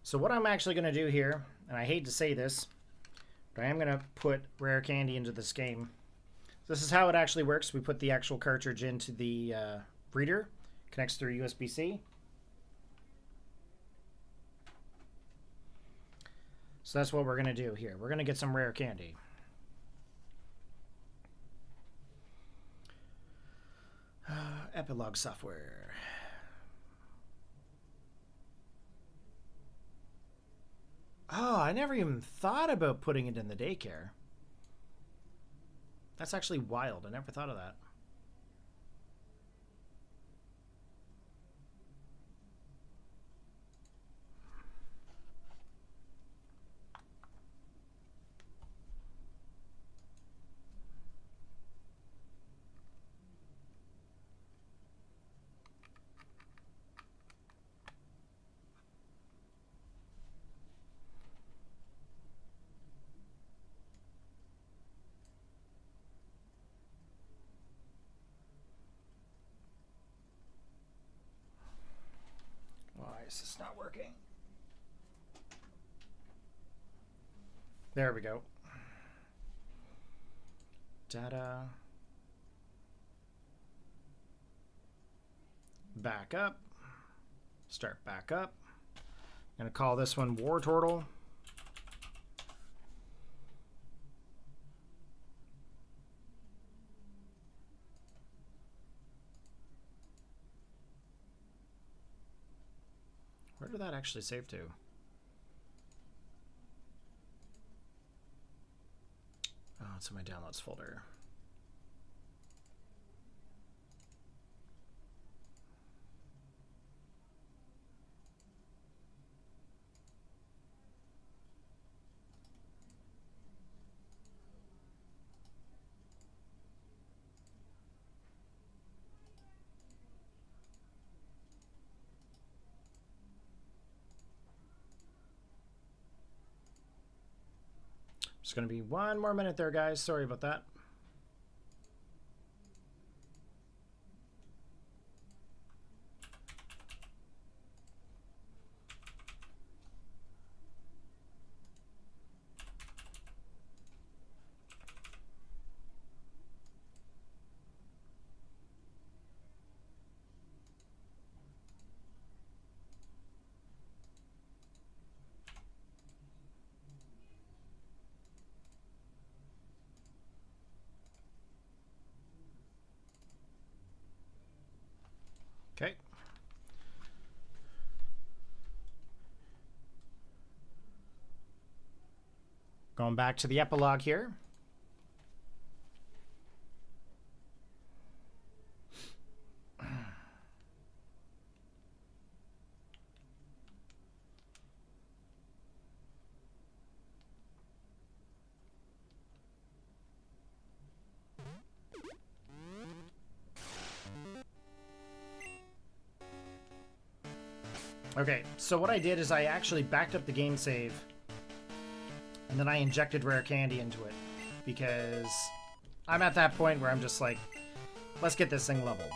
So what I'm actually going to do here, and I hate to say this, but I am going to put rare candy into this game. This is how it actually works. We put the actual cartridge into the reader, connects through USB-C. So that's what we're going to do here. We're going to get some rare candy. Epilogue software. Oh, I never even thought about putting it in the daycare. That's actually wild. I never thought of that. is this not working? There we go. Data. Back up. Start back up. I'm going to call this one Wartortle. Where did that actually save to? Oh, it's in my downloads folder. Just going to be one more minute there, guys. Sorry about that. Okay. Going back to the epilogue here. Okay, so what I did is I actually backed up the game save and then I injected rare candy into it because I'm at that point where I'm just like, let's get this thing leveled.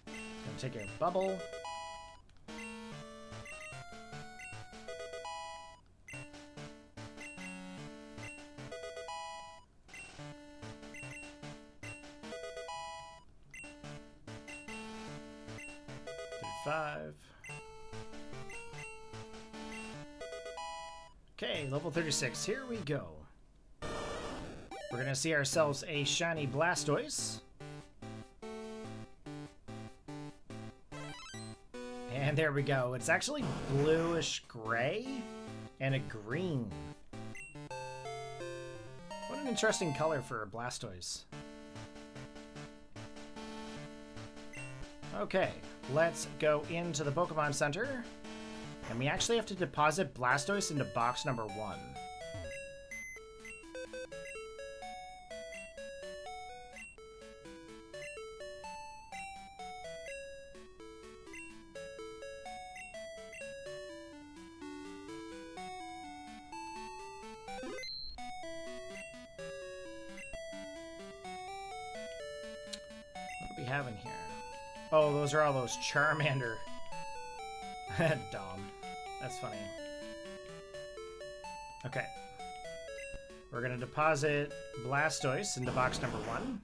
Gonna take a bubble. Okay, level 36. Here we go. We're going to see ourselves a shiny Blastoise. And there we go. It's actually bluish gray and a green. What an interesting color for a Blastoise. Okay, let's go into the Pokemon Center. And we actually have to deposit Blastoise into box number 1. What do we have in here? Oh, those are all those Charmander. Dom. That's funny. Okay. We're going to deposit Blastoise into box number 1.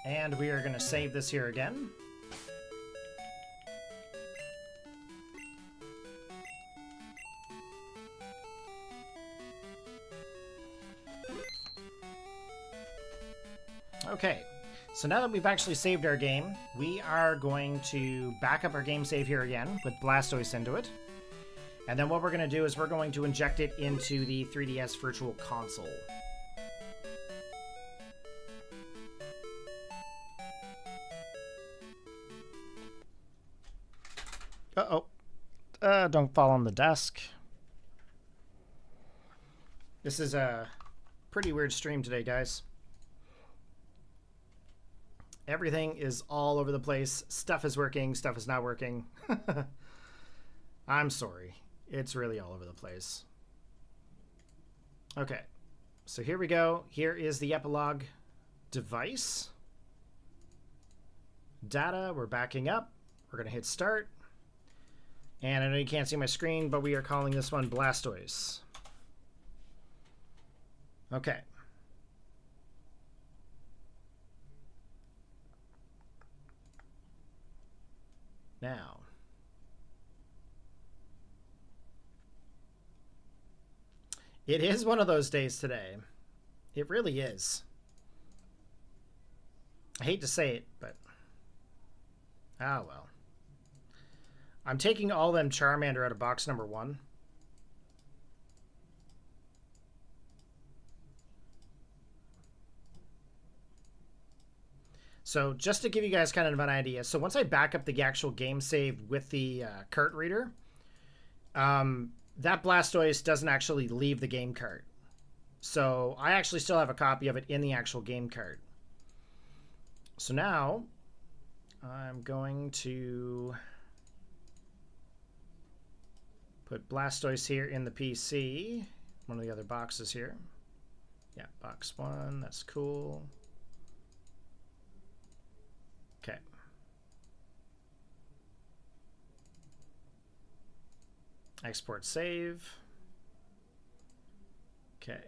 And we are going to save this here again. Okay. So now that we've actually saved our game, we are going to back up our game save here again with Blastoise into it. And then what we're going to do is we're going to inject it into the 3DS Virtual Console. Uh-oh. Don't fall on the desk. This is a pretty weird stream today, guys. Everything is all over the place. Stuff is working, stuff is not working. I'm sorry. It's really all over the place. Okay, so here we go. Here is the epilogue device. Data, we're backing up. We're going to hit start. And I know you can't see my screen, but we are calling this one Blastoise. Okay. Now, it is one of those days today. It really is. I hate to say it, but ah well. I'm taking all them Charmander out of box number 1. So just to give you guys kind of an idea, so once I back up the actual game save with the cart reader, that Blastoise doesn't actually leave the game cart. So I actually still have a copy of it in the actual game cart. So now I'm going to put Blastoise here in the PC, one of the other boxes here. Yeah, box 1, that's cool. Okay. Export save. Okay.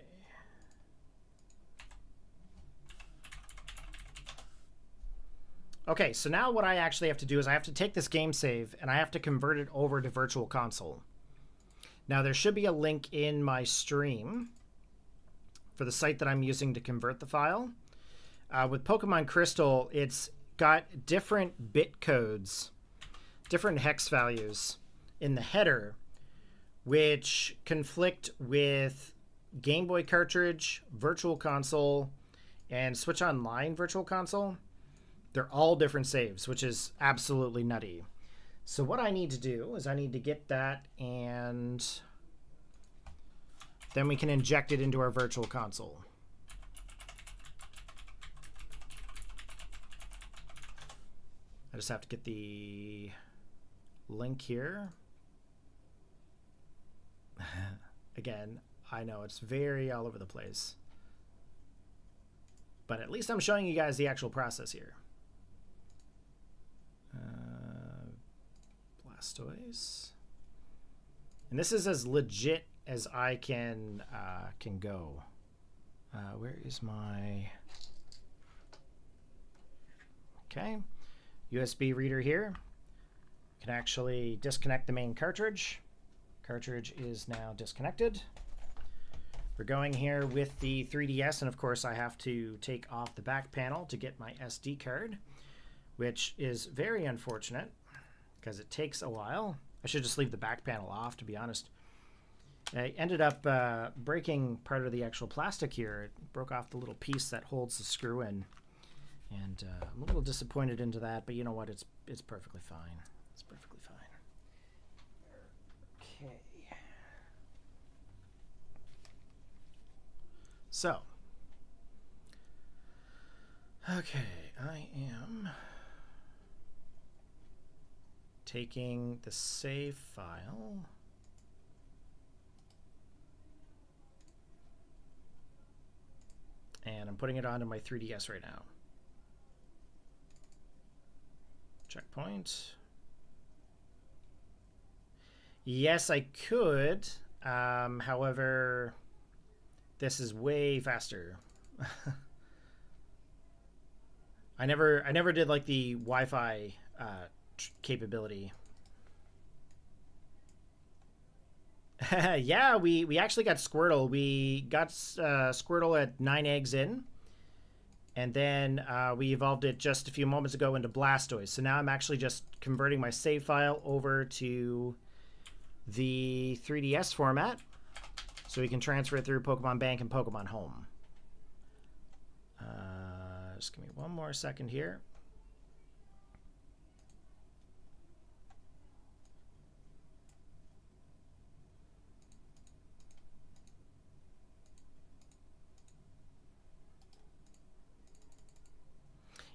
Okay, so now what I actually have to do is I have to take this game save and I have to convert it over to Virtual Console. Now there should be a link in my stream for the site that I'm using to convert the file. With Pokemon Crystal, it's got different bit codes, different hex values in the header, which conflict with Game Boy Cartridge, Virtual Console, and Switch Online Virtual Console. They're all different saves, which is absolutely nutty. So what I need to do is I need to get that, and then we can inject it into our Virtual Console. I just have to get the link here. Again, I know it's very all over the place, but at least I'm showing you guys the actual process here. Blastoise, and this is as legit as I can go. Where is my USB reader here? Can actually disconnect the main cartridge. Cartridge is now disconnected. We're going here with the 3DS, and of course I have to take off the back panel to get my SD card, which is very unfortunate because it takes a while. I should just leave the back panel off, to be honest. I ended up breaking part of the actual plastic here. It broke off the little piece that holds the screw in, and I'm a little disappointed into that, but you know what? It's perfectly fine. It's perfectly fine. Okay. So, okay, I am taking the save file. And I'm putting it onto my 3DS right now. Checkpoint. Yes, I could. However, this is way faster. I never did like the Wi-Fi capability. Yeah, we actually got Squirtle. We got Squirtle at 9 eggs in, and then we evolved it just a few moments ago into Blastoise. So now I'm actually just converting my save file over to the 3DS format, so we can transfer it through Pokemon Bank and Pokemon Home. Just give me one more second here.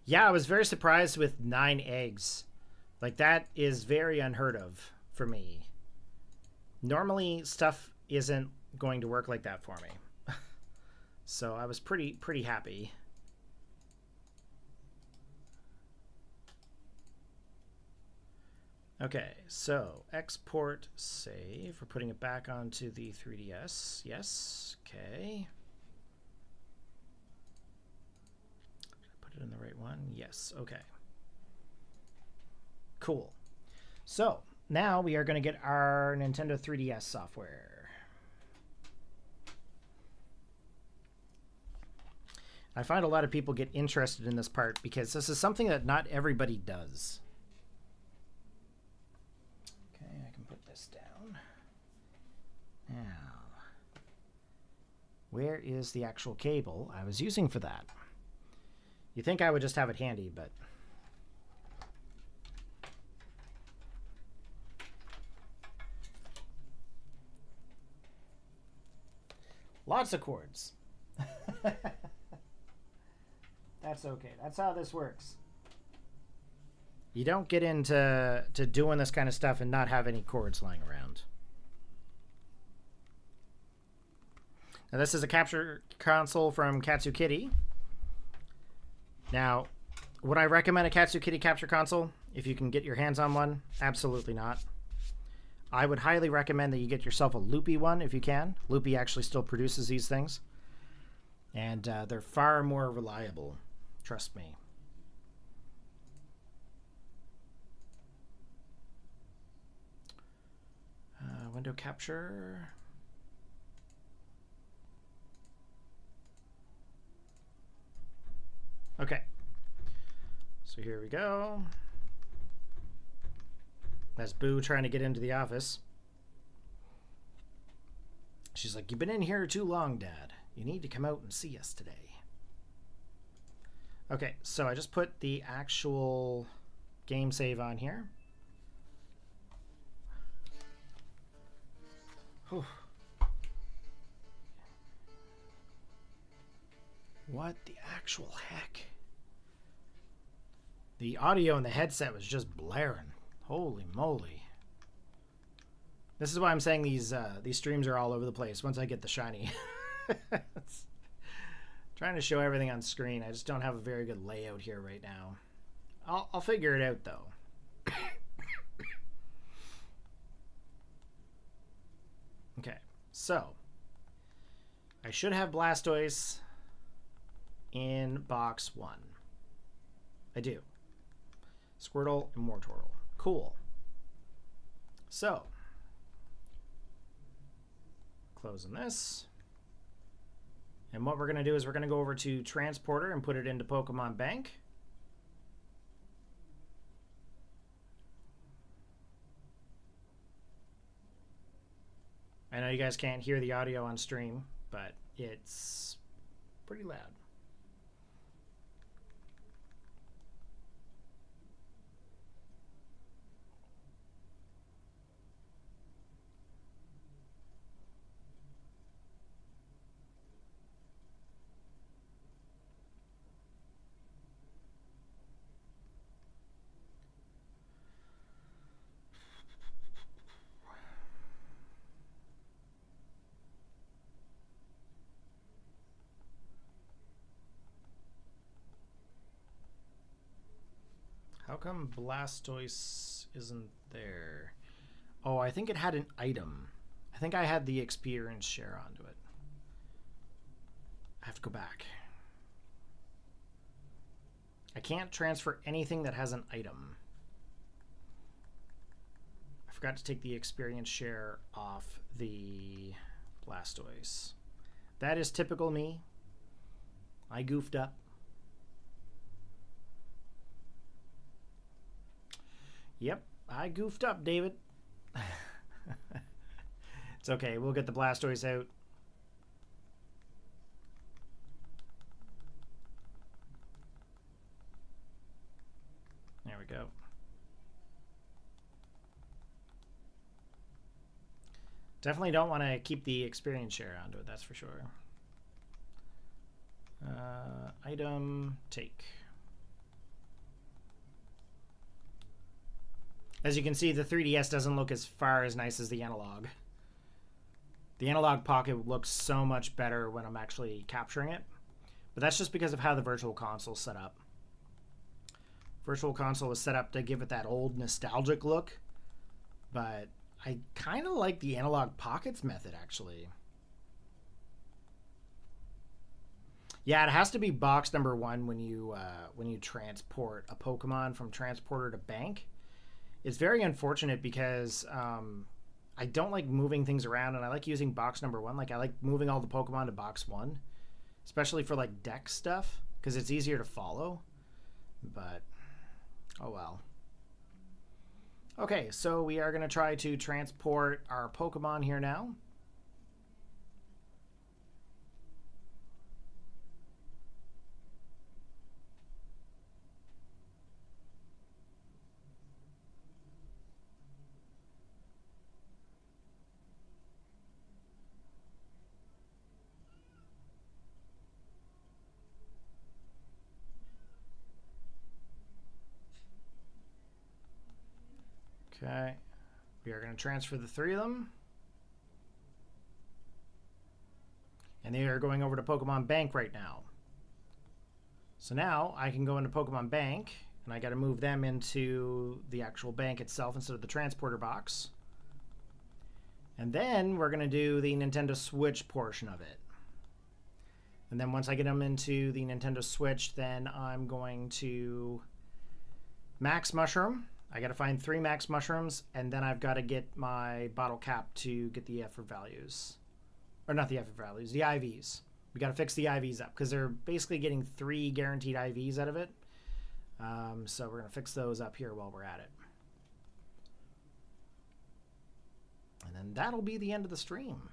Yeah, I was very surprised with 9 eggs. Like, that is very unheard of for me. Normally, stuff isn't going to work like that for me. So I was pretty happy. Okay, so export save. We're putting it back onto the 3DS. Yes, okay. Put it in the right one. Yes, okay. Cool. So now we are going to get our Nintendo 3DS software. I find a lot of people get interested in this part because this is something that not everybody does. Now, where is the actual cable I was using for that? You think I would just have it handy, but lots of cords. That's okay. That's how this works. You don't get into doing this kind of stuff and not have any cords lying around. Now, this is a capture console from Katsu Kitty. Now, would I recommend a Katsu Kitty capture console if you can get your hands on one? Absolutely not. I would highly recommend that you get yourself a Loopy one if you can. Loopy actually still produces these things. And they're far more reliable. Trust me. Window capture. Okay, so here we go. That's Boo trying to get into the office. She's like, "You've been in here too long, Dad. You need to come out and see us today." Okay, so I just put the actual game save on here. Whew. What the actual heck? The audio in the headset was just blaring. Holy moly. This is why I'm saying these streams are all over the place once I get the shiny. Trying to show everything on screen. I just don't have a very good layout here right now. I'll figure it out though. Okay, so I should have Blastoise in box 1. I do. Squirtle and Wartortle. Cool. So, closing this. And what we're going to do is we're going to go over to Transporter and put it into Pokemon Bank. I know you guys can't hear the audio on stream, but it's pretty loud. How come Blastoise isn't there? Oh, I think it had an item. I think I had the experience share onto it. I have to go back. I can't transfer anything that has an item. I forgot to take the experience share off the Blastoise. That is typical me. I goofed up. Yep, I goofed up, David. It's okay, we'll get the Blastoise out. There we go. Definitely don't want to keep the experience share onto it, that's for sure. Item, take. As you can see, the 3DS doesn't look as far as nice as the analog. The analog pocket looks so much better when I'm actually capturing it. But that's just because of how the Virtual Console is set up. Virtual Console was set up to give it that old nostalgic look. But I kind of like the analog pockets method, actually. Yeah, it has to be box number 1 when you transport a Pokemon from transporter to bank. It's very unfortunate because I don't like moving things around, and I like using box number 1. Like, I like moving all the Pokemon to box 1, especially for like deck stuff, because it's easier to follow. But oh well. Okay, so we are going to try to transport our Pokemon here now. Okay, we are going to transfer the 3 of them. And they are going over to Pokemon Bank right now. So now I can go into Pokemon Bank, and I got to move them into the actual bank itself instead of the transporter box. And then we're going to do the Nintendo Switch portion of it. And then once I get them into the Nintendo Switch, then I'm going to Max Mushroom. I got to find 3 Max Mushrooms, and then I've got to get my Bottlecap to get the effort values. Or not the effort values, the IVs. We got to fix the IVs up, because they're basically getting 3 guaranteed IVs out of it. So we're going to fix those up here while we're at it. And then that'll be the end of the stream.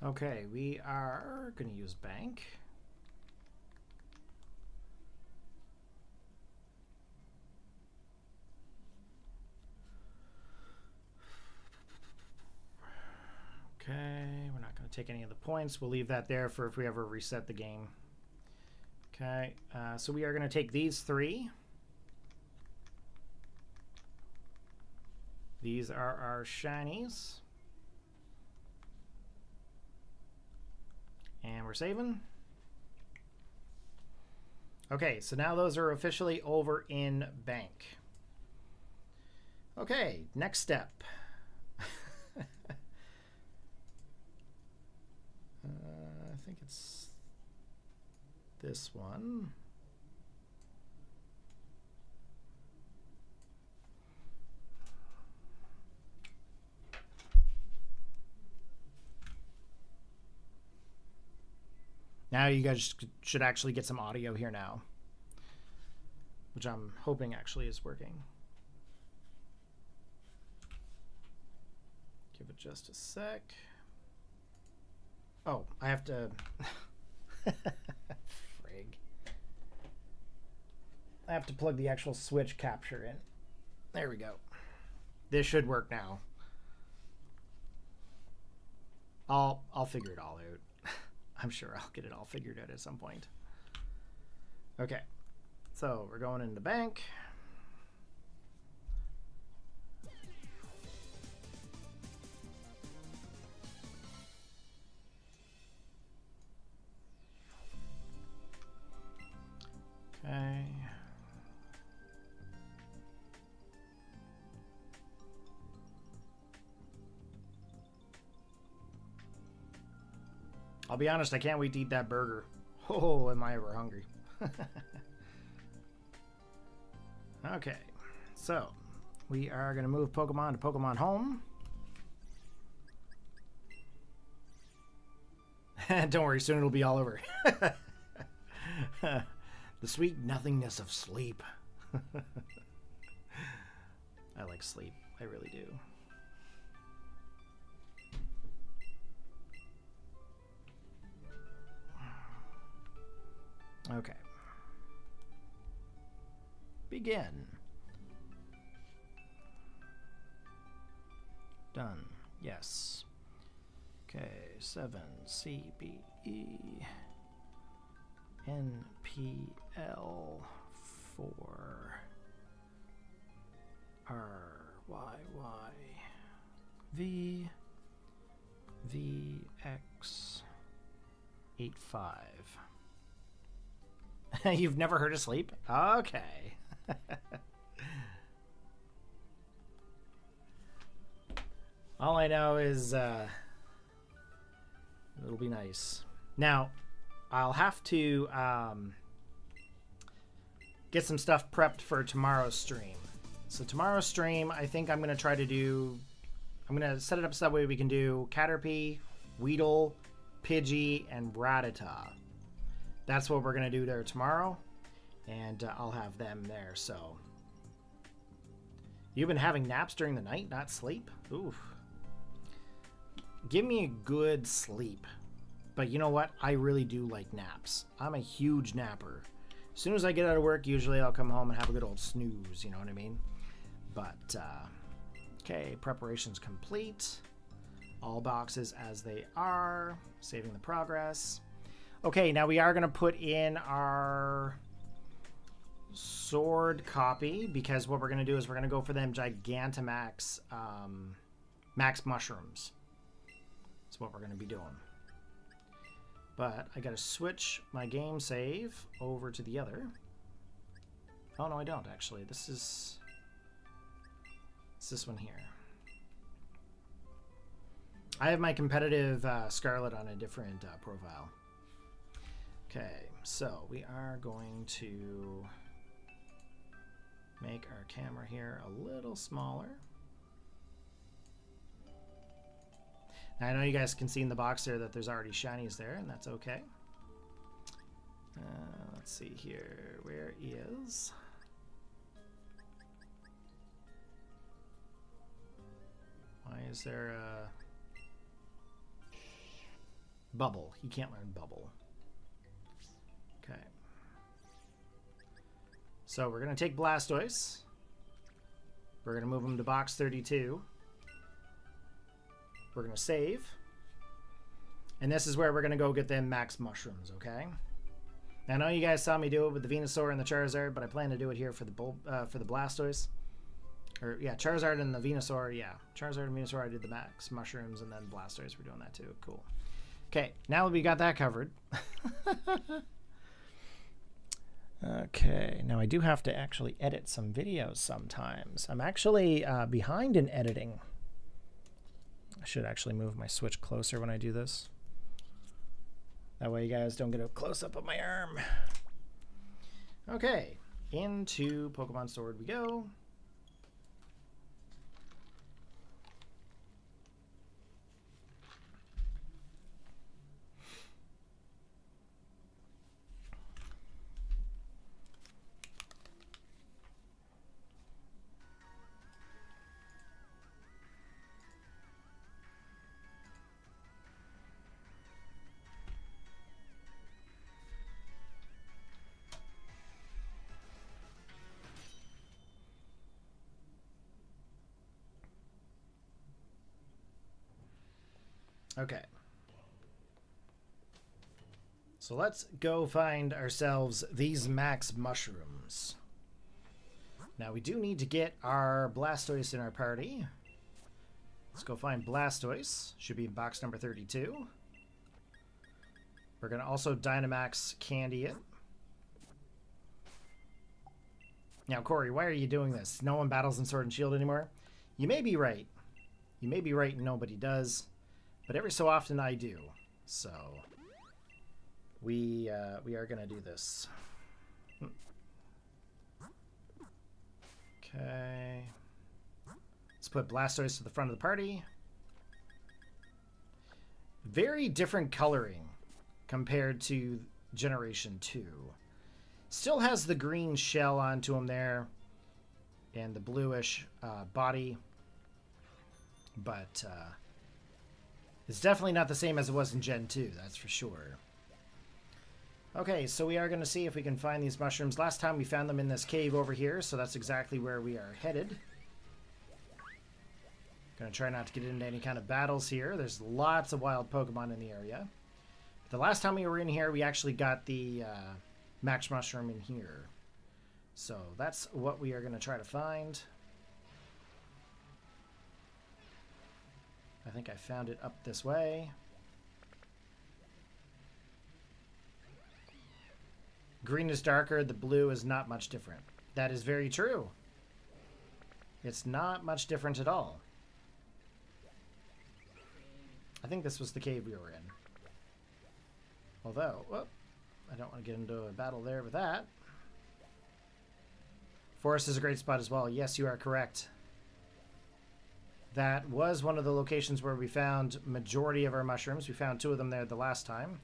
Okay, we are going to use bank. Okay, we're not going to take any of the points. We'll leave that there for if we ever reset the game. Okay, so we are going to take these 3. These are our shinies. And we're saving. Okay, so now those are officially over in bank. Okay, next step. I think it's this one. Now you guys should actually get some audio here now, which I'm hoping actually is working. Give it just a sec. Oh, I have to... Frig. I have to plug the actual Switch capture in. There we go. This should work now. I'll figure it all out. I'm sure I'll get it all figured out at some point. Okay, so we're going into bank. Okay. I'll be honest, I can't wait to eat that burger. Oh, am I ever hungry. Okay, so we are going to move Pokemon to Pokemon Home. Don't worry, soon it'll be all over. The sweet nothingness of sleep. I like sleep. I really do. Okay. Begin. Done. Yes. Okay, 7 C B E N P L 4 R Y Y V V X 85. You've never heard of sleep? Okay. All I know is it'll be nice. Now, I'll have to get some stuff prepped for tomorrow's stream. So tomorrow's stream, I think I'm going to try to do... I'm going to set it up so that way we can do Caterpie, Weedle, Pidgey, and Rattata. That's what we're going to do there tomorrow. And I'll have them there, so... You've been having naps during the night, not sleep? Oof. Give me a good sleep. But you know what? I really do like naps. I'm a huge napper. As soon as I get out of work, usually I'll come home and have a good old snooze, you know what I mean? But, okay, preparation's complete. All boxes as they are. Saving the progress. Okay, now we are going to put in our sword copy, because what we're going to do is we're going to go for them Gigantamax Max Mushrooms. That's what we're going to be doing. But I got to switch my game save over to the other. Oh, no, I don't, actually. It's this one here. I have my competitive Scarlet on a different profile. Okay, so we are going to make our camera here a little smaller. Now, I know you guys can see in the box there that there's already shinies there, and that's okay. Let's see here. Where is... Why is there a... Bubble. He can't learn Bubble. Okay. So we're going to take Blastoise. We're going to move him to box 32. We're going to save. And this is where we're going to go get them max mushrooms, okay? Now, I know you guys saw me do it with the Venusaur and the Charizard, but I plan to do it here for the Blastoise. Or, yeah, Charizard and the Venusaur, yeah. Charizard and Venusaur, I did the max mushrooms, and then Blastoise, we're doing that too. Cool. Okay, now that we got that covered. Okay, now I do have to actually edit some videos sometimes. I'm actually behind in editing. I should actually move my Switch closer when I do this. That way you guys don't get a close-up of my arm. Okay, into Pokemon Sword we go. Okay. So let's go find ourselves these max mushrooms. Now we do need to get our Blastoise in our party. Let's go find Blastoise. Should be in box number 32. We're going to also Dynamax Candy it. Now, Corey, why are you doing this? No one battles in Sword and Shield anymore? You may be right. You may be right and nobody does. But every so often I do. So we are going to do this. Okay. Let's put Blastoise to the front of the party. Very different coloring compared to Generation 2. Still has the green shell onto him there and the bluish body. But it's definitely not the same as it was in Gen 2, that's for sure. Okay, so we are going to see if we can find these mushrooms. Last time we found them in this cave over here, so that's exactly where we are headed. Gonna try not to get into any kind of battles here. There's lots of wild Pokemon in the area. The last time we were in here, we actually got the Max Mushroom in here. So that's what we are going to try to find. I think I found it up this way. Green is darker, the blue is not much different. That is very true. It's not much different at all. I think this was the cave we were in. Although, whoop, I don't want to get into a battle there with that. Forest is a great spot as well. Yes, you are correct. That was one of the locations where we found majority of our mushrooms. We found 2 of them there the last time.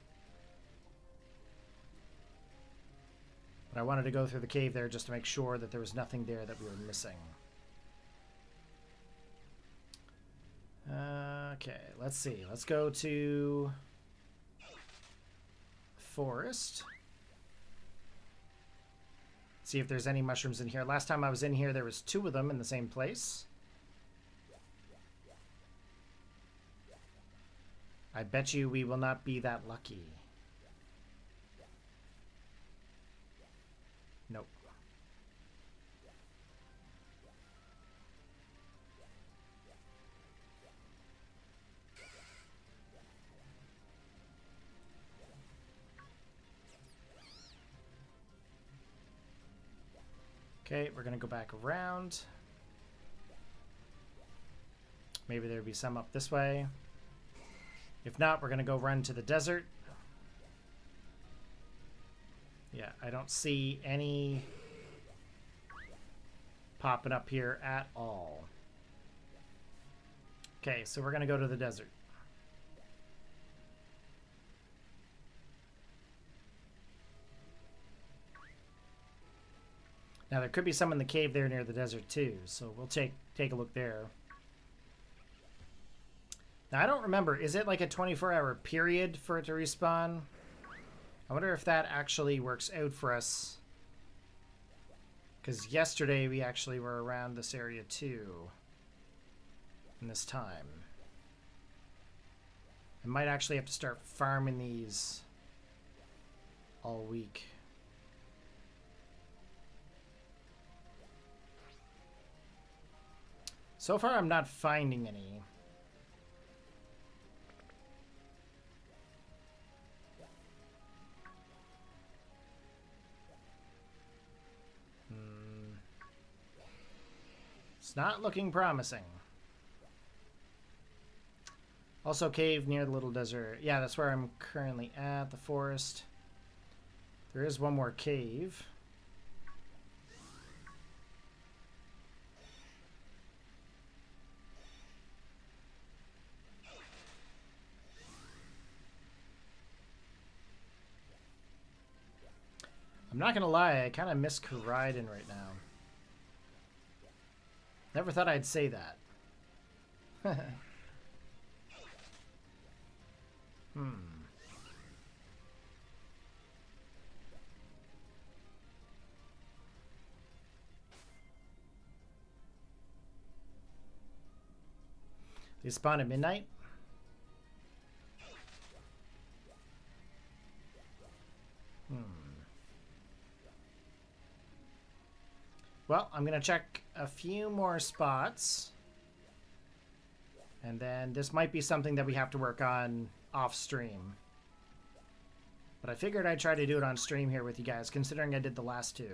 But I wanted to go through the cave there just to make sure that there was nothing there that we were missing. Okay, let's see. Let's go to forest. See if there's any mushrooms in here. Last time I was in here, there was 2 of them in the same place. I bet you we will not be that lucky. Nope. Okay, we're gonna go back around. Maybe there'll be some up this way. If not, we're gonna go run to the desert. Yeah, I don't see any popping up here at all. Okay, so we're gonna go to the desert. Now there could be some in the cave there near the desert too, so we'll take a look there. Now I don't remember, is it like a 24-hour period for it to respawn? I wonder if that actually works out for us. Because yesterday we actually were around this area too. In this time. I might actually have to start farming these all week. So far, I'm not finding any. It's not looking promising. Also, cave near the little desert. Yeah, that's where I'm currently at, the forest. There is one more cave. I'm not gonna lie, I kind of miss Koraidon right now. Never thought I'd say that. They spawn at midnight? Well, I'm going to check a few more spots. And then this might be something that we have to work on off stream. But I figured I'd try to do it on stream here with you guys, considering I did the last 2.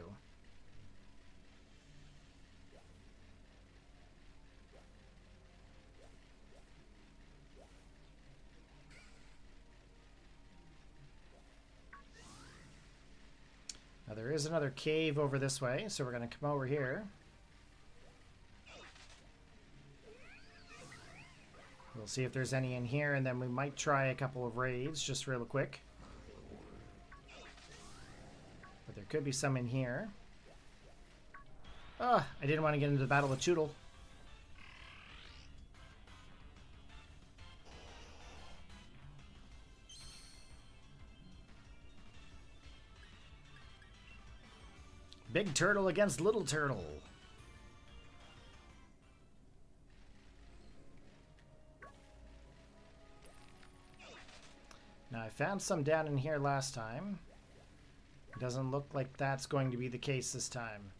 Now there is another cave over this way, so we're going to come over here. We'll see if there's any in here, and then we might try a couple of raids just real quick. But there could be some in here. Ah, I didn't want to get into the battle with Choodle. Big turtle against little turtle. Now, I found some down in here last time. It doesn't look like that's going to be the case this time.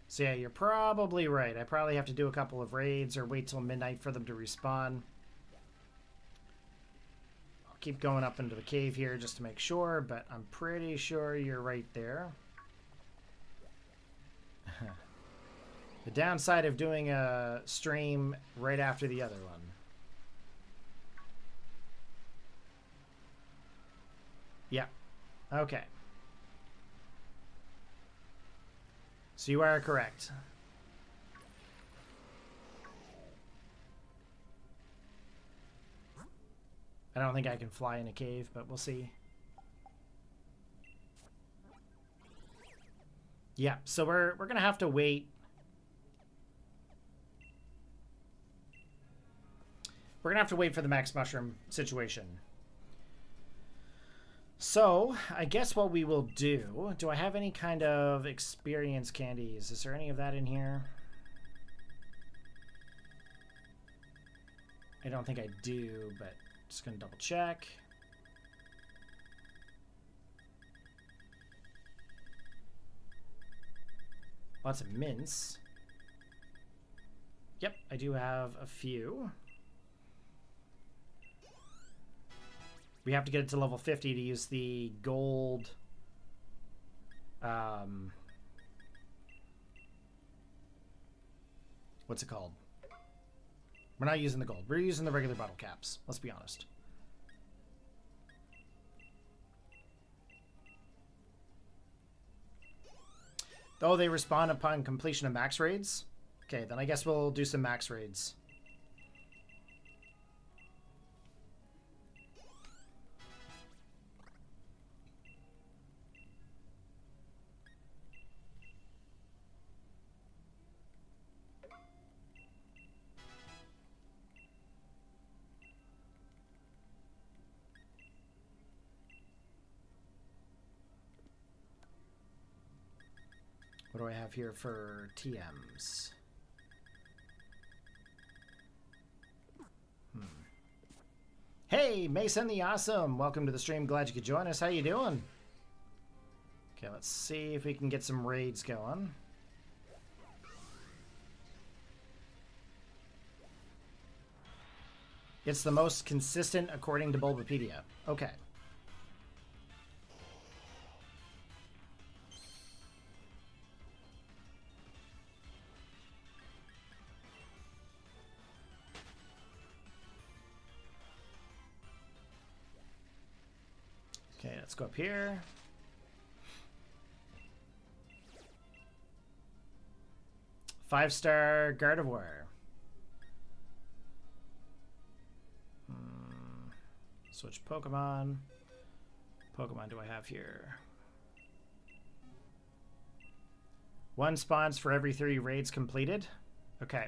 So yeah, you're probably right. I probably have to do a couple of raids or wait till midnight for them to respawn. I'll keep going up into the cave here just to make sure, but I'm pretty sure you're right there. The downside of doing a stream right after the other one. Yeah. Okay. So you are correct. I don't think I can fly in a cave, but we'll see. Yeah, so we're gonna have to wait. We're gonna have to wait for the max mushroom situation. So, I guess what we will do... Do I have any kind of experience candies? Is there any of that in here? I don't think I do, but just gonna double check. Lots of mints. Yep, I do have a few. We have to get it to level 50 to use the gold. What's it called? We're not using the gold. We're using the regular bottle caps. Let's be honest. Oh, they respawn upon completion of max raids? Okay, then I guess we'll do some max raids. What do I have here for TMs? Hey, Mason the Awesome! Welcome to the stream. Glad you could join us. How you doing? Okay, let's see if we can get some raids going. It's the most consistent according to Bulbapedia. Okay. Okay, let's go up here. Five-star Gardevoir. Switch Pokemon. Pokemon do I have here? 1 spawns for every 3 raids completed. Okay.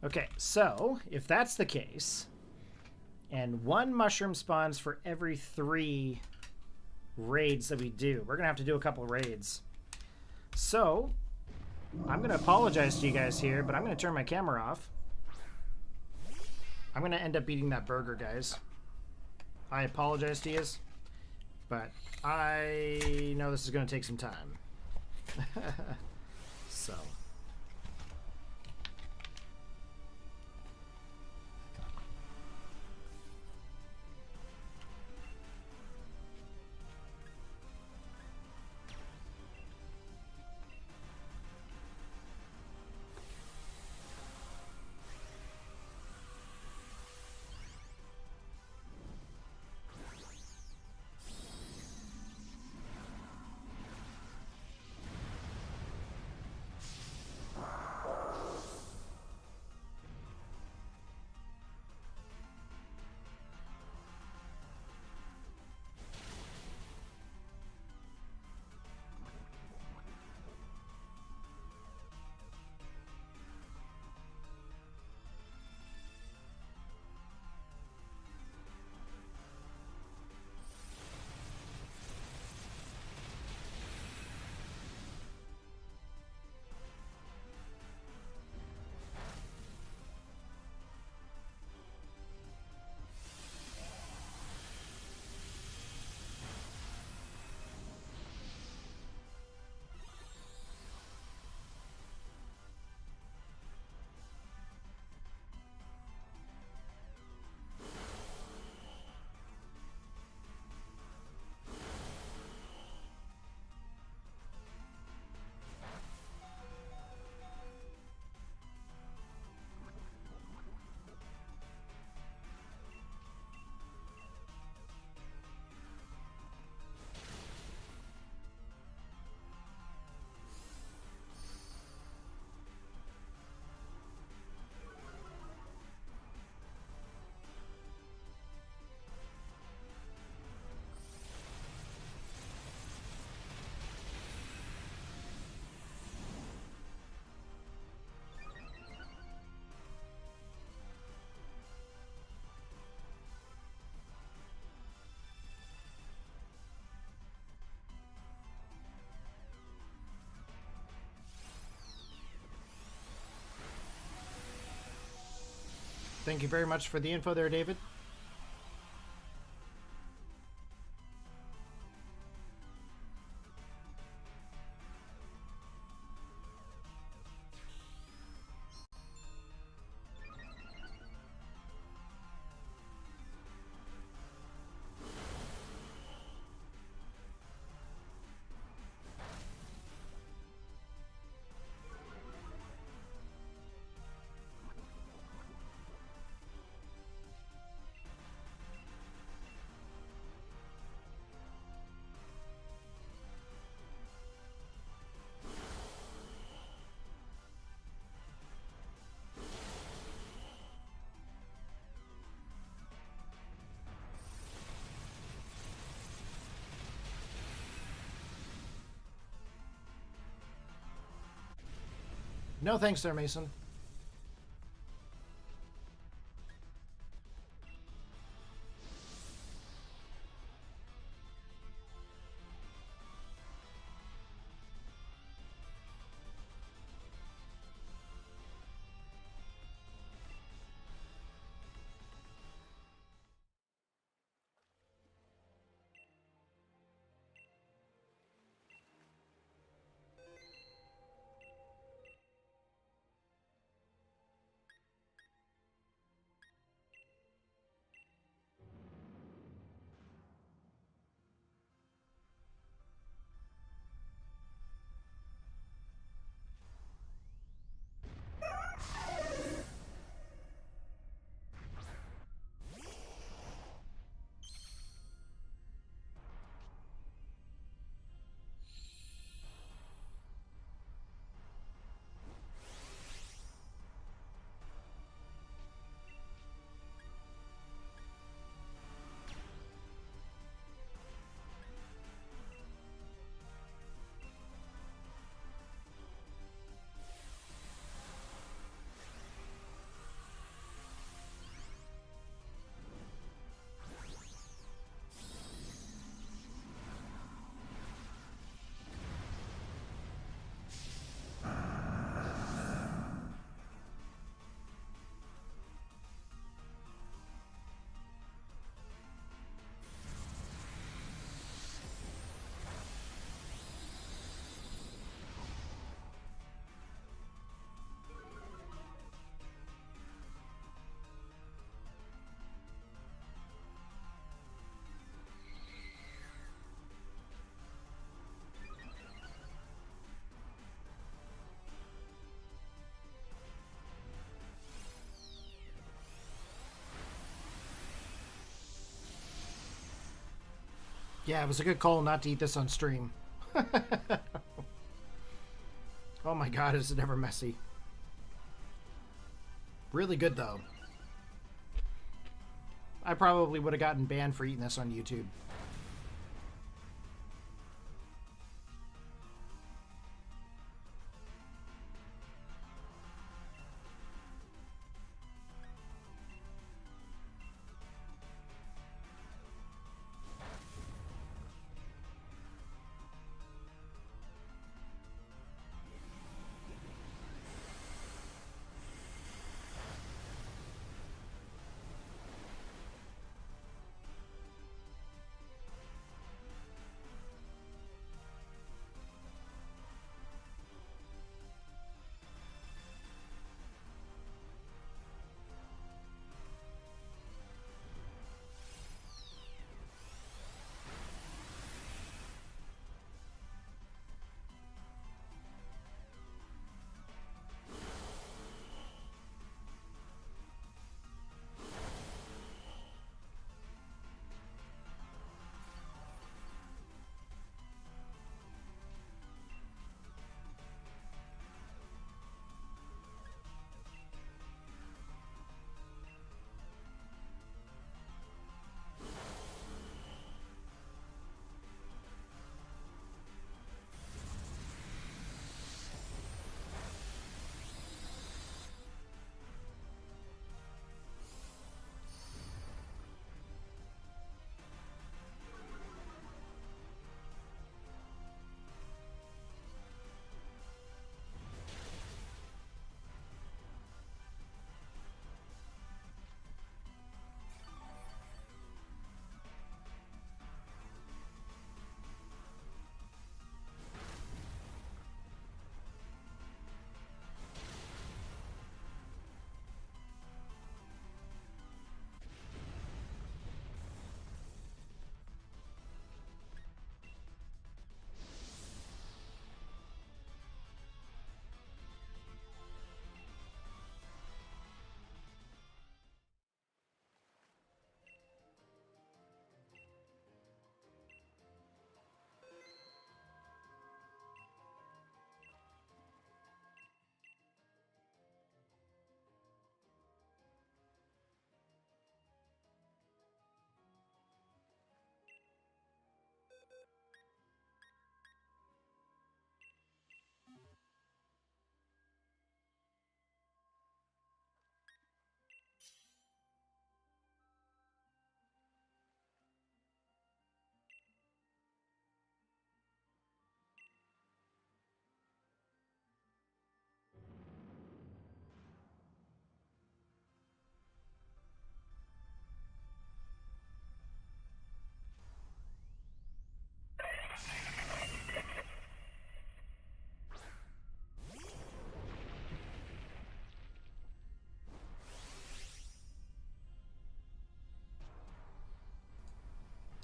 Okay, so if that's the case, and 1 mushroom spawns for every 3 raids that we do, we're gonna have to do a couple raids. So I'm gonna apologize to you guys here, but I'm gonna turn my camera off. I'm gonna end up eating that burger, guys. I apologize to you, but I know this is gonna take some time. So. Thank you very much for the info there, David. No thanks there, Mason. Yeah, it was a good call not to eat this on stream. Oh my god, is it ever messy. Really good, though. I probably would have gotten banned for eating this on YouTube.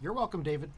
You're welcome, David.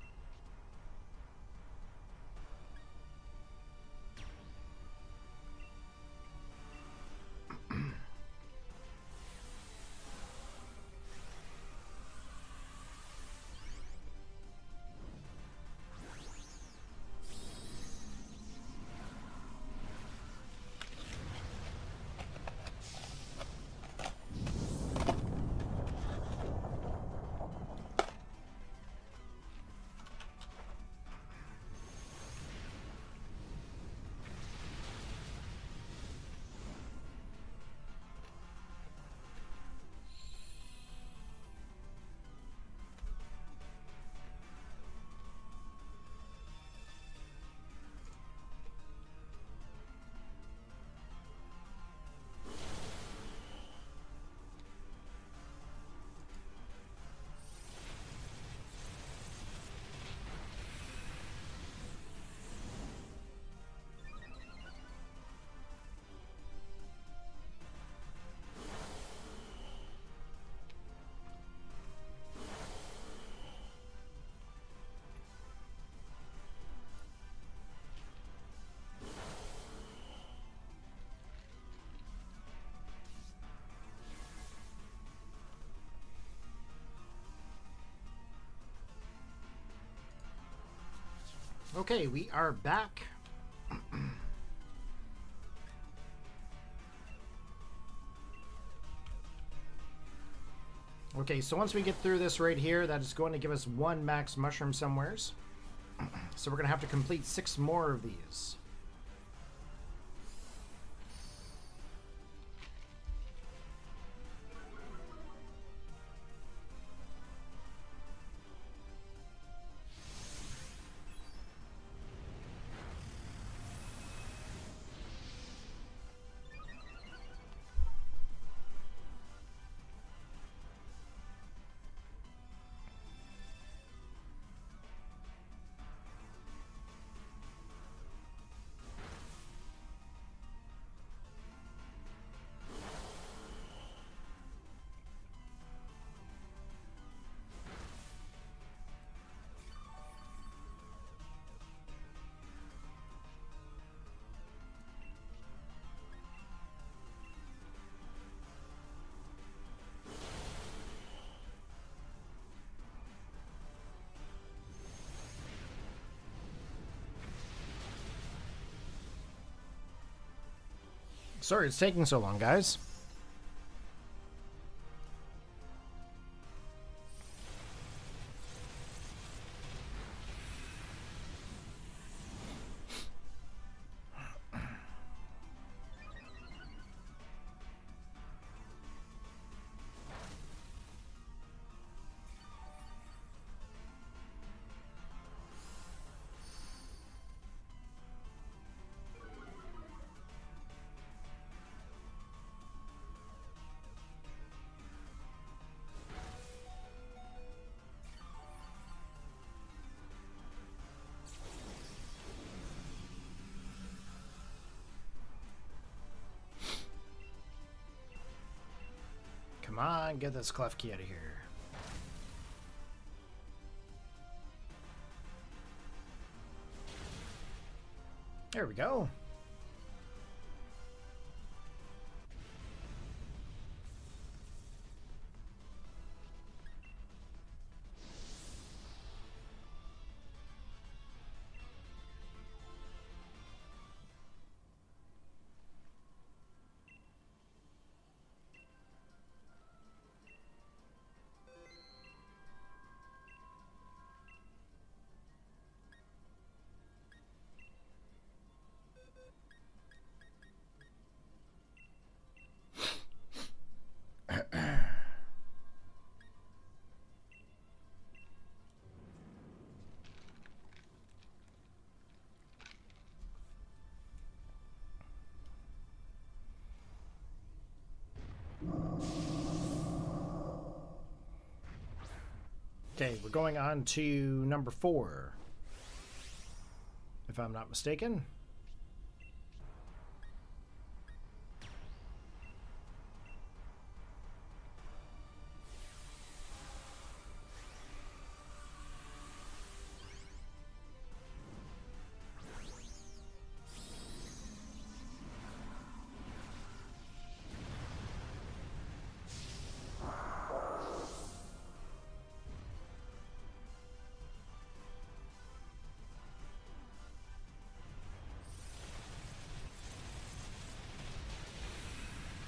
Okay, we are back. Okay, so once we get through this right here, that is going to give us 1 max mushroom somewheres. So we're going to have to complete 6 more of these. Sorry it's taking so long, guys. Come on, get this Klefki out of here. There we go. Okay, we're going on to number 4, if I'm not mistaken.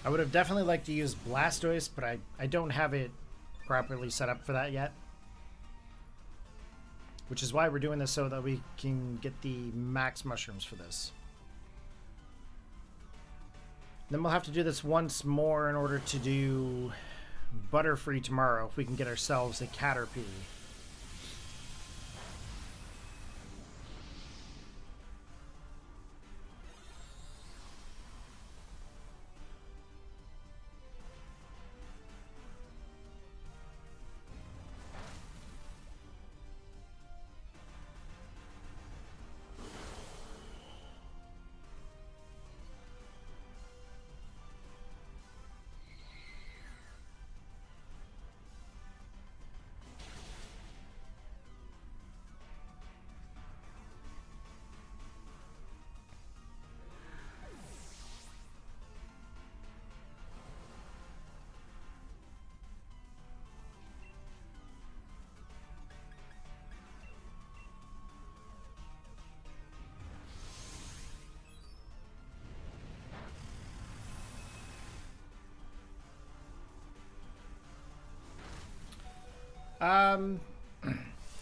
I would have definitely liked to use Blastoise, but I don't have it properly set up for that yet. Which is why we're doing this, so that we can get the max mushrooms for this. Then we'll have to do this once more in order to do Butterfree tomorrow, if we can get ourselves a Caterpie.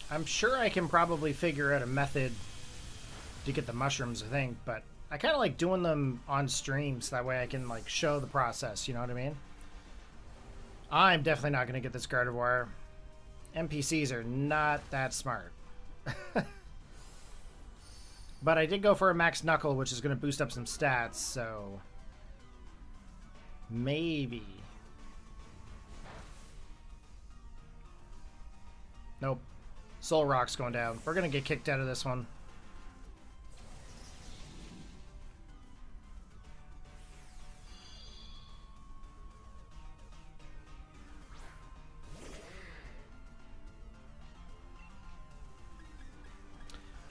I'm sure I can probably figure out a method to get the mushrooms, I think, but I kind of like doing them on streams, that way I can like show the process, you know what I mean? I'm definitely not going to get this Gardevoir. NPCs are not that smart. But I did go for a Max Knuckle, which is going to boost up some stats, so maybe. Nope. Soul Rock's going down. We're going to get kicked out of this one.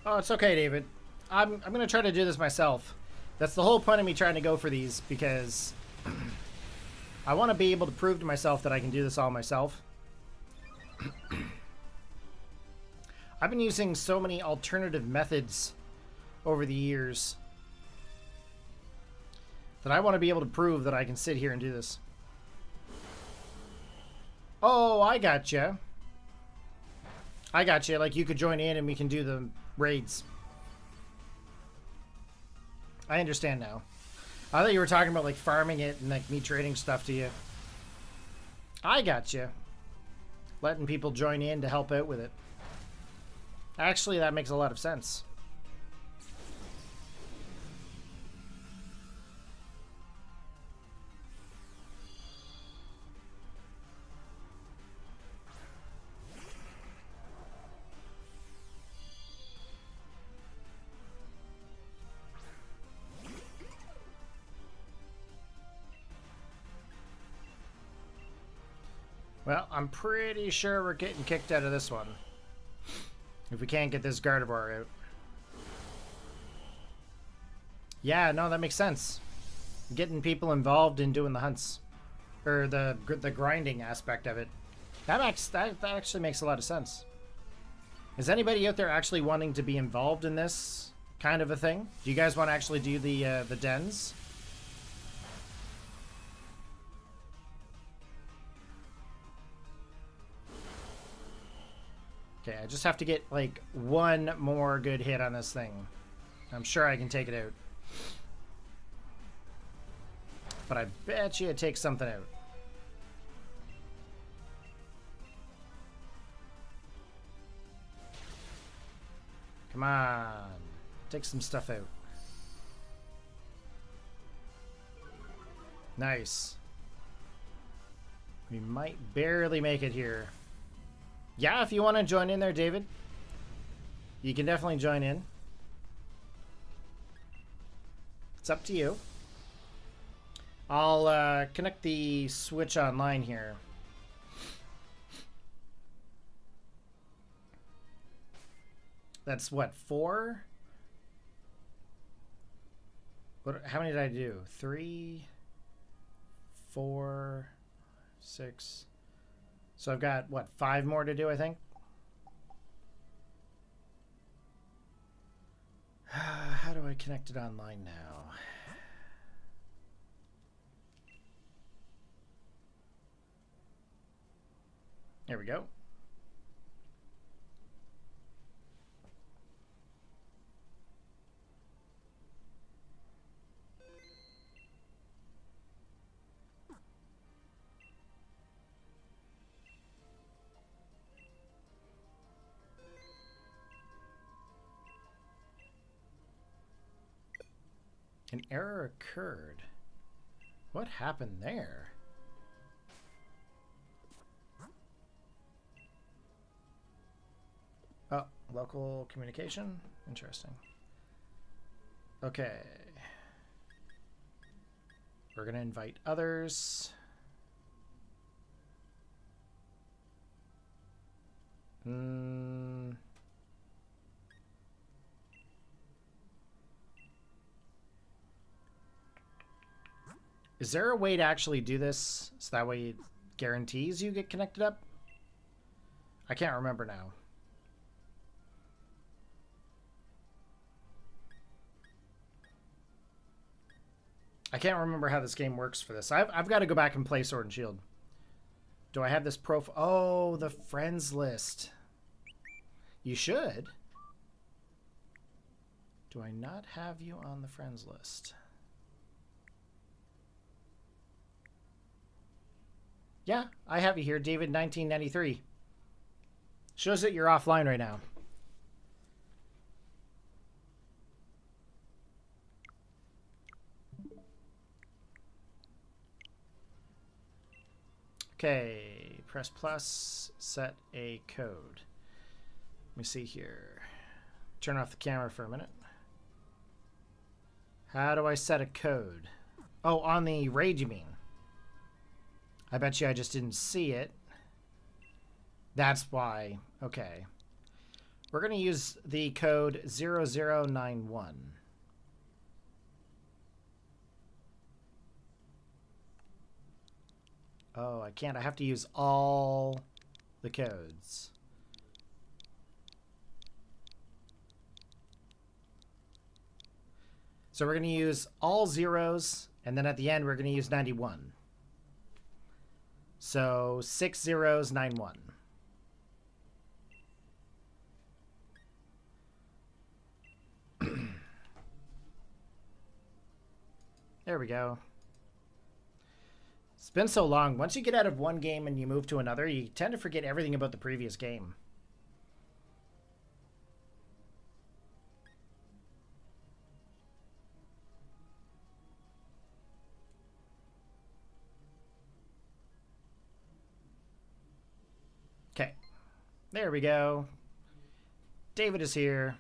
Oh, it's okay, David. I'm going to try to do this myself. That's the whole point of me trying to go for these, because I want to be able to prove to myself that I can do this all myself. I've been using so many alternative methods over the years that I want to be able to prove that I can sit here and do this. Oh, I gotcha. I gotcha. Like, you could join in and we can do the raids. I understand now. I thought you were talking about like farming it and like me trading stuff to you. I gotcha. Letting people join in to help out with it. Actually, that makes a lot of sense. Well, I'm pretty sure we're getting kicked out of this one. If we can't get this Gardevoir out. Yeah, no, that makes sense. Getting people involved in doing the hunts. Or the grinding aspect of it. That actually makes a lot of sense. Is anybody out there actually wanting to be involved in this kind of a thing? Do you guys want to actually do the dens? Okay, I just have to get, like, one more good hit on this thing. I'm sure I can take it out. But I bet you it takes something out. Come on. Take some stuff out. Nice. We might barely make it here. Yeah, if you want to join in there, David, you can definitely join in. It's up to you. I'll connect the Switch online here. That's what, 4? What? How many did I do? 3, 4, 6. So I've got, what, 5 more to do, I think? How do I connect it online now? There we go. An error occurred. What happened there? Oh, local communication? Interesting. Okay. We're going to invite others. Is there a way to actually do this so that way it guarantees you get connected up? I can't remember now. I can't remember how this game works for this. I've got to go back and play Sword and Shield. Do I have this profile? Oh, the friends list. You should. Do I not have you on the friends list? Yeah, I have you here, David 1993. Shows that you're offline right now. Okay, press plus, set a code. Let me see here. Turn off the camera for a minute. How do I set a code? Oh, on the raid you mean? I bet you I just didn't see it. That's why. Okay. We're going to use the code 0091. Oh, I can't. I have to use all the codes. So we're going to use all zeros, and then at the end we're going to use 91. So 6 zeros, 91. There we go. It's been so long. Once you get out of one game and you move to another, you tend to forget everything about the previous game. Okay. There we go. David is here.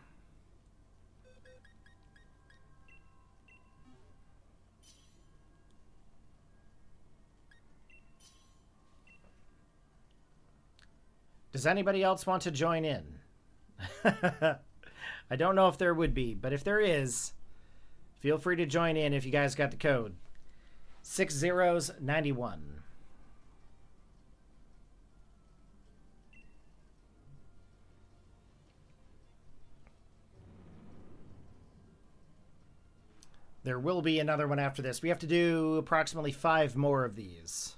Does anybody else want to join in? I don't know if there would be, but if there is, feel free to join in if you guys got the code. 6 zeros, 91. There will be another one after this. We have to do approximately 5 more of these.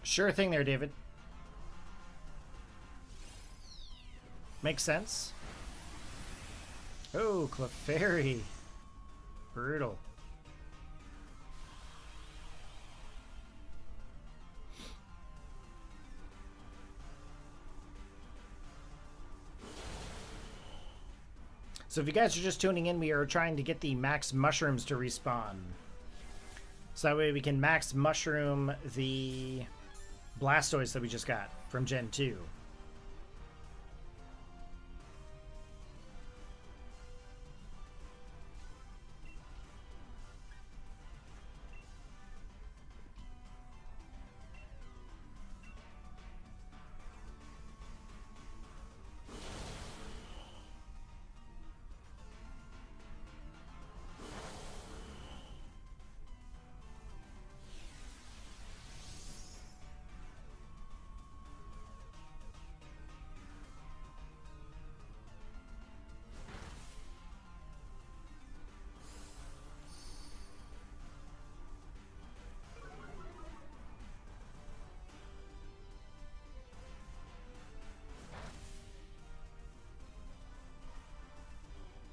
Sure thing there, David. Makes sense. Oh, Clefairy. Brutal. So if you guys are just tuning in, we are trying to get the max mushrooms to respawn. So that way we can max mushroom the Blastoise that we just got from Gen 2.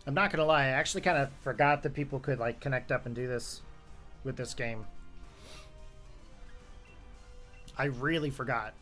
I'm not gonna lie, I actually kind of forgot that people could like connect up and do this with this game. I really forgot.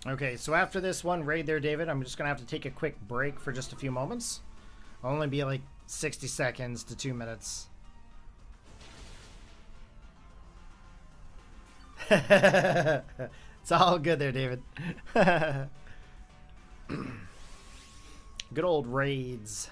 Okay, so after this one raid there, David, I'm just going to have to take a quick break for just a few moments. I'll only be like 60 seconds to 2 minutes. It's all good there, David. Good old raids.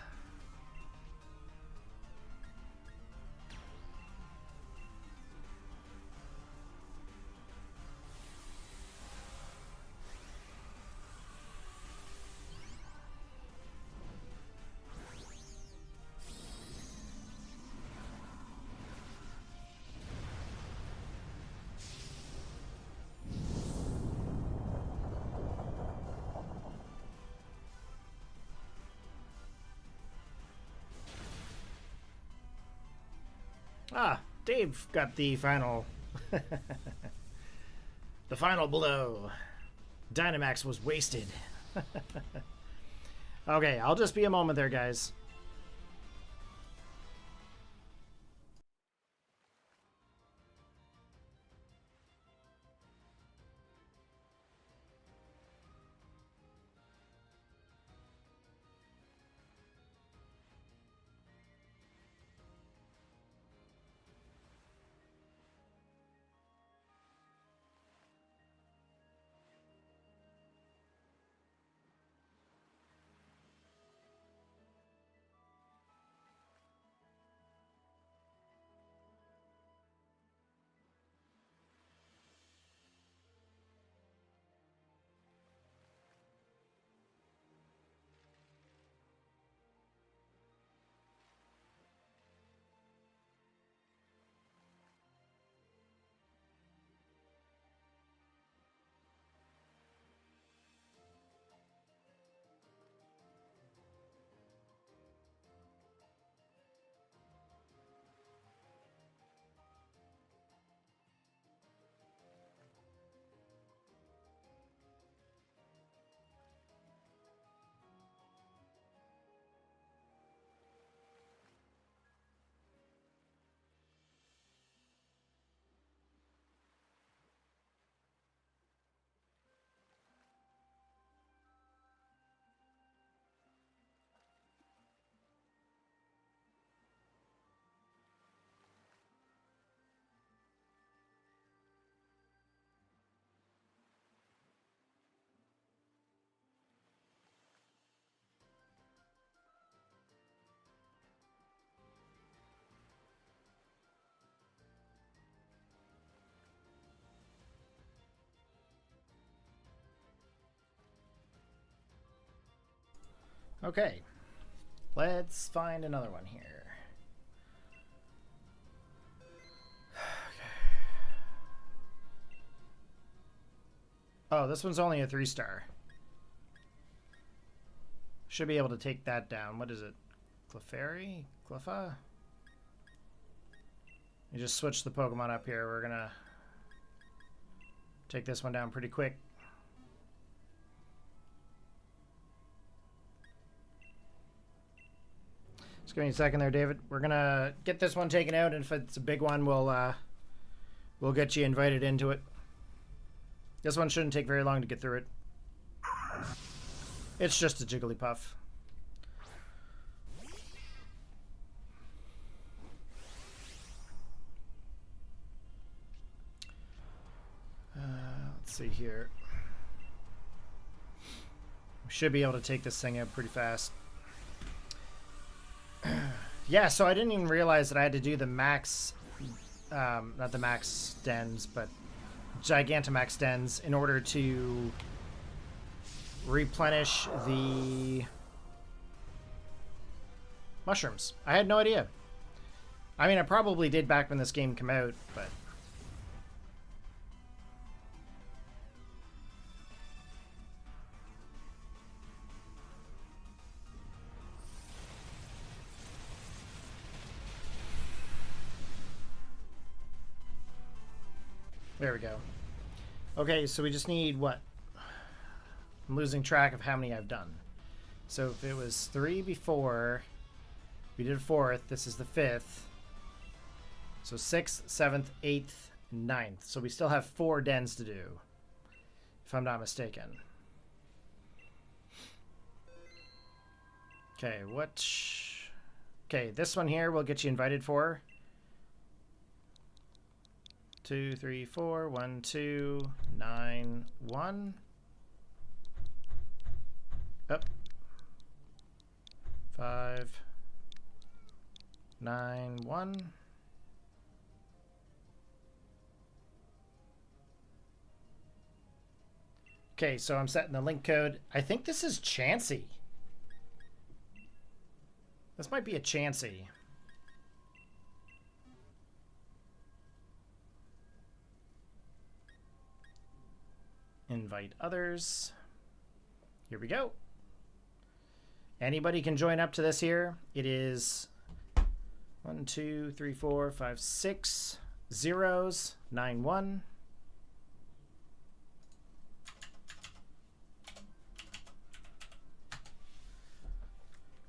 Ah, Dave got the final the final blow. Dynamax was wasted. Okay, I'll just be a moment there, guys. Okay, let's find another one here. Oh, this one's only a 3-star. Should be able to take that down. What is it? Clefairy? Cleffa? You just switch the Pokemon up here. We're gonna take this one down pretty quick. Just give me a second there, David. We're gonna get this one taken out, and if it's a big one, we'll get you invited into it. This one shouldn't take very long to get through it. It's just a Jigglypuff. Let's see here. We should be able to take this thing out pretty fast. Yeah, so I didn't even realize that I had to do the max, not the max dens, but Gigantamax dens in order to replenish the mushrooms. I had no idea. I mean, I probably did back when this game came out, but there we go. Okay, so we just need what? I'm losing track of how many I've done. So if it was 3 before, we did a 4th, this is the 5th. So 6th, 7th, 8th, 9th. So we still have 4 dens to do, if I'm not mistaken. Okay, okay, this one here we'll get you invited for. 2, 3, 4, 1, 2, 9, 1. Up. 5, 9, 1. Okay, so I'm setting the link code. I think this is Chansey. This might be a Chansey. Invite others. Here we go. Anybody can join up to this here. It is 1, 2, 3, 4, 5, 6 zeros, 9, 1.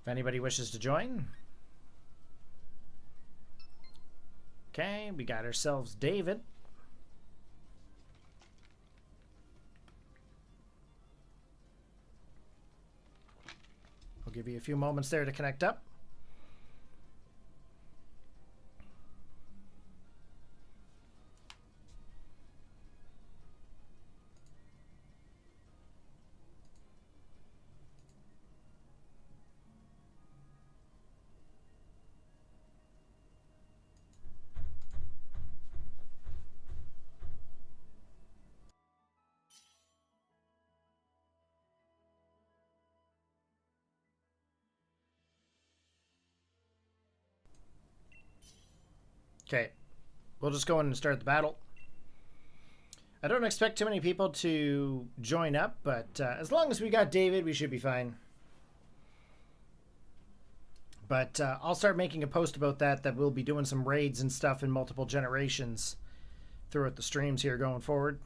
If anybody wishes to join. Okay, we got ourselves David. I'll give you a few moments there to connect up. Okay, we'll just go in and start the battle. I don't expect too many people to join up, but as long as we got David, we should be fine. But I'll start making a post about that we'll be doing some raids and stuff in multiple generations throughout the streams here going forward.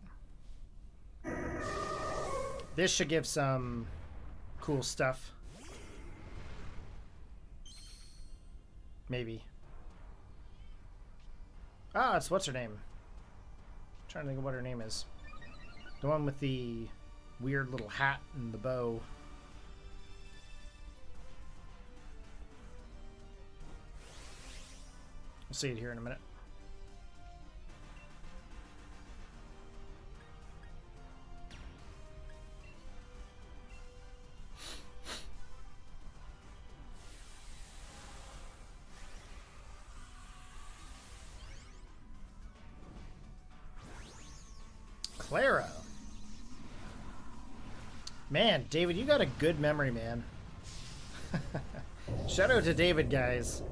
This should give some cool stuff. Maybe. Ah, it's what's her name? I'm trying to think of what her name is. The one with the weird little hat and the bow. We'll see it here in a minute. Clara. Man, David, you got a good memory, man. Shout out to David, guys.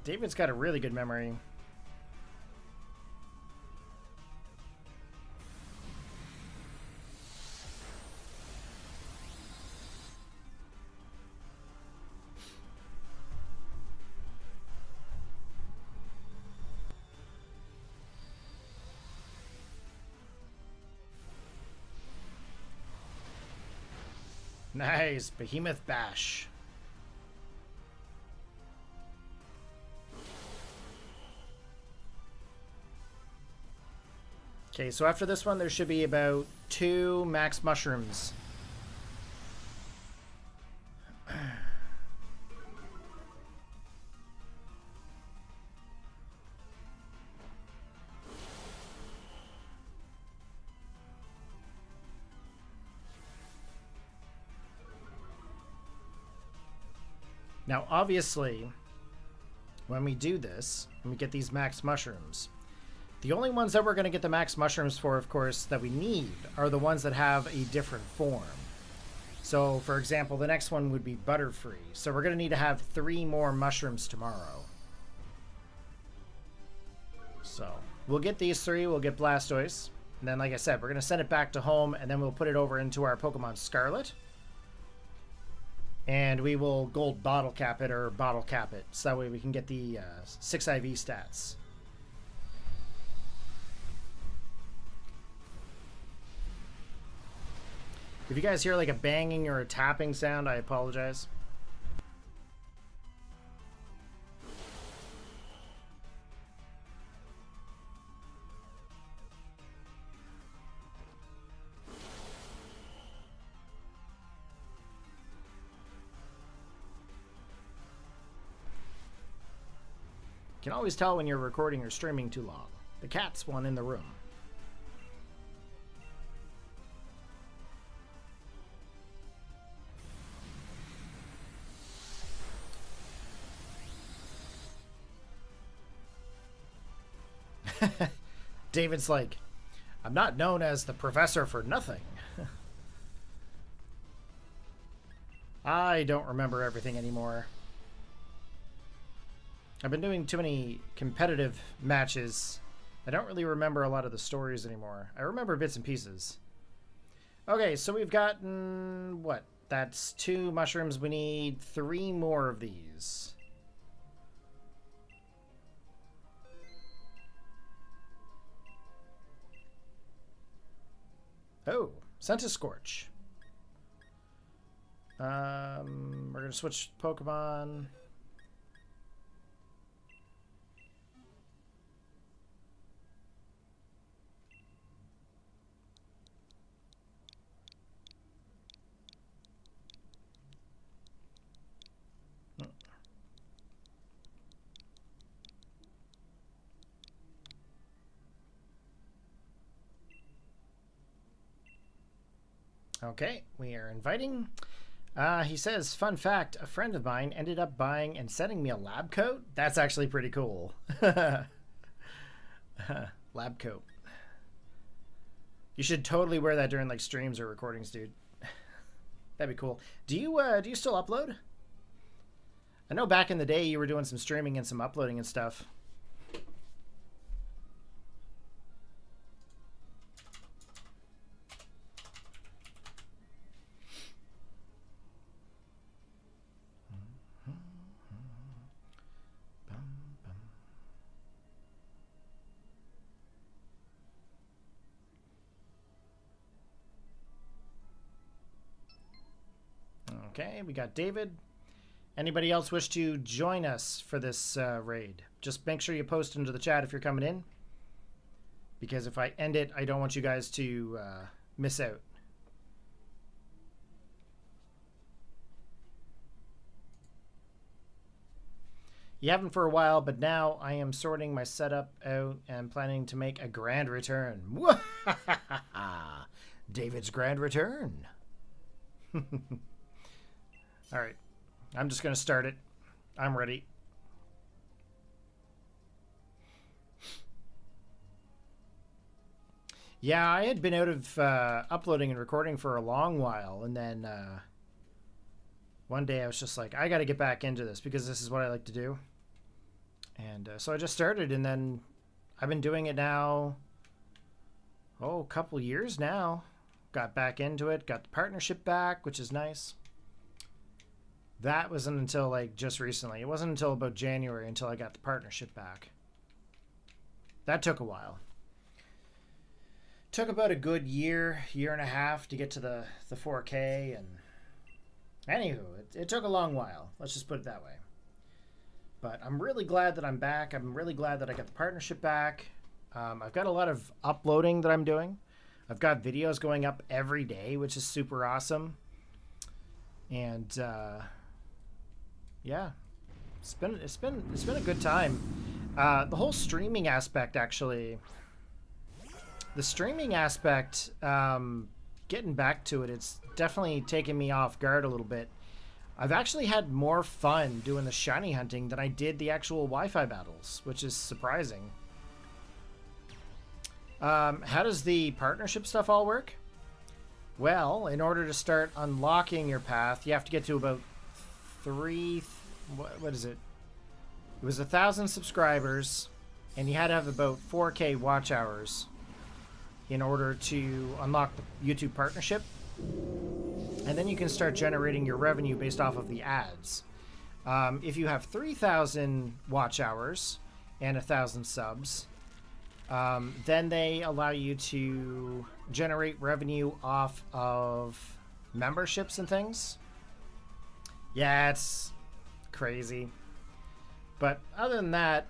David's got a really good memory. Nice, Behemoth Bash. Okay, so after this one, there should be about 2 max mushrooms. Now, obviously, when we do this, and we get these max mushrooms, the only ones that we're going to get the max mushrooms for, of course, that we need are the ones that have a different form. So, for example, the next one would be Butterfree. So we're going to need to have 3 more mushrooms tomorrow. So, we'll get these 3, we'll get Blastoise. And then, like I said, we're going to send it back to home, and then we'll put it over into our Pokemon Scarlet. And we will gold Bottlecap it or Bottlecap it. So that way we can get the 6 IV stats. If you guys hear like a banging or a tapping sound, I apologize. You can always tell when you're recording or streaming too long. The cat's one in the room. David's like, I'm not known as the professor for nothing. I don't remember everything anymore. I've been doing too many competitive matches. I don't really remember a lot of the stories anymore. I remember bits and pieces. Okay, so we've gotten, what? That's 2 mushrooms. We need 3 more of these. Oh, Scorch. We're going to switch Pokemon. Okay, we are inviting. He says, fun fact, a friend of mine ended up buying and sending me a lab coat. That's actually pretty cool. Lab coat. You should totally wear that during like streams or recordings, dude. That'd be cool. Do you still upload? I know back in the day you were doing some streaming and some uploading and stuff. Okay, we got David. Anybody else wish to join us for this raid? Just make sure you post into the chat if you're coming in. Because if I end it, I don't want you guys to miss out. You haven't for a while, but now I am sorting my setup out and planning to make a grand return. David's grand return. All right, I'm just going to start it. I'm ready. Yeah, I had been out of uploading and recording for a long while, and then one day I was just like, I got to get back into this because this is what I like to do. And so I just started, and then I've been doing it now, a couple years now. Got back into it, got the partnership back, which is nice. That wasn't until like just recently. It wasn't until about January until I got the partnership back. That took a while. Took about a good year and a half to get to the 4K, and anywho, it took a long while. Let's just put it that way. But I'm really glad that I'm back. I'm really glad that I got the partnership back. I've got a lot of uploading that I'm doing. I've got videos going up every day, which is super awesome. And yeah, it's been a good time. The whole streaming aspect, actually. The streaming aspect, getting back to it, it's definitely taken me off guard a little bit. I've actually had more fun doing the shiny hunting than I did the actual Wi-Fi battles, which is surprising. How does the partnership stuff all work? Well, in order to start unlocking your path, you have to get to about what is it? It was 1,000 subscribers, and you had to have about 4K watch hours in order to unlock the YouTube partnership. And then you can start generating your revenue based off of the ads. If you have 3,000 watch hours and 1,000 subs, then they allow you to generate revenue off of memberships and things. Yeah, it's crazy. But other than that,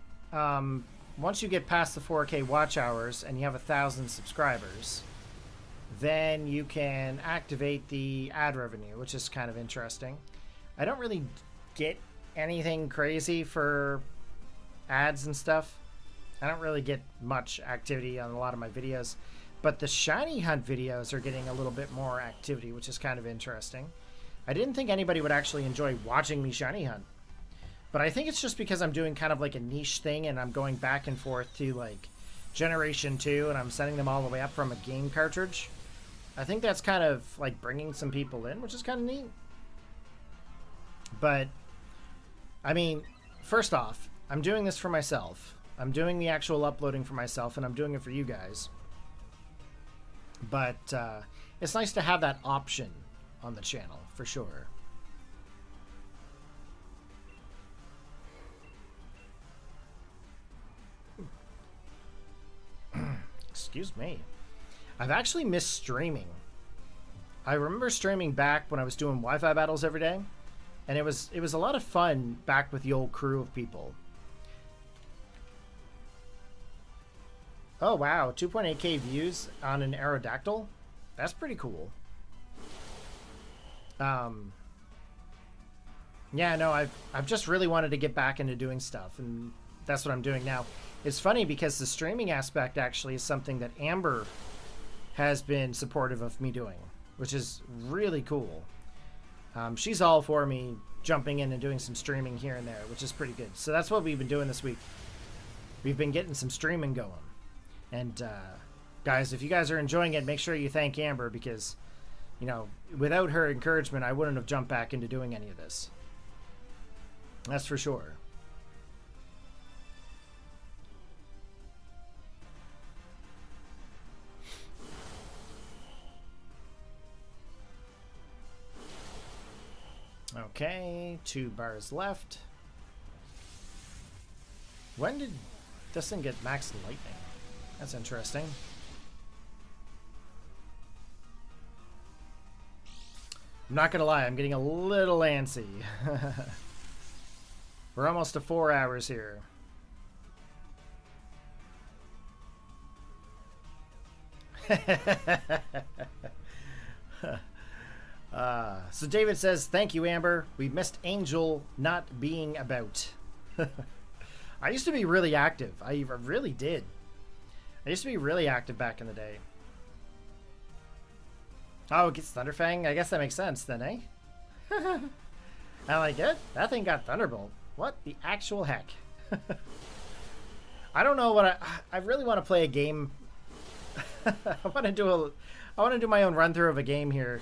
once you get past the 4K watch hours and you have 1,000 subscribers, then you can activate the ad revenue, which is kind of interesting. I don't really get anything crazy for ads and stuff. I don't really get much activity on a lot of my videos, but the shiny hunt videos are getting a little bit more activity, which is kind of interesting. I didn't think anybody would actually enjoy watching me shiny hunt, but I think it's just because I'm doing kind of like a niche thing, and I'm going back and forth to like Generation 2, and I'm sending them all the way up from a game cartridge. I think that's kind of like bringing some people in, which is kind of neat. But, I mean, first off, I'm doing this for myself. I'm doing the actual uploading for myself, and I'm doing it for you guys. But it's nice to have that option on the channel, for sure. Excuse me. I've actually missed streaming. I remember streaming back when I was doing Wi-Fi battles every day, and it was a lot of fun back with the old crew of people. Oh wow, 2.8K views on an Aerodactyl? That's pretty cool. Yeah, no, I've just really wanted to get back into doing stuff, and that's what I'm doing now. It's funny because the streaming aspect actually is something that Amber has been supportive of me doing, which is really cool. She's all for me jumping in and doing some streaming here and there, which is pretty good. So that's what we've been doing this week. We've been getting some streaming going. And guys, if you guys are enjoying it, make sure you thank Amber, because, you know, without her encouragement, I wouldn't have jumped back into doing any of this. That's for sure. Okay, 2 bars left. When did this thing get max lightning? That's interesting. I'm not gonna lie, I'm getting a little antsy. We're almost to 4 hours here. So David says, thank you, Amber. We missed Angel not being about. I used to be really active. I really did. I used to be really active back in the day. Oh, it gets Thunderfang? I guess that makes sense then, eh? I like it. That thing got Thunderbolt. What the actual heck? I don't know what I really want to play a game. I want to do my own run through of a game here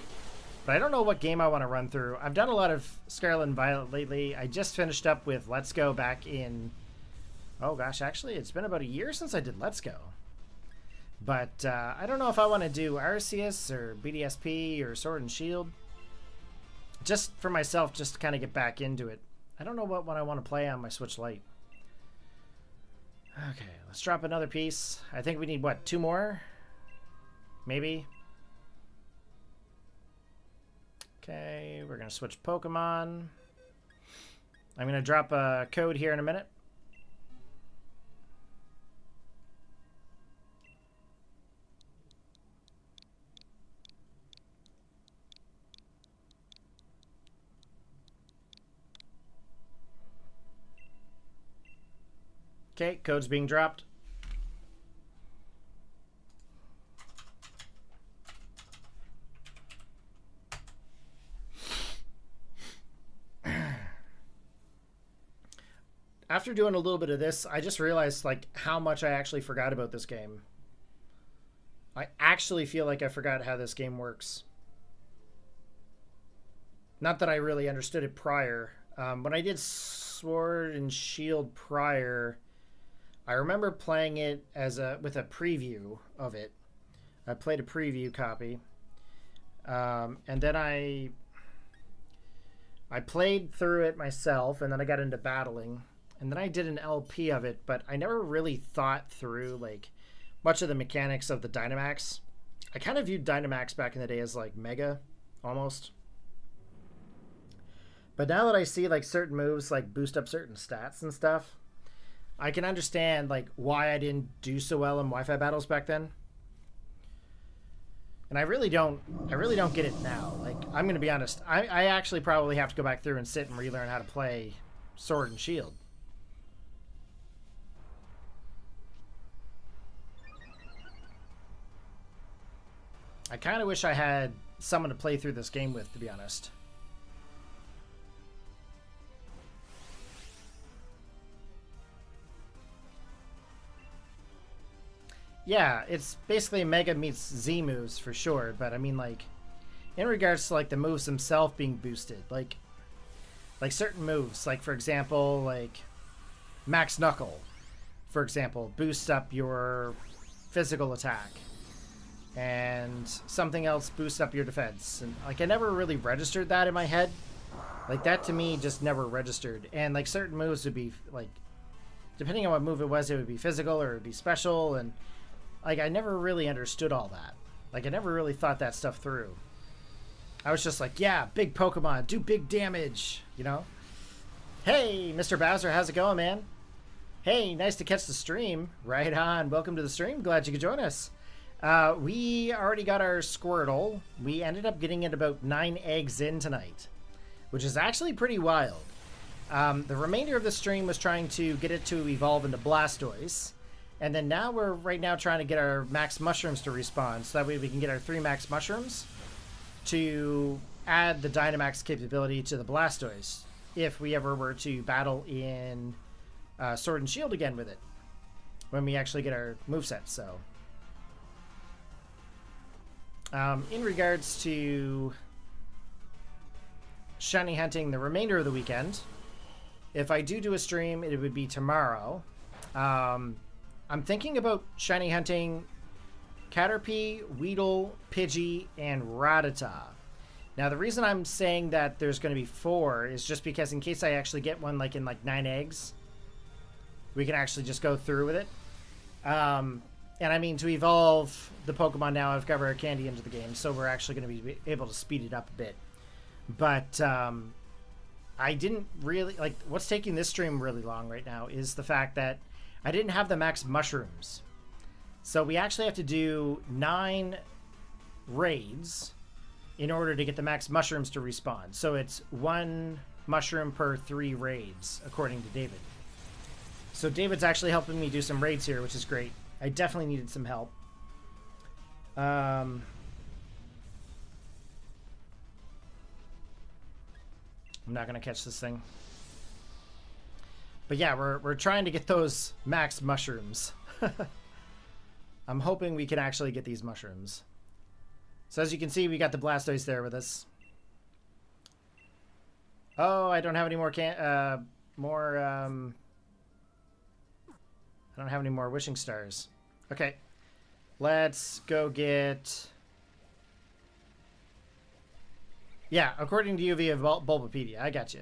But I don't know what game I want to run through. I've done a lot of Scarlet Violet lately. I just finished up with Let's Go back in... Oh gosh, actually it's been about a year since I did Let's Go. But I don't know if I want to do Arceus or BDSP or Sword and Shield. Just for myself, just to kind of get back into it. I don't know what one I want to play on my Switch Lite. Okay, let's drop another piece. I think we need, what, 2 more? Maybe? Okay, we're going to switch Pokemon. I'm going to drop a code here in a minute. Okay, code's being dropped. After doing a little bit of this, I just realized like how much I actually forgot about this game. I actually feel like I forgot how this game works. Not that I really understood it prior. When I did Sword and Shield prior, I remember playing it as with a preview of it. I played a preview copy. And then I played through it myself, and then I got into battling. And then I did an LP of it, but I never really thought through like much of the mechanics of the Dynamax. I kind of viewed Dynamax back in the day as like Mega, almost. But now that I see like certain moves like boost up certain stats and stuff, I can understand like why I didn't do so well in Wi-Fi battles back then. And I really don't get it now. Like, I'm going to be honest. I actually probably have to go back through and sit and relearn how to play Sword and Shield. I kind of wish I had someone to play through this game with, to be honest. Yeah, it's basically Mega meets Z moves for sure, but I mean, like, in regards to like the moves themselves being boosted, like certain moves, like for example, like Max Knuckle, for example, boosts up your physical attack, and something else boosts up your defense, and like I never really registered that in my head. Like that to me just never registered, and like certain moves would be like, depending on what move it would be physical or it would be special, and like I never really understood all that. Like I never really thought that stuff through. I was just like, yeah, big Pokemon, do big damage, you know? Hey, Mr. Bowser, how's it going, man? Hey, nice to catch the stream. Right on. Welcome to the stream. Glad you could join us. We already got our Squirtle. We ended up getting it about 9 eggs in tonight, which is actually pretty wild. The remainder of the stream was trying to get it to evolve into Blastoise. And then now we're right now trying to get our max mushrooms to respawn, so that way we can get our 3 max mushrooms to add the Dynamax capability to the Blastoise if we ever were to battle in Sword and Shield again with it when we actually get our moveset. So in regards to shiny hunting the remainder of the weekend, if I do a stream, it would be tomorrow. I'm thinking about shiny hunting Caterpie, Weedle, Pidgey, and Rattata. Now, the reason I'm saying that there's going to be 4 is just because in case I actually get one like in like 9 eggs, we can actually just go through with it. And I mean, to evolve the Pokemon now, I've got Rare Candy into the game, so we're actually going to be able to speed it up a bit. But I didn't really, like, what's taking this stream really long right now is the fact that I didn't have the max mushrooms. So we actually have to do 9 raids in order to get the max mushrooms to respawn. So it's 1 mushroom per 3 raids, according to David. So David's actually helping me do some raids here, which is great. I definitely needed some help. I'm not going to catch this thing. But yeah, we're trying to get those max mushrooms. I'm hoping we can actually get these mushrooms. So as you can see, we got the Blastoise there with us. Oh, I don't have any more I don't have any more wishing stars. Okay. Let's go get... Yeah, according to you via Bulbapedia. I got you.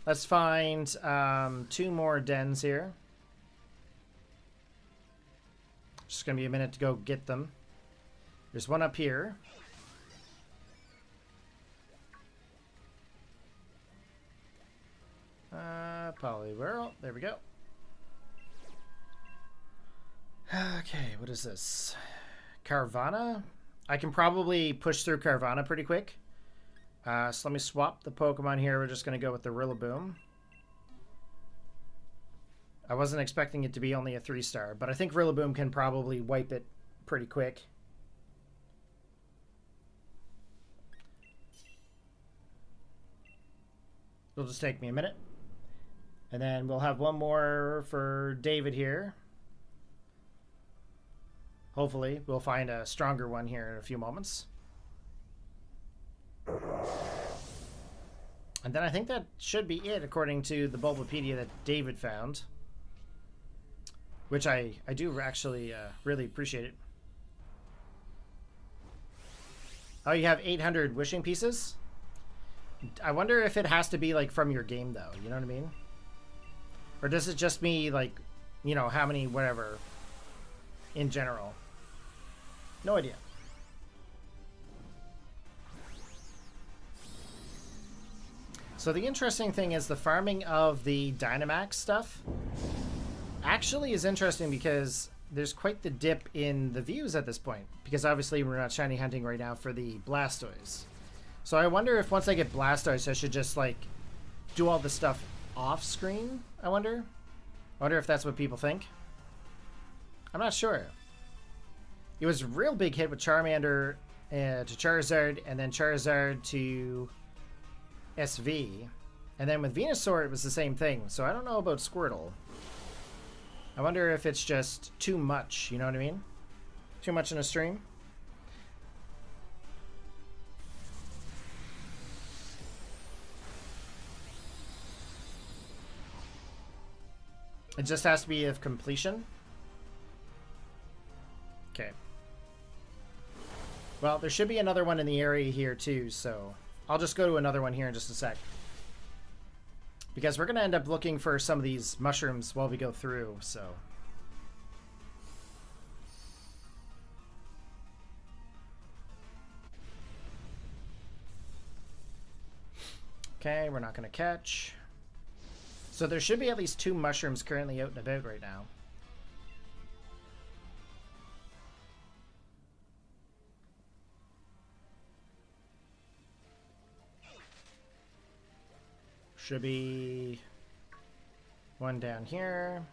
Let's find 2 more dens here. Just going to be a minute to go get them. There's one up here. Poliwhirl. There we go. Okay, what is this? Carvana? I can probably push through Carvana pretty quick. So let me swap the Pokemon here. We're just going to go with the Rillaboom. I wasn't expecting it to be only a 3-star, but I think Rillaboom can probably wipe it pretty quick. It'll just take me a minute. And then we'll have one more for David here. Hopefully, we'll find a stronger one here in a few moments. And then I think that should be it, according to the Bulbapedia that David found. Which I do actually really appreciate it. Oh, you have 800 wishing pieces? I wonder if it has to be, like, from your game, though. You know what I mean? Or does it just mean, like, you know, how many, whatever, in general? No idea. So the interesting thing is the farming of the Dynamax stuff actually is interesting because there's quite the dip in the views at this point. Because obviously we're not shiny hunting right now for the Blastoise. So I wonder if once I get Blastoise, I should just, like, do all the stuff off screen, I wonder if that's what people think. I'm not sure. It was a real big hit with Charmander to Charizard, and then Charizard to SV. And then with Venusaur, it was the same thing. So I don't know about Squirtle. I wonder if it's just too much, you know what I mean? Too much in a stream. It just has to be of completion. Okay. Well, there should be another one in the area here too, so I'll just go to another one here in just a sec. Because we're going to end up looking for some of these mushrooms while we go through, so... Okay, we're not going to catch. So there should be at least 2 mushrooms currently out and about right now. Should be one down here.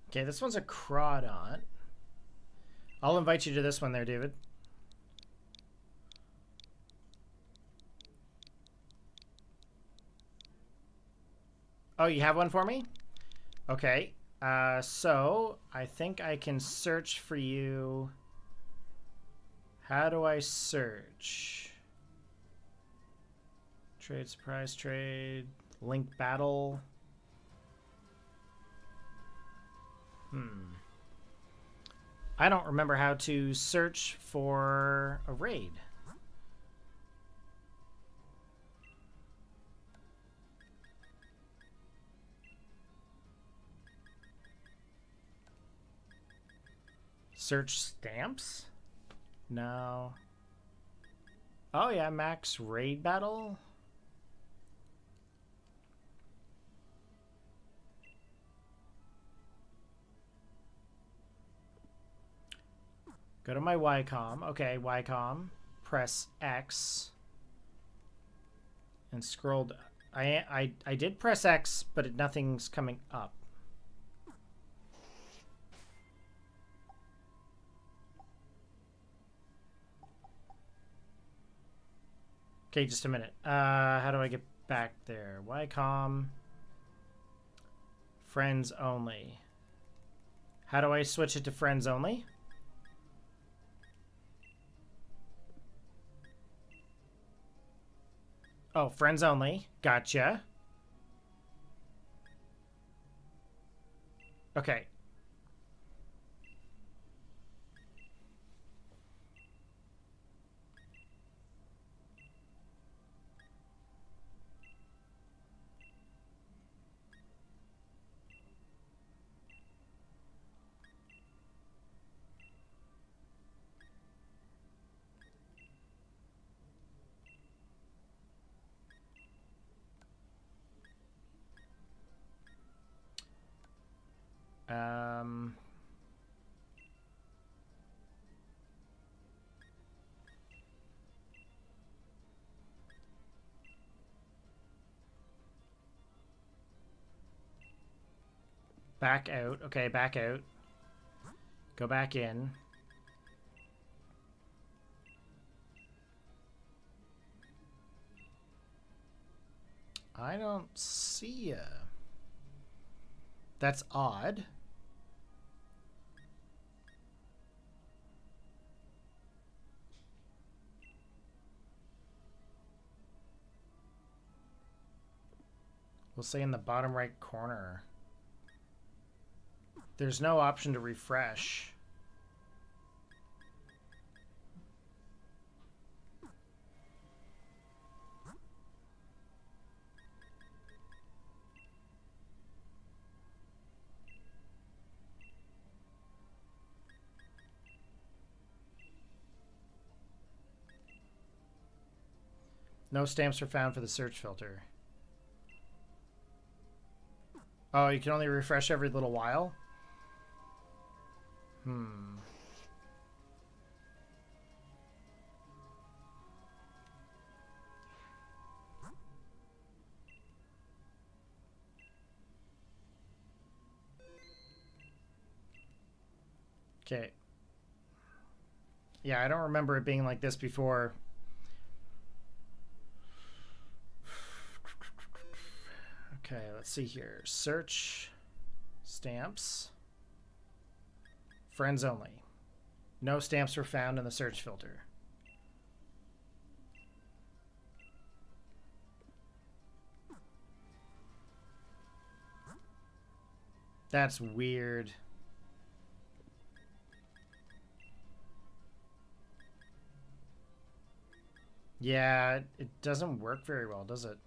Okay, this one's a Crawdont. I'll invite you to this one there, David. Oh, you have one for me? Okay. So I think I can search for you. How do I search? Trade, surprise trade, link battle. I don't remember how to search for a raid. Search stamps? No. Oh yeah, max raid battle? Go to my Ycom. Okay, Ycom. Press X. And scroll. I did press X, but nothing's coming up. Okay, just a minute. How do I get back there? Ycom. Friends only. How do I switch it to friends only? Oh, friends only. Gotcha. Okay. Back out. Okay, back out. Go back in. I don't see ya. That's odd. We'll say in the bottom right corner. There's no option to refresh. No stamps are found for the search filter. Oh, you can only refresh every little while? Okay. Yeah, I don't remember it being like this before. Okay, let's see here. Search. Stamps. Friends only. No stamps were found in the search filter. That's weird. Yeah, it doesn't work very well, does it?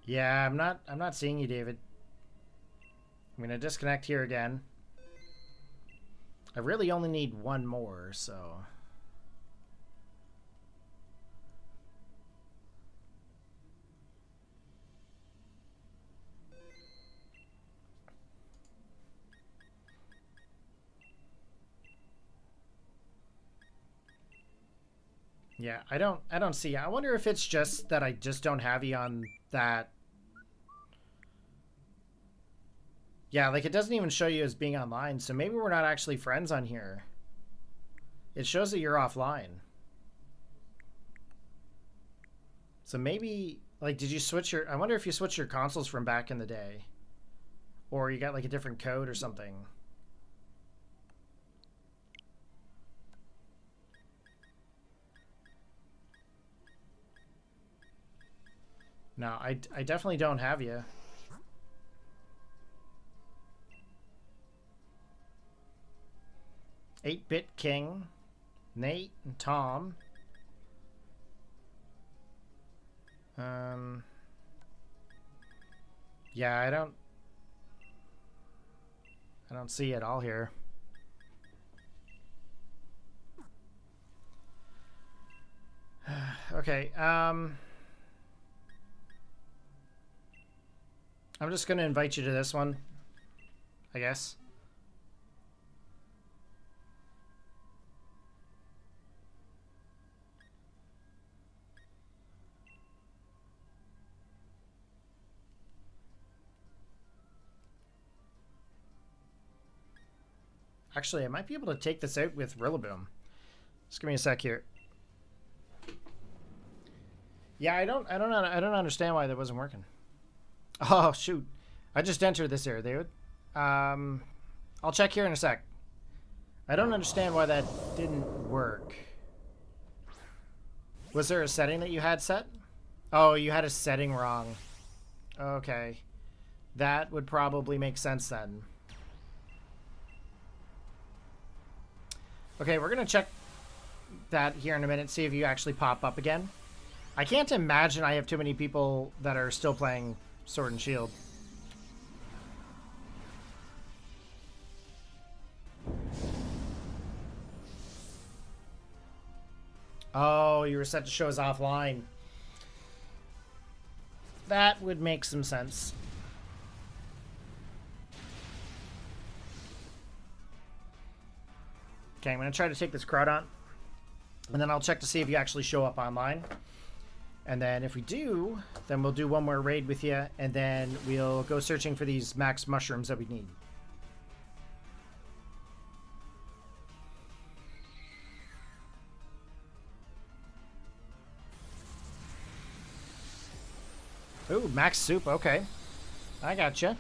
Yeah, I'm not seeing you, David. I'm gonna disconnect here again. I really only need one more, so. Yeah, I don't see you. I wonder if it's just that I just don't have you on that. Yeah, like it doesn't even show you as being online, so maybe we're not actually friends on here. It shows that you're offline. So maybe, like, did you switch your... I wonder if you switched your consoles from back in the day. Or you got, like, a different code or something. No, I definitely don't have you. Eight-Bit King, Nate, and Tom. Yeah, I don't see it all here. Okay, I'm just gonna invite you to this one, I guess. Actually, I might be able to take this out with Rillaboom. Just give me a sec here. Yeah, I don't understand why that wasn't working. Oh shoot! I just entered this area, David. I'll check here in a sec. I don't understand why that didn't work. Was there a setting that you had set? Oh, you had a setting wrong. Okay. That would probably make sense then. Okay, we're going to check that here in a minute, see if you actually pop up again. I can't imagine I have too many people that are still playing Sword and Shield. Oh, you were set to show us offline. That would make some sense. Okay, I'm going to try to take this Crawdon, and then I'll check to see if you actually show up online. And then if we do, then we'll do one more raid with you, and then we'll go searching for these max mushrooms that we need. Ooh, max soup, okay. I gotcha.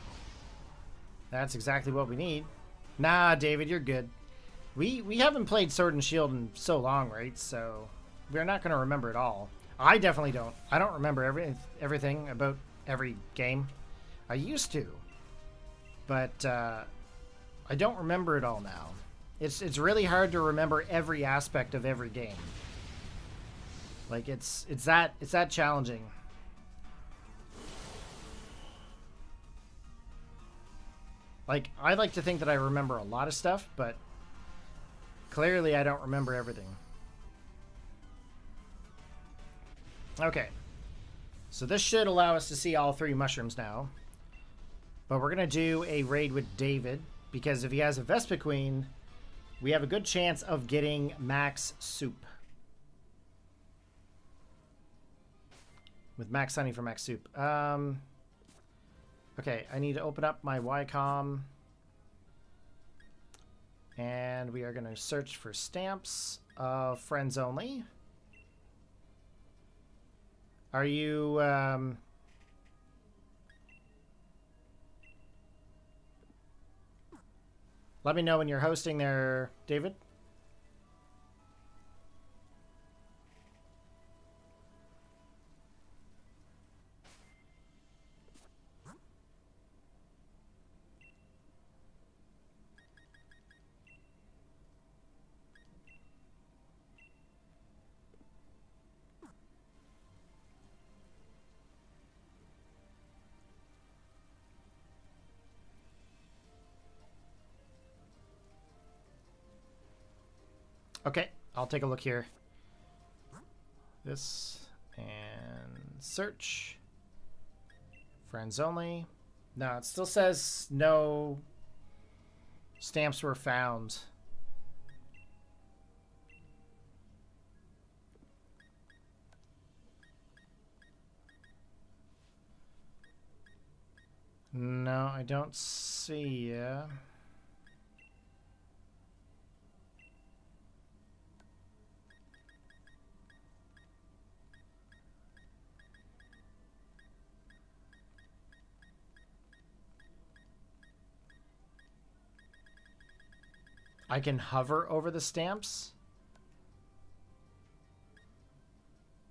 That's exactly what we need. Nah, David, you're good. We haven't played Sword and Shield in so long, right? So we're not going to remember it all. I definitely don't. I don't remember everything about every game. I used to. But I don't remember it all now. It's really hard to remember every aspect of every game. Like it's that challenging. Like, I like to think that I remember a lot of stuff, but clearly I don't remember everything. Okay. So this should allow us to see all three mushrooms now. But we're going to do a raid with David, because if he has a Vespiquen, we have a good chance of getting max soup. With max honey for max soup. Okay, I need to open up my Ycom. And we are going to search for stamps of friends only. Are you... Let me know when you're hosting there, David. Okay, I'll take a look here. This and search. Friends only. No, it still says no stamps were found. No, I don't see ya. I can hover over the stamps?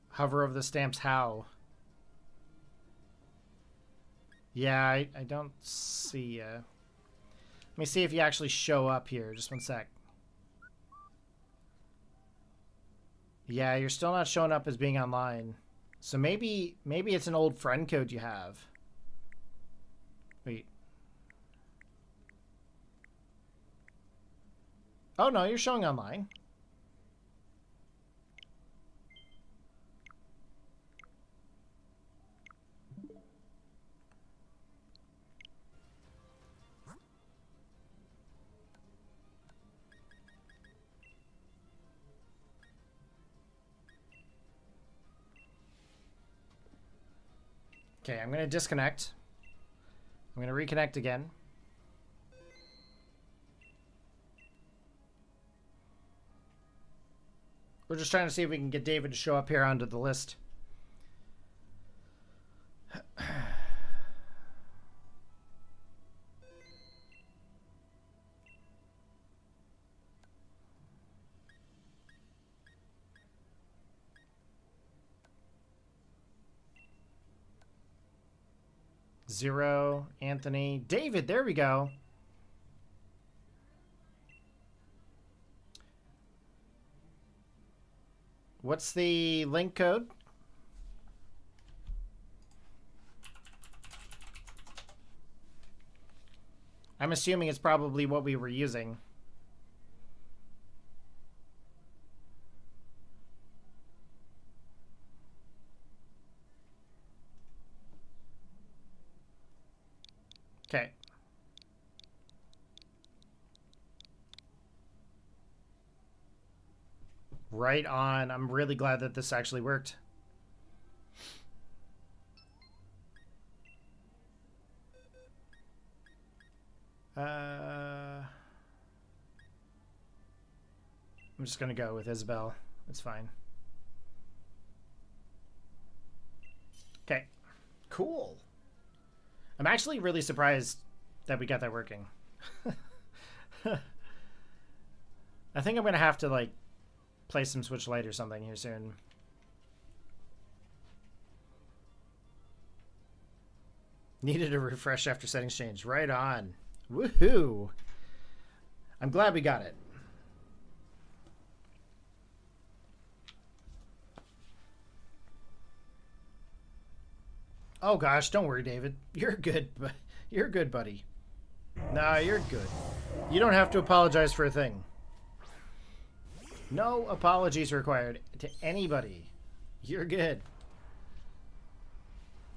Hover over the stamps how? Yeah, I don't see ya. Let me see if you actually show up here. Just one sec. Yeah, you're still not showing up as being online. So maybe it's an old friend code you have. Wait. Oh, no, you're showing online. Okay, I'm going to disconnect. I'm going to reconnect again. We're just trying to see if we can get David to show up here onto the list. Zero, Anthony, David, there we go. What's the link code? I'm assuming it's probably what we were using. Okay. Right on. I'm really glad that this actually worked. I'm just going to go with Isabel. It's fine. Okay. Cool. I'm actually really surprised that we got that working. I think I'm going to have to, like, play some Switch Lite or something here soon. Needed a refresh after settings change. Right on. Woohoo! I'm glad we got it. Oh gosh, don't worry, David. You're good. You're good, buddy. Nah, you're good. You don't have to apologize for a thing. No apologies required to anybody. You're good.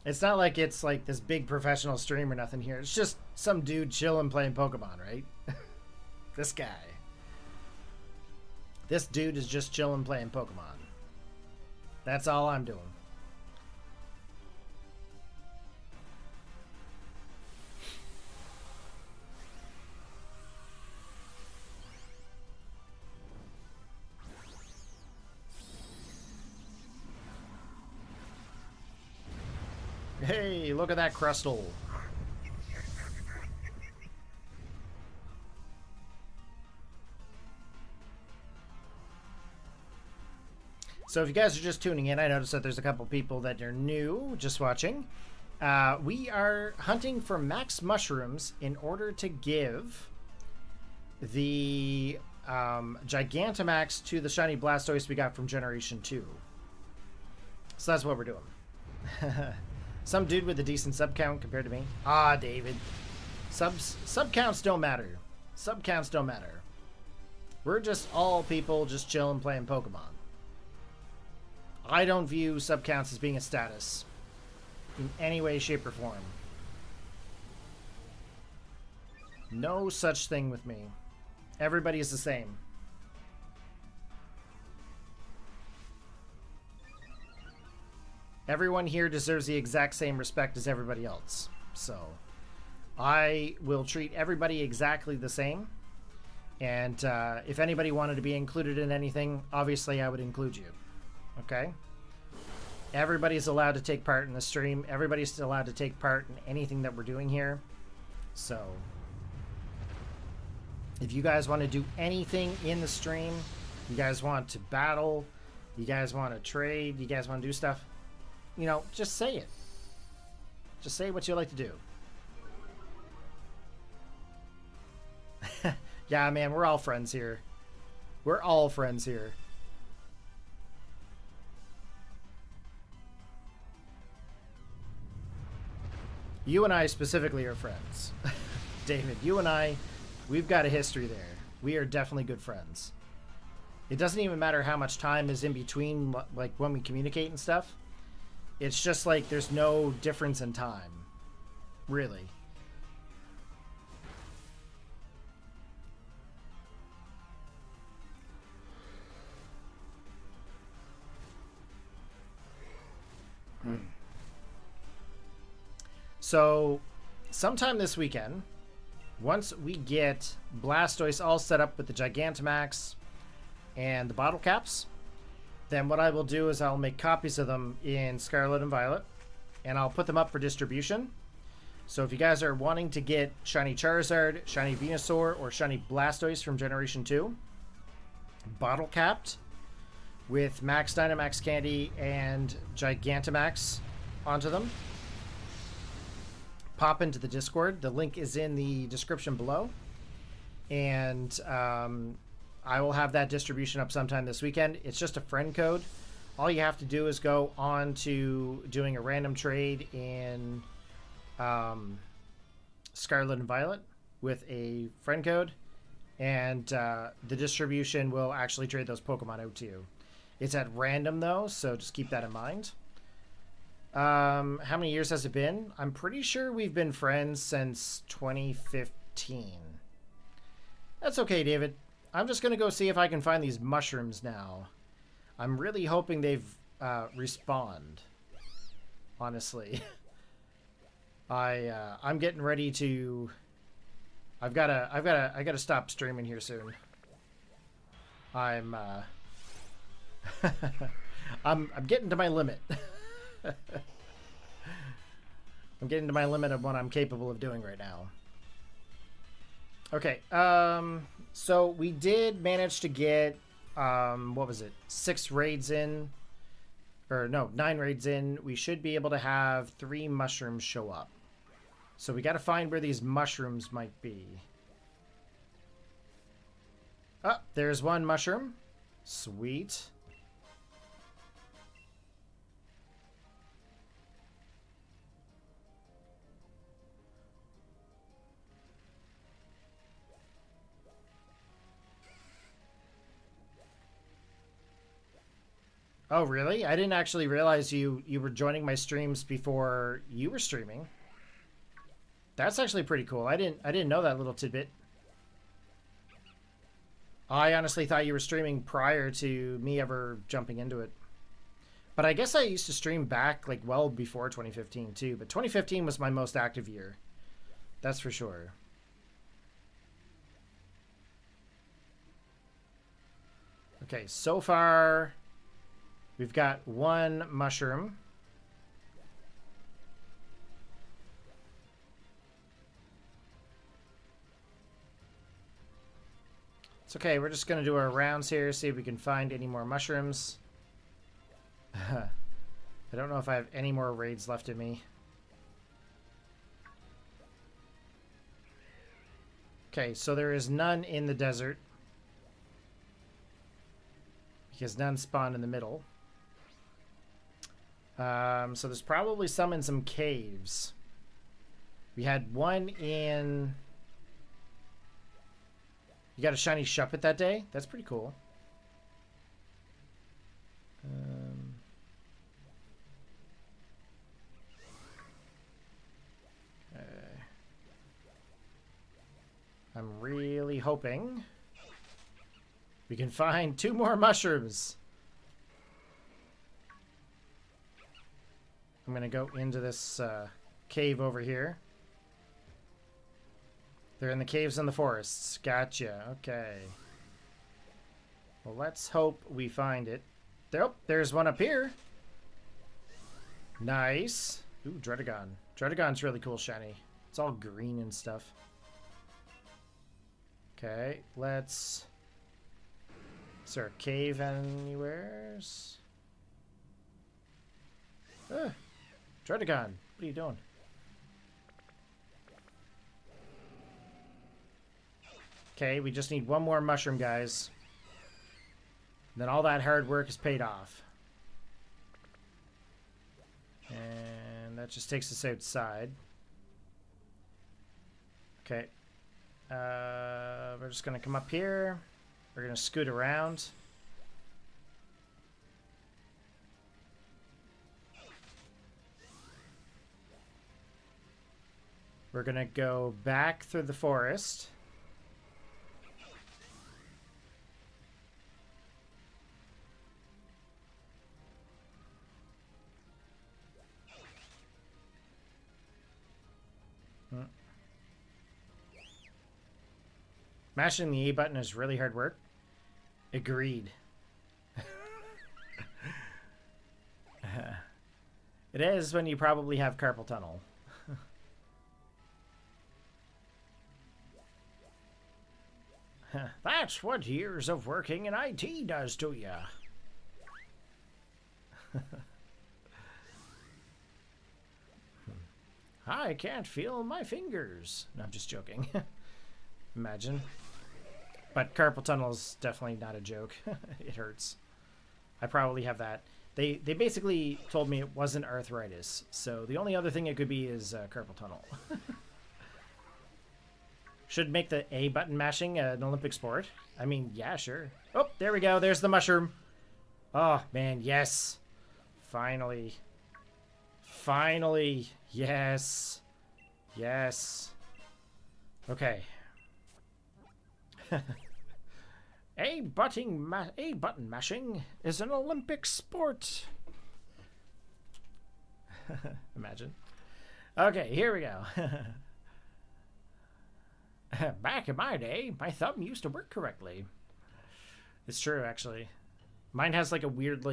It's not like it's like this big professional stream or nothing here. It's just some dude chilling playing Pokemon, right? This guy. This dude is just chilling playing Pokemon. That's all I'm doing. Hey, look at that Crustle. So if you guys are just tuning in, I noticed that there's a couple people that are new, just watching. We are hunting for max mushrooms in order to give the Gigantamax to the shiny Blastoise we got from Generation 2. So that's what we're doing. Some dude with a decent sub count compared to me. Ah, David. Sub counts don't matter. Sub counts don't matter. We're just all people just chilling playing Pokemon. I don't view sub counts as being a status in any way, shape, or form. No such thing with me. Everybody is the same. Everyone here deserves the exact same respect as everybody else. So I will treat everybody exactly the same. And if anybody wanted to be included in anything, obviously I would include you. Okay? Everybody's allowed to take part in the stream. Everybody's allowed to take part in anything that we're doing here. So if you guys want to do anything in the stream, you guys want to battle, you guys want to trade, you guys want to do stuff, you know, just say it. Just say what you like to do. Yeah, man, we're all friends here. We're all friends here. You and I specifically are friends. David, you and I, we've got a history there. We are definitely good friends. It doesn't even matter how much time is in between, like when we communicate and stuff. It's just like there's no difference in time. Really. So, sometime this weekend, once we get Blastoise all set up with the Gigantamax and the Bottlecaps, then what I will do is I'll make copies of them in Scarlet and Violet, and I'll put them up for distribution. So if you guys are wanting to get Shiny Charizard, Shiny Venusaur, or Shiny Blastoise from Generation 2, Bottlecapped, with Max Dynamax Candy and Gigantamax onto them, pop into the Discord. The link is in the description below. And I will have that distribution up sometime this weekend. It's just a friend code. All you have to do is go on to doing a random trade in Scarlet and Violet with a friend code, and the distribution will actually trade those Pokemon out to you. It's at random though, so just keep that in mind. How many years has it been? I'm pretty sure we've been friends since 2015. That's okay, David. I'm just gonna go see if I can find these mushrooms now. I'm really hoping they've respawned, honestly. I'm getting ready to. I gotta stop streaming here soon. I'm getting to my limit. I'm getting to my limit of what I'm capable of doing right now. Okay, so we did manage to get what was it? 6 raids in, or no, 9 raids in. We should be able to have 3 mushrooms show up. So we got to find where these mushrooms might be. Oh, there's one mushroom. Sweet. Oh, really? I didn't actually realize you were joining my streams before you were streaming. That's actually pretty cool. I didn't know that little tidbit. I honestly thought you were streaming prior to me ever jumping into it. But I guess I used to stream back like well before 2015 too, but 2015 was my most active year. That's for sure. Okay, so far we've got 1 mushroom. It's okay, we're just going to do our rounds here, see if we can find any more mushrooms. I don't know if I have any more raids left in me. Okay, so there is none in the desert, because none spawn in the middle. So there's probably some in some caves. We had 1 in... You got a shiny Shuppet that day? That's pretty cool. I'm really hoping we can find 2 more mushrooms. I'm going to go into this cave over here. They're in the caves and the forests. Gotcha. Okay. Well, let's hope we find it. Oh, there's one up here. Nice. Ooh, Dredagon. Dredagon's really cool shiny. It's all green and stuff. Okay, let's... Is there a cave anywhere? Dredagon, what are you doing? Okay, we just need 1 more mushroom, guys. And then all that hard work is paid off. And that just takes us outside. Okay. We're just going to come up here. We're going to scoot around. We're going to go back through the forest. Mashing the A button is really hard work. Agreed. It is when you probably have carpal tunnel. That's what years of working in IT does to you. I can't feel my fingers. No, I'm just joking. Imagine. But carpal tunnel is definitely not a joke. It hurts. I probably have that. They basically told me it wasn't arthritis. So the only other thing it could be is carpal tunnel. Should make the A button mashing an Olympic sport. I mean, yeah, sure. Oh, there we go. There's the mushroom. Oh, man, yes. Finally. Finally. Yes. Yes. Okay. A button mashing is an Olympic sport. Imagine. Okay, here we go. Back in my day, my thumb used to work correctly. It's true, actually. Mine has like a weird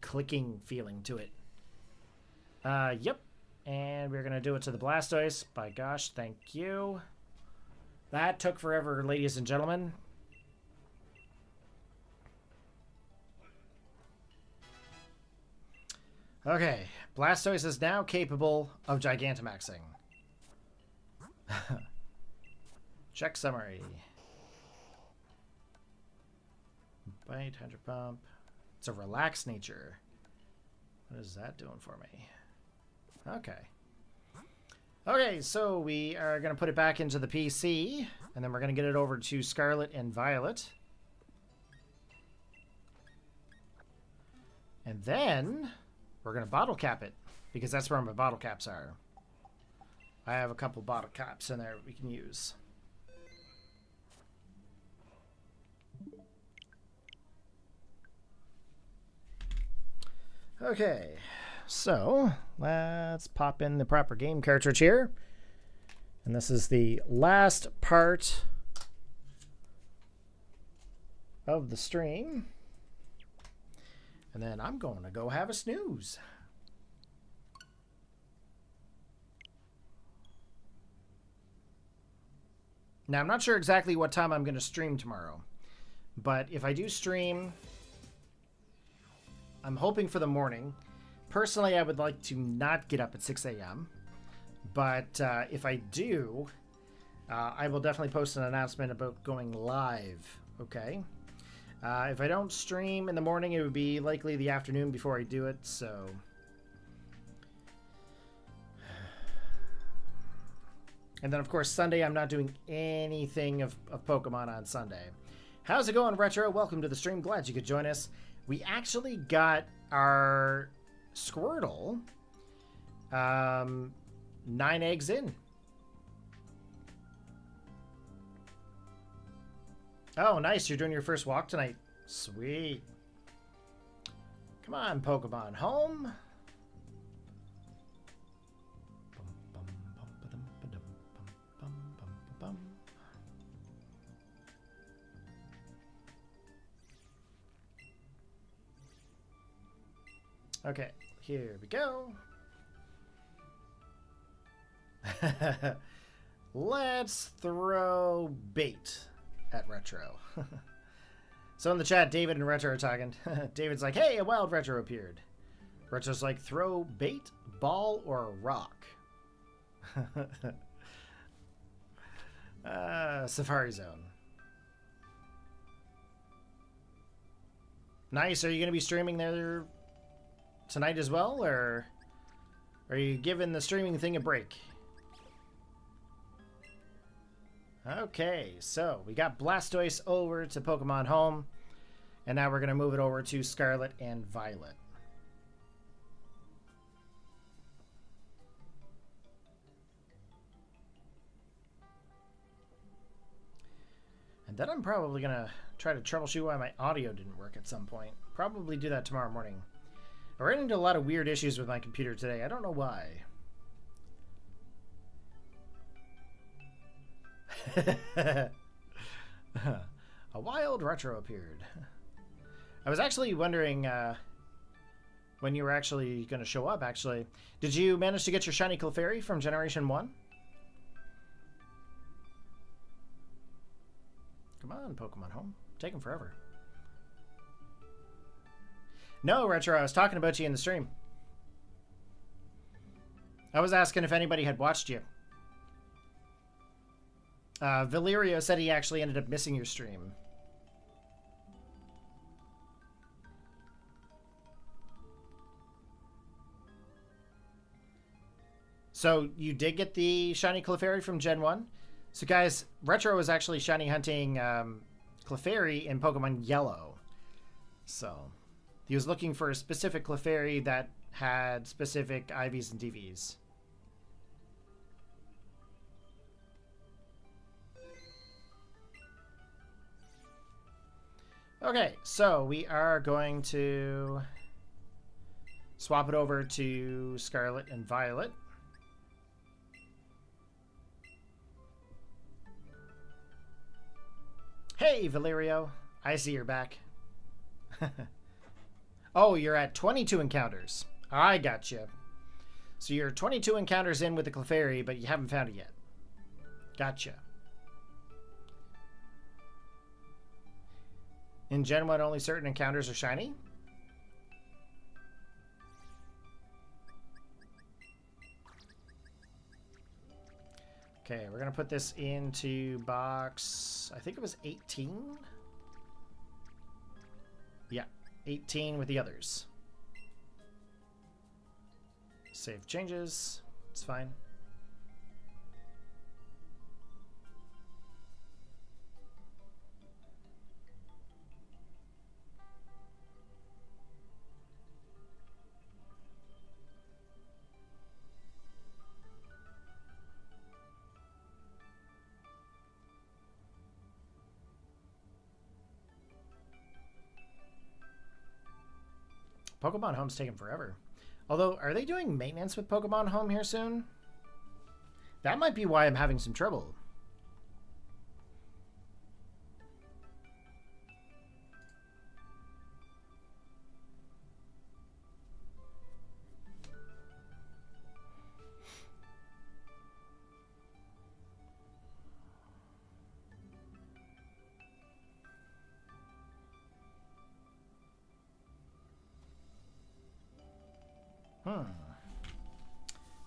clicking feeling to it. Yep. And we're gonna do it to the Blastoise. By gosh, thank you. That took forever, ladies and gentlemen. Okay, Blastoise is now capable of Gigantamaxing. Check summary. Bite, 100 pump. It's a relaxed nature. What is that doing for me? Okay. Okay, so we are going to put it back into the PC, and then we're going to get it over to Scarlet and Violet. And then we're going to bottle cap it, because that's where my bottle caps are. I have a couple bottle caps in there we can use. Okay, so let's pop in the proper game cartridge here. And this is the last part of the stream. And then I'm going to go have a snooze. Now, I'm not sure exactly what time I'm going to stream tomorrow. But if I do stream, I'm hoping for the morning. Personally, I would like to not get up at 6 a.m. But if I do, I will definitely post an announcement about going live. Okay? If I don't stream in the morning, it would be likely the afternoon before I do it. So and then, of course, Sunday, I'm not doing anything of Pokemon on Sunday. How's it going, Retro? Welcome to the stream. Glad you could join us. We actually got our Squirtle 9 eggs in. Oh, nice. You're doing your first walk tonight. Sweet. Come on, Pokemon. Home. Okay, here we go. Let's throw bait at Retro. So in the chat, David and Retro are talking. David's like, hey, a wild Retro appeared. Retro's like, throw bait, ball, or a rock. Safari Zone. Nice. Are you going to be streaming there tonight as well, or are you giving the streaming thing a break? Okay, so we got Blastoise over to Pokemon Home, and now we're going to move it over to Scarlet and Violet. And then I'm probably going to try to troubleshoot why my audio didn't work at some point. Probably do that tomorrow morning. I ran into a lot of weird issues with my computer today. I don't know why. A wild Retro appeared. I was actually wondering when you were actually going to show up, actually. Did you manage to get your shiny Clefairy from Generation 1? Come on, Pokemon Home. Taking forever. No, Retro, I was talking about you in the stream. I was asking if anybody had watched you. Valerio said he actually ended up missing your stream. So you did get the shiny Clefairy from Gen 1? So guys, Retro was actually shiny hunting Clefairy in Pokemon Yellow. So he was looking for a specific Clefairy that had specific IVs and DVs. Okay, so we are going to swap it over to Scarlet and Violet. Hey, Valerio. I see you're back. Oh, you're at 22 encounters. I gotcha. So you're 22 encounters in with the Clefairy, but you haven't found it yet. Gotcha. In Gen 1, only certain encounters are shiny? Okay, we're going to put this into box, I think it was 18? Yeah, 18 with the others. Save changes. It's fine. Pokemon Home's taking forever. Although, are they doing maintenance with Pokemon Home here soon? That might be why I'm having some trouble.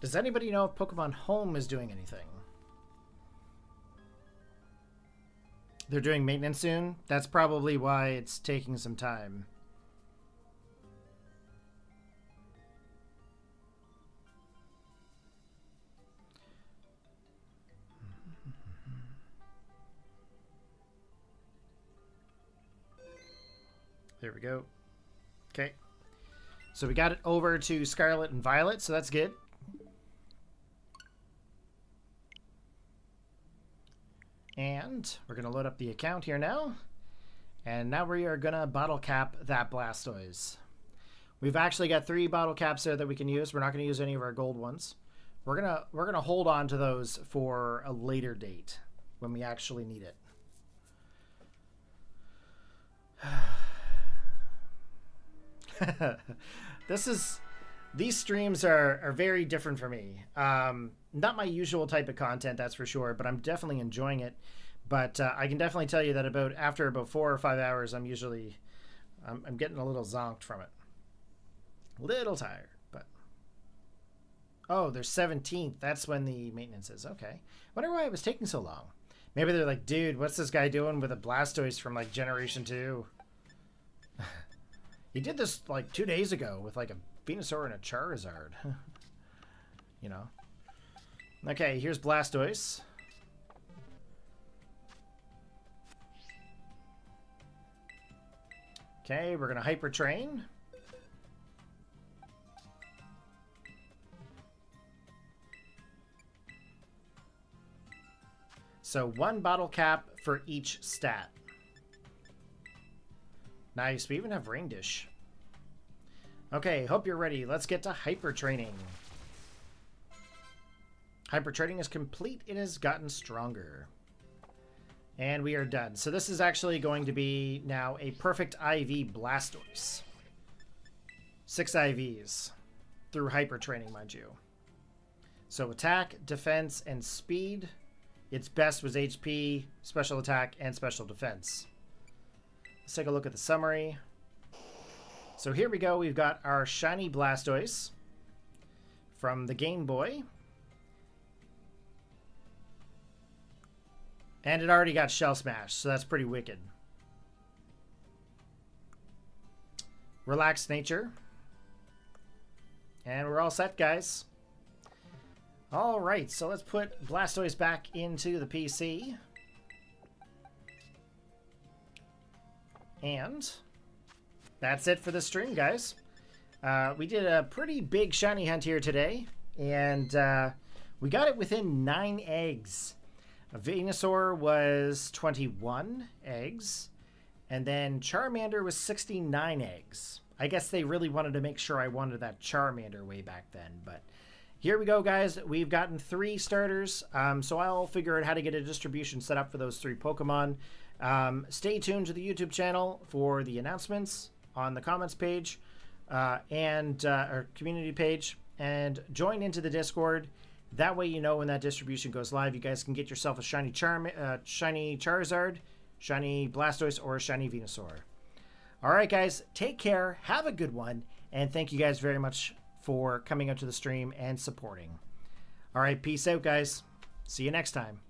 Does anybody know if Pokemon Home is doing anything? They're doing maintenance soon? That's probably why it's taking some time. There we go. Okay. So we got it over to Scarlet and Violet, so that's good. And we're going to load up the account here now. And now we are going to bottle cap that Blastoise. We've actually got 3 bottle caps there that we can use. We're not going to use any of our gold ones. We're going to hold on to those for a later date when we actually need it. These streams are very different for me. Not my usual type of content, that's for sure, but I'm definitely enjoying it. But I can definitely tell you that after about 4 or 5 hours, I'm getting a little zonked from it. A little tired, but oh, there's 17th. That's when the maintenance is. Okay, wonder why it was taking so long. Maybe they're like, dude, what's this guy doing with a Blastoise from like Generation 2? He did this like 2 days ago with like a Venusaur and a Charizard. You know. Okay, here's Blastoise. Okay, we're going to Hyper Train. So 1 bottle cap for each stat. Nice, we even have Rain Dish. Okay, hope you're ready. Let's get to Hyper Training. Hyper Training is complete. It has gotten stronger. And we are done. So this is actually going to be now a perfect IV Blastoise. 6 IVs through hyper training, mind you. So attack, defense, and speed. Its best was HP, special attack, and special defense. Let's take a look at the summary. So here we go. We've got our shiny Blastoise from the Game Boy. And it already got Shell Smash, so that's pretty wicked. Relaxed nature. And we're all set, guys. All right, so let's put Blastoise back into the PC. And that's it for the stream, guys. We did a pretty big shiny hunt here today, and we got it within 9 eggs. A Venusaur was 21 eggs, and then Charmander was 69 eggs. I guess they really wanted to make sure I wanted that Charmander way back then, but here we go, guys. We've gotten 3 starters, so I'll figure out how to get a distribution set up for those 3 Pokemon. Stay tuned to the YouTube channel for the announcements on the comments page and our community page, and join into the Discord. That way you know when that distribution goes live. You guys can get yourself a shiny shiny Charizard, shiny Blastoise, or a shiny Venusaur. All right, guys, take care, have a good one, and thank you guys very much for coming out to the stream and supporting. All right, peace out, guys. See you next time.